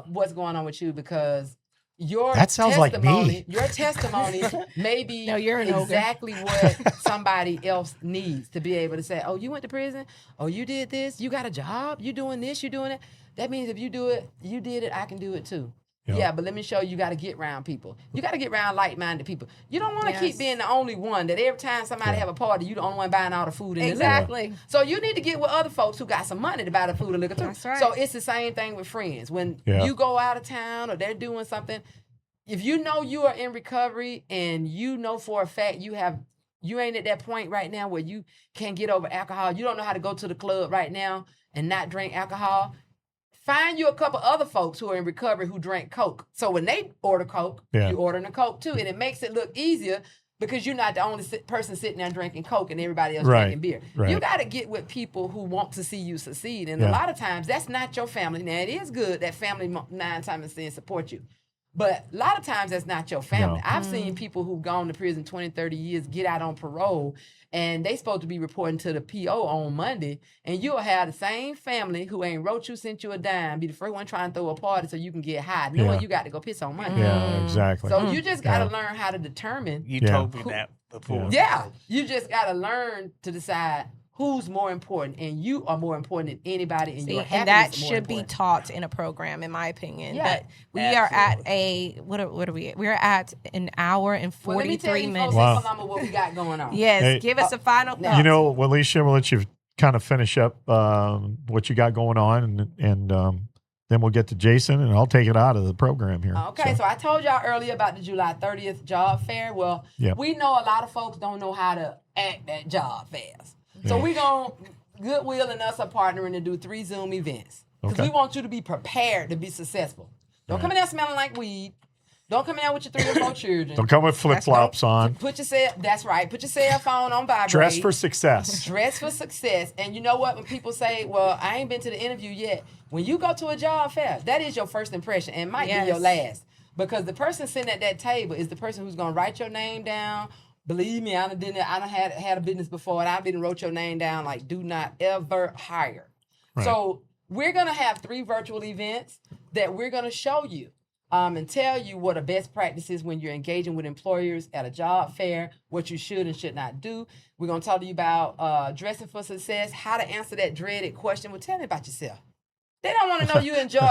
S4: what's going on with you, because your
S1: That sounds like me.
S4: Your testimony may be
S2: No, you're an ogre.
S4: exactly what somebody else needs to be able to say, oh, you went to prison? Oh, you did this? You got a job? You doing this? You doing it? That means if you do it, you did it, I can do it too.
S1: Yeah.
S4: Yeah, but let me show you, you got to get around people. You got to get around like-minded people. You don't want to keep being the only one that every time somebody have a party, you the only one buying all the food and the liquor.
S2: Exactly.
S4: So you need to get with other folks who got some money to buy the food and liquor too.
S2: That's right.
S4: So it's the same thing with friends. When you go out of town or they're doing something, if you know you are in recovery and you know for a fact you ain't at that point right now where you can't get over alcohol, you don't know how to go to the club right now and not drink alcohol, find you a couple other folks who are in recovery who drink Coke. So when they order Coke, you ordering a Coke too. And it makes it look easier because you're not the only person sitting there drinking Coke and everybody else drinking beer.
S1: Right.
S4: You got to get with people who want to see you succeed. And a lot of times that's not your family. Now, it is good that family 9 times 10 support you. But a lot of times that's not your family.
S1: No.
S4: I've seen people who've gone to prison 20, 30 years get out on parole, and they supposed to be reporting to the PO on Monday, and you'll have the same family who ain't wrote you, sent you a dime, be the first one trying to throw a party so you can get high, knowing you got to go piss on Monday.
S1: Yeah, exactly.
S4: So you just got to learn how to determine.
S3: You told me that before.
S4: Yeah, you just got to learn to decide who's more important, and you are more important than anybody, and your happiness
S2: and that
S4: is more
S2: should be
S4: important.
S2: taught in a program, in my opinion.
S4: Yeah,
S2: but we are at what are we at? We're at an hour and 43
S4: well, let me tell you
S2: minutes.
S4: folks in Columba what we got going on.
S2: Yes,
S1: Hey,
S2: give us a final thought.
S1: You know, Waleisha, we'll let you kind of finish up what you got going on, and then we'll get to Jason, and I'll take it out of the program here.
S4: Okay, so I told y'all earlier about the July 30th job fair. Well, we know a lot of folks don't know how to act at job fairs. So we Goodwill and us are partnering to do 3 Zoom events. Because we want you to be prepared to be successful. Don't come in there smelling like weed. Don't come in there with your 3 or 4 children.
S1: Don't come with flip-flops on.
S4: Put your cell phone on vibrate.
S1: Dress for success.
S4: Dress for success. And you know what? When people say, well, I ain't been to the interview yet. When you go to a job fair, that is your first impression and might be your last. Because the person sitting at that table is the person who's going to write your name down. Believe me, I done had a business before, and I've been wrote your name down like, do not ever hire. Right. So we're going to have 3 virtual events that we're going to show you and tell you what a best practice is when you're engaging with employers at a job fair, what you should and should not do. We're going to talk to you about dressing for success, how to answer that dreaded question. Well, tell me about yourself. They don't want to know you enjoy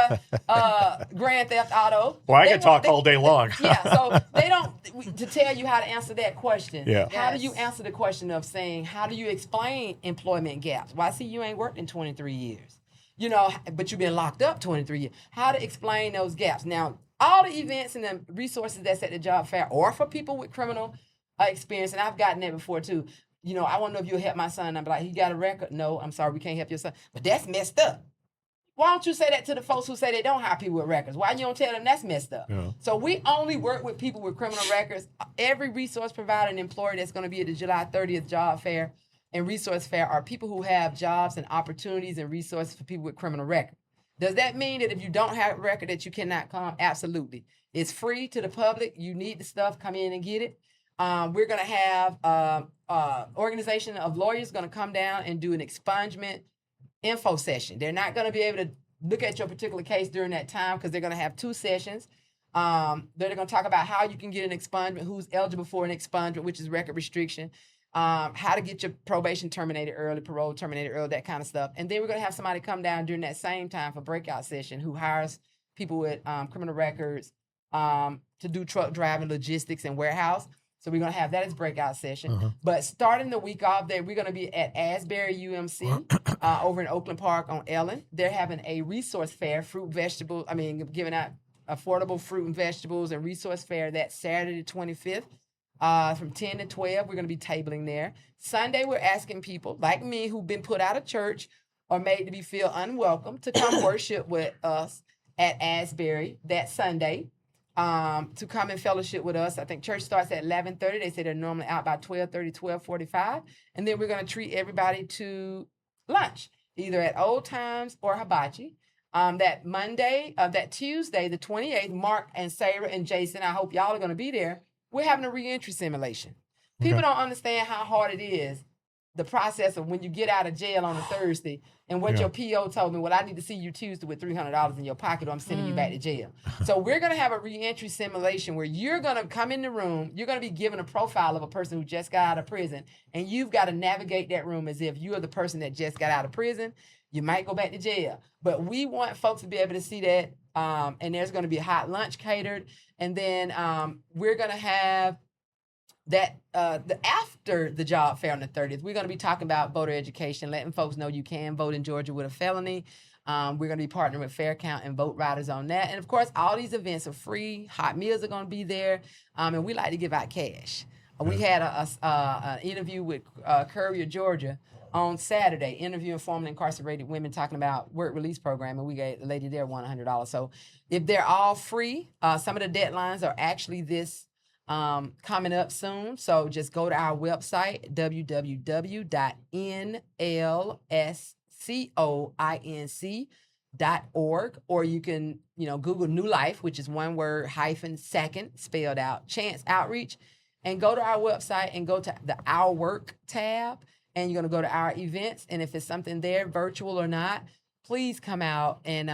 S4: Grand Theft Auto.
S1: Well, I can talk all day long.
S4: So they don't, to tell you how to answer that question.
S1: Yeah.
S4: How do you answer the question of saying, how do you explain employment gaps? Well, I see you ain't worked in 23 years, you know, but you've been locked up 23 years. How to explain those gaps. Now, all the events and the resources that's at the job fair or for people with criminal experience, and I've gotten that before too. You know, I want to know if you'll help my son. I'm like, he got a record? No, I'm sorry, we can't help your son. But that's messed up. Why don't you say that to the folks who say they don't hire people with records? Why you don't tell them that's messed up?
S1: Yeah.
S4: So we only work with people with criminal records. Every resource provider and employer that's going to be at the July 30th job fair and resource fair are people who have jobs and opportunities and resources for people with criminal records. Does that mean that if you don't have a record that you cannot come? Absolutely. It's free to the public. You need the stuff, come in and get it. We're going to have organization of lawyers going to come down and do an expungement info session. They're not going to be able to look at your particular case during that time because they're going to have 2 sessions. They're going to talk about how you can get an expungement, who's eligible for an expungement, which is record restriction, how to get your probation terminated early, parole terminated early, that kind of stuff. And then we're going to have somebody come down during that same time for breakout session who hires people with criminal records to do truck driving, logistics, and warehouse. So we're going to have that as breakout session. But starting the week off there, we're going to be at Asbury UMC over in Oakland Park on Ellen. They're having a resource fair, giving out affordable fruit and vegetables and resource fair that Saturday the 25th from 10 to 12. We're going to be tabling there. Sunday, we're asking people like me who've been put out of church or made to be feel unwelcome to come worship with us at Asbury that Sunday. To come and fellowship with us. I think church starts at 11:30. They say they're normally out by 12:30, 12:45. And then we're going to treat everybody to lunch, either at Old Times or Hibachi. That Tuesday, the 28th, Mark and Sarah and Jason, I hope y'all are going to be there. We're having a reentry simulation. People don't understand how hard it is, the process of when you get out of jail on a Thursday and what your PO told me, well, I need to see you Tuesday with $300 in your pocket or I'm sending you back to jail. So we're going to have a reentry simulation where you're going to come in the room, you're going to be given a profile of a person who just got out of prison, and you've got to navigate that room as if you are the person that just got out of prison. You might go back to jail. But we want folks to be able to see that, and there's going to be a hot lunch catered, and then we're going to have that after the job fair on the 30th, we're going to be talking about voter education, letting folks know you can vote in Georgia with a felony. We're going to be partnering with Fair Count and Vote Riders on that. And of course, all these events are free. Hot meals are going to be there. And we like to give out cash. We had an interview with Courier, Georgia on Saturday, interviewing formerly incarcerated women talking about work release program. And we gave the lady there $100. So if they're all free, some of the deadlines are actually this coming up soon. So just go to our website, www.nlscoinc.org, or you can, Google New Life, which is one word, -second, spelled out, Chance Outreach, and go to our website and go to the Our Work tab, and you're going to go to our events. And if it's something there, virtual or not, please come out and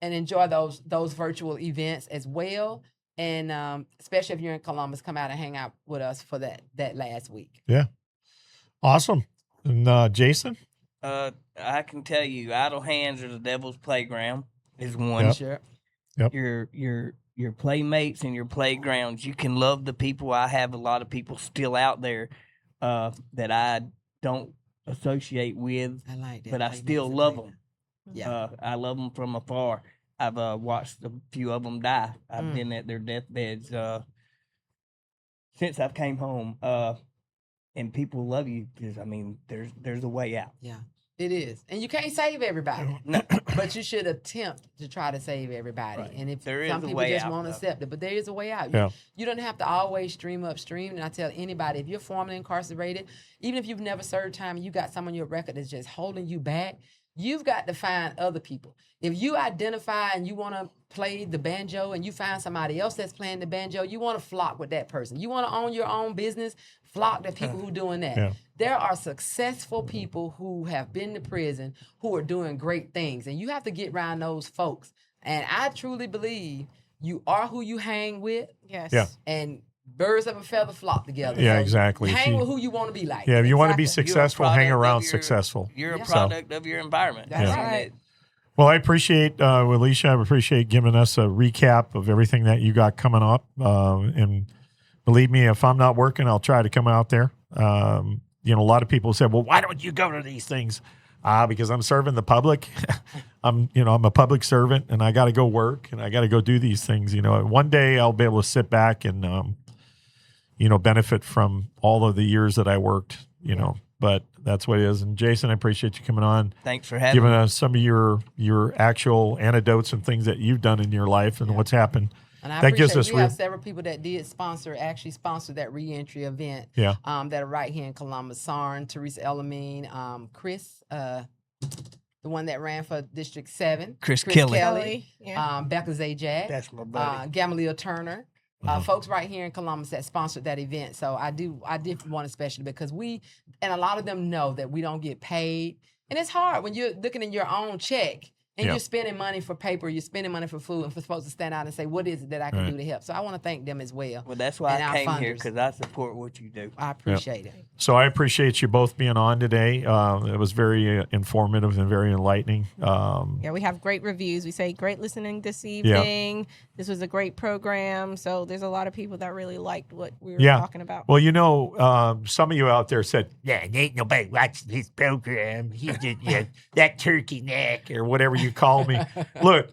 S4: enjoy those virtual events as well. And especially if you're in Columbus, come out and hang out with us for that last week.
S1: Yeah. Awesome. And Jason?
S3: I can tell you, idle hands are the devil's playground is one.
S1: Yep.
S4: Sure.
S1: Yep.
S3: Your playmates and your playgrounds. You can love the people. I have a lot of people still out there that I don't associate with,
S4: I like that.
S3: but I still love them.
S4: Yeah.
S3: I love them from afar. I've watched a few of them die. I've been at their deathbeds since I've came home. And people love you because, there's a way out.
S4: Yeah, it is. And you can't save everybody.
S3: No.
S4: But you should attempt to try to save everybody.
S3: Right.
S4: And if
S3: There is
S4: some
S3: a
S4: people
S3: way
S4: just
S3: out,
S4: won't
S3: though.
S4: accept it, but there is a way out.
S1: Yeah.
S4: You don't have to always stream upstream. And I tell anybody, if you're formerly incarcerated, even if you've never served time and you got someone on your record that's just holding you back, you've got to find other people. If you identify and you want to play the banjo and you find somebody else that's playing the banjo, you want to flock with that person. You want to own your own business, flock to people who are doing that.
S1: Yeah.
S4: There are successful people who have been to prison who are doing great things, and you have to get around those folks. And I truly believe you are who you hang with.
S2: Yes.
S1: Yeah.
S4: And birds of a feather flock together.
S1: Yeah,
S4: So
S1: exactly.
S4: Hang
S1: If
S4: with
S1: you-
S4: who you want to be like.
S1: Yeah, if you want to be
S4: Exactly.
S1: successful,
S3: You're a
S1: hang
S3: product of
S1: around
S3: your-
S1: successful.
S3: You're
S4: Yeah.
S3: a product of your environment.
S4: That's
S1: Yeah.
S4: right.
S1: Well, I appreciate, Waleisha, I appreciate giving us a recap of everything that you got coming up. And believe me, if I'm not working, I'll try to come out there. A lot of people said, well, why don't you go to these things? Because I'm serving the public. I'm a public servant and I got to go work and I got to go do these things. One day I'll be able to sit back and, benefit from all of the years that I worked, but that's what it is. And Jason, I appreciate you coming on,
S3: Thanks for having
S1: giving
S3: me.
S1: us some of your actual anecdotes and things that you've done in your life and what's happened.
S4: And I
S1: That gives
S4: appreciate
S1: us
S4: we have several people that did actually sponsor that reentry event.
S1: Yeah.
S4: That are right here in Columbus. Sarn, Teresa Elamine, Chris, the one that ran for District 7.
S3: Chris Kelly.
S2: Yeah.
S4: Becca Zajac.
S3: That's my buddy.
S4: Gamaliel Turner. Folks right here in Columbus that sponsored that event. So I did one especially because and a lot of them know that we don't get paid. And it's hard when you're looking in your own check and you're spending money for paper, you're spending money for food, and for supposed to stand out and say, what is it that I can do to help? So I want to thank them as well.
S3: Well, that's why I came here,
S4: funders.
S3: because I support what you do.
S4: I appreciate it.
S1: So I appreciate you both being on today. It was very informative and very enlightening.
S2: Yeah, we have great reviews. We say great listening this evening. This was a great program. So there's a lot of people that really liked what we were talking about.
S1: Well, you know, some of you out there said, yeah, ain't nobody watching this program. He's just that turkey neck or whatever you call me. Look,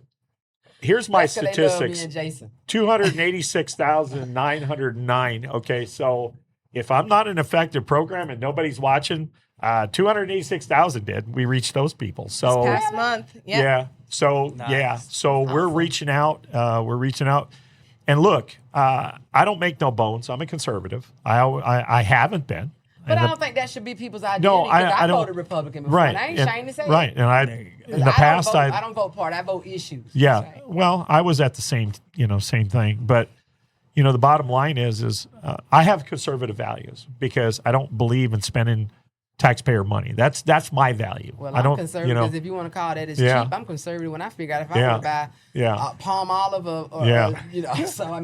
S1: here's my
S4: That's 'cause they love me
S1: statistics.
S4: and Jason.
S1: 286,909. Okay, so if I'm not an effective program and nobody's watching, 286,000 did. We reached those people. So
S2: this past month. Yep.
S1: yeah. So
S3: Nice.
S1: So we're reaching out. And look, I don't make no bones. I'm a conservative. I haven't been.
S4: But I don't think that should be people's identity.
S1: No,
S4: because
S1: I don't.
S4: voted Republican before.
S1: Right.
S4: And I ain't
S1: and,
S4: ashamed to say
S1: right.
S4: it.
S1: And I in the past
S4: I don't vote party. I vote issues.
S1: Yeah.
S2: That's right.
S1: Well, I was at the same thing. But, the bottom line is I have conservative values because I don't believe in spending taxpayer money. That's my value.
S4: Well,
S1: I don't,
S4: I'm conservative because if you want to call that as
S1: Yeah.
S4: cheap, I'm conservative when I figure out if I
S1: Yeah.
S4: want to buy
S1: Yeah.
S4: palm olive or so I mean,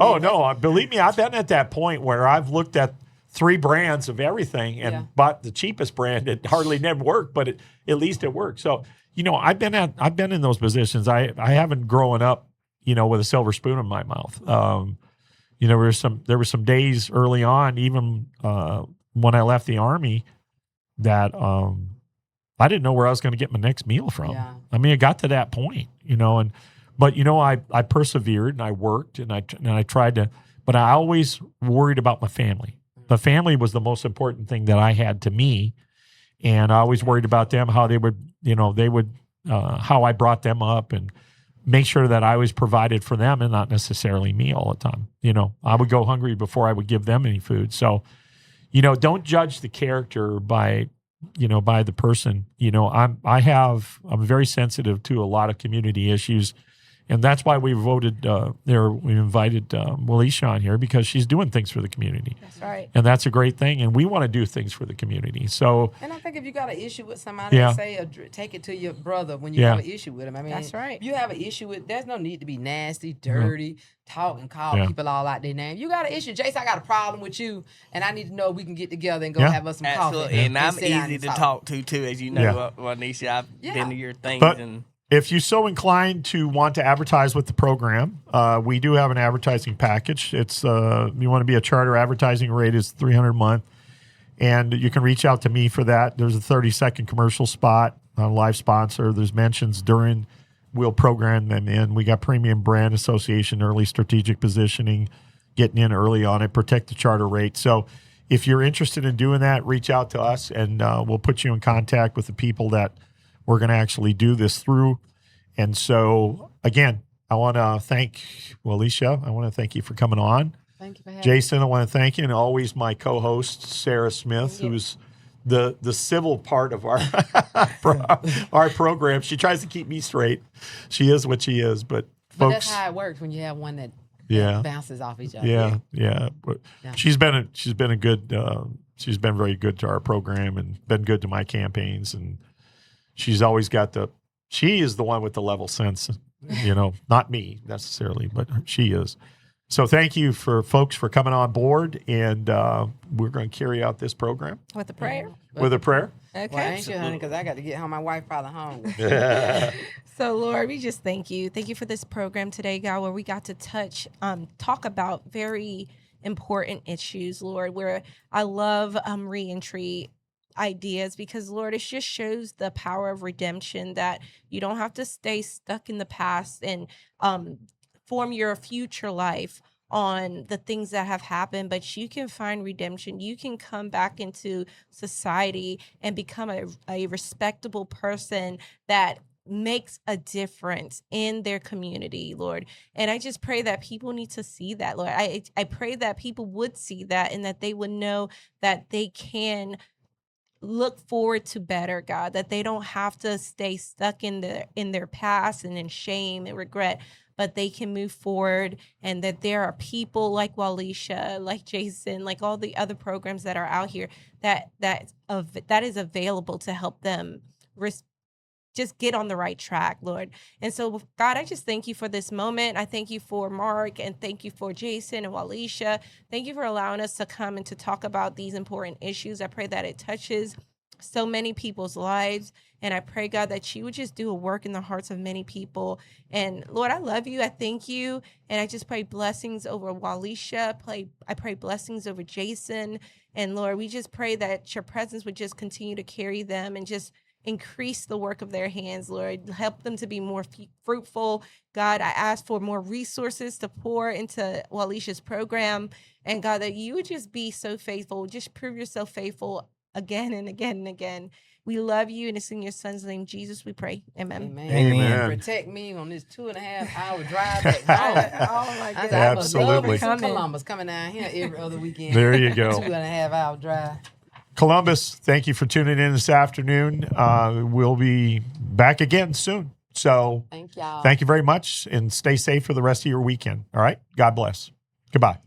S1: Oh, no. Believe me, I've been at that point where I've looked at 3 brands of everything and bought the cheapest brand. It hardly never worked, but at least it worked. So, I've been in those positions. I haven't grown up, with a silver spoon in my mouth. There were some days early on, even when I left the Army, that I didn't know where I was going to get my next meal from.
S4: Yeah.
S1: I mean, it got to that point, but I persevered and I worked and I tried to, but I always worried about my family. The family was the most important thing that I had to me. And I always worried about them, how they would, how I brought them up and make sure that I always provided for them and not necessarily me all the time. I would go hungry before I would give them any food. So, don't judge the character by the person. I'm very sensitive to a lot of community issues. And that's why we invited Waleisha on here, because she's doing things for the community.
S2: That's right.
S1: And that's a great thing. And we want to do things for the community. So,
S4: and I think if you got an issue with somebody, take it to your brother when you have an issue with him. I mean,
S2: that's right.
S4: If you have an issue with, there's no need to be nasty, dirty, talk and call people all out their name. You got an issue, Jace. I got a problem with you, and I need to know we can get together and go have us some coffee.
S3: And I'm easy to talk to too, as you know, Waleisha. I've been to your things and.
S1: If you're so inclined to want to advertise with the program, we do have an advertising package. It's you want to be a charter advertising rate is $300 a month, and you can reach out to me for that. There's a 30-second commercial spot on a live sponsor. There's mentions during. We'll program them in. We got premium brand association, early strategic positioning, getting in early on it, protect the charter rate. So if you're interested in doing that, reach out to us, and we'll put you in contact with the people that we're going to actually do this through. And so, again, I want to thank Waleisha. I want to thank you for coming on.
S4: Thank you for having
S1: Jason, I want to thank you. And always my co-host, Sarah Smith, who's the civil part of our our program. She tries to keep me straight. She is what she is. But folks,
S4: that's how it works when you have one that bounces off each other.
S1: Yeah. But she's been very good to our program and been good to my campaigns, and she's always got she is the one with the level sense, not me necessarily, but she is. So thank you folks for coming on board, and we're going to carry out this program.
S2: With a prayer?
S1: With a prayer?
S2: Okay.
S4: Well, ain't you, honey, because I got to get home. My wife probably hungry.
S2: So, Lord, we just thank you. Thank you for this program today, God, where we got to talk about very important issues, Lord, where I love reentry ideas, because Lord, it just shows the power of redemption, that you don't have to stay stuck in the past and form your future life on the things that have happened, but you can find redemption. You can come back into society and become a respectable person that makes a difference in their community, Lord. And I just pray that people need to see that, Lord. I pray that people would see that and that they would know that they can look forward to better, God, that they don't have to stay stuck in their past and in shame and regret, but they can move forward, and that there are people like Waleisha, like Jason, like all the other programs that are out here that is available to help them just get on the right track, Lord. And so, God, I just thank you for this moment. I thank you for Mark, and thank you for Jason and Waleisha. Thank you for allowing us to come and to talk about these important issues. I pray that it touches so many people's lives. And I pray, God, that you would just do a work in the hearts of many people. And Lord, I love you. I thank you. And I just pray blessings over Waleisha. I pray blessings over Jason. And Lord, we just pray that your presence would just continue to carry them and just increase the work of their hands, Lord. Help them to be more fruitful. God, I ask for more resources to pour into Waleisha's program. And God, that you would just be so faithful. Just prove yourself faithful again and again and again. We love you, and it's in your son's name, Jesus, we pray. Amen.
S4: Amen.
S1: Amen.
S4: Protect me on this 2.5-hour drive back home.
S2: Oh my goodness.
S4: I must love
S1: Absolutely.
S4: me some Columbus coming down here every other weekend.
S1: There you go.
S4: 2.5-hour drive.
S1: Columbus, thank you for tuning in this afternoon. We'll be back again soon. So
S4: Thank y'all.
S1: thank you very much, and stay safe for the rest of your weekend. All right. God bless. Goodbye.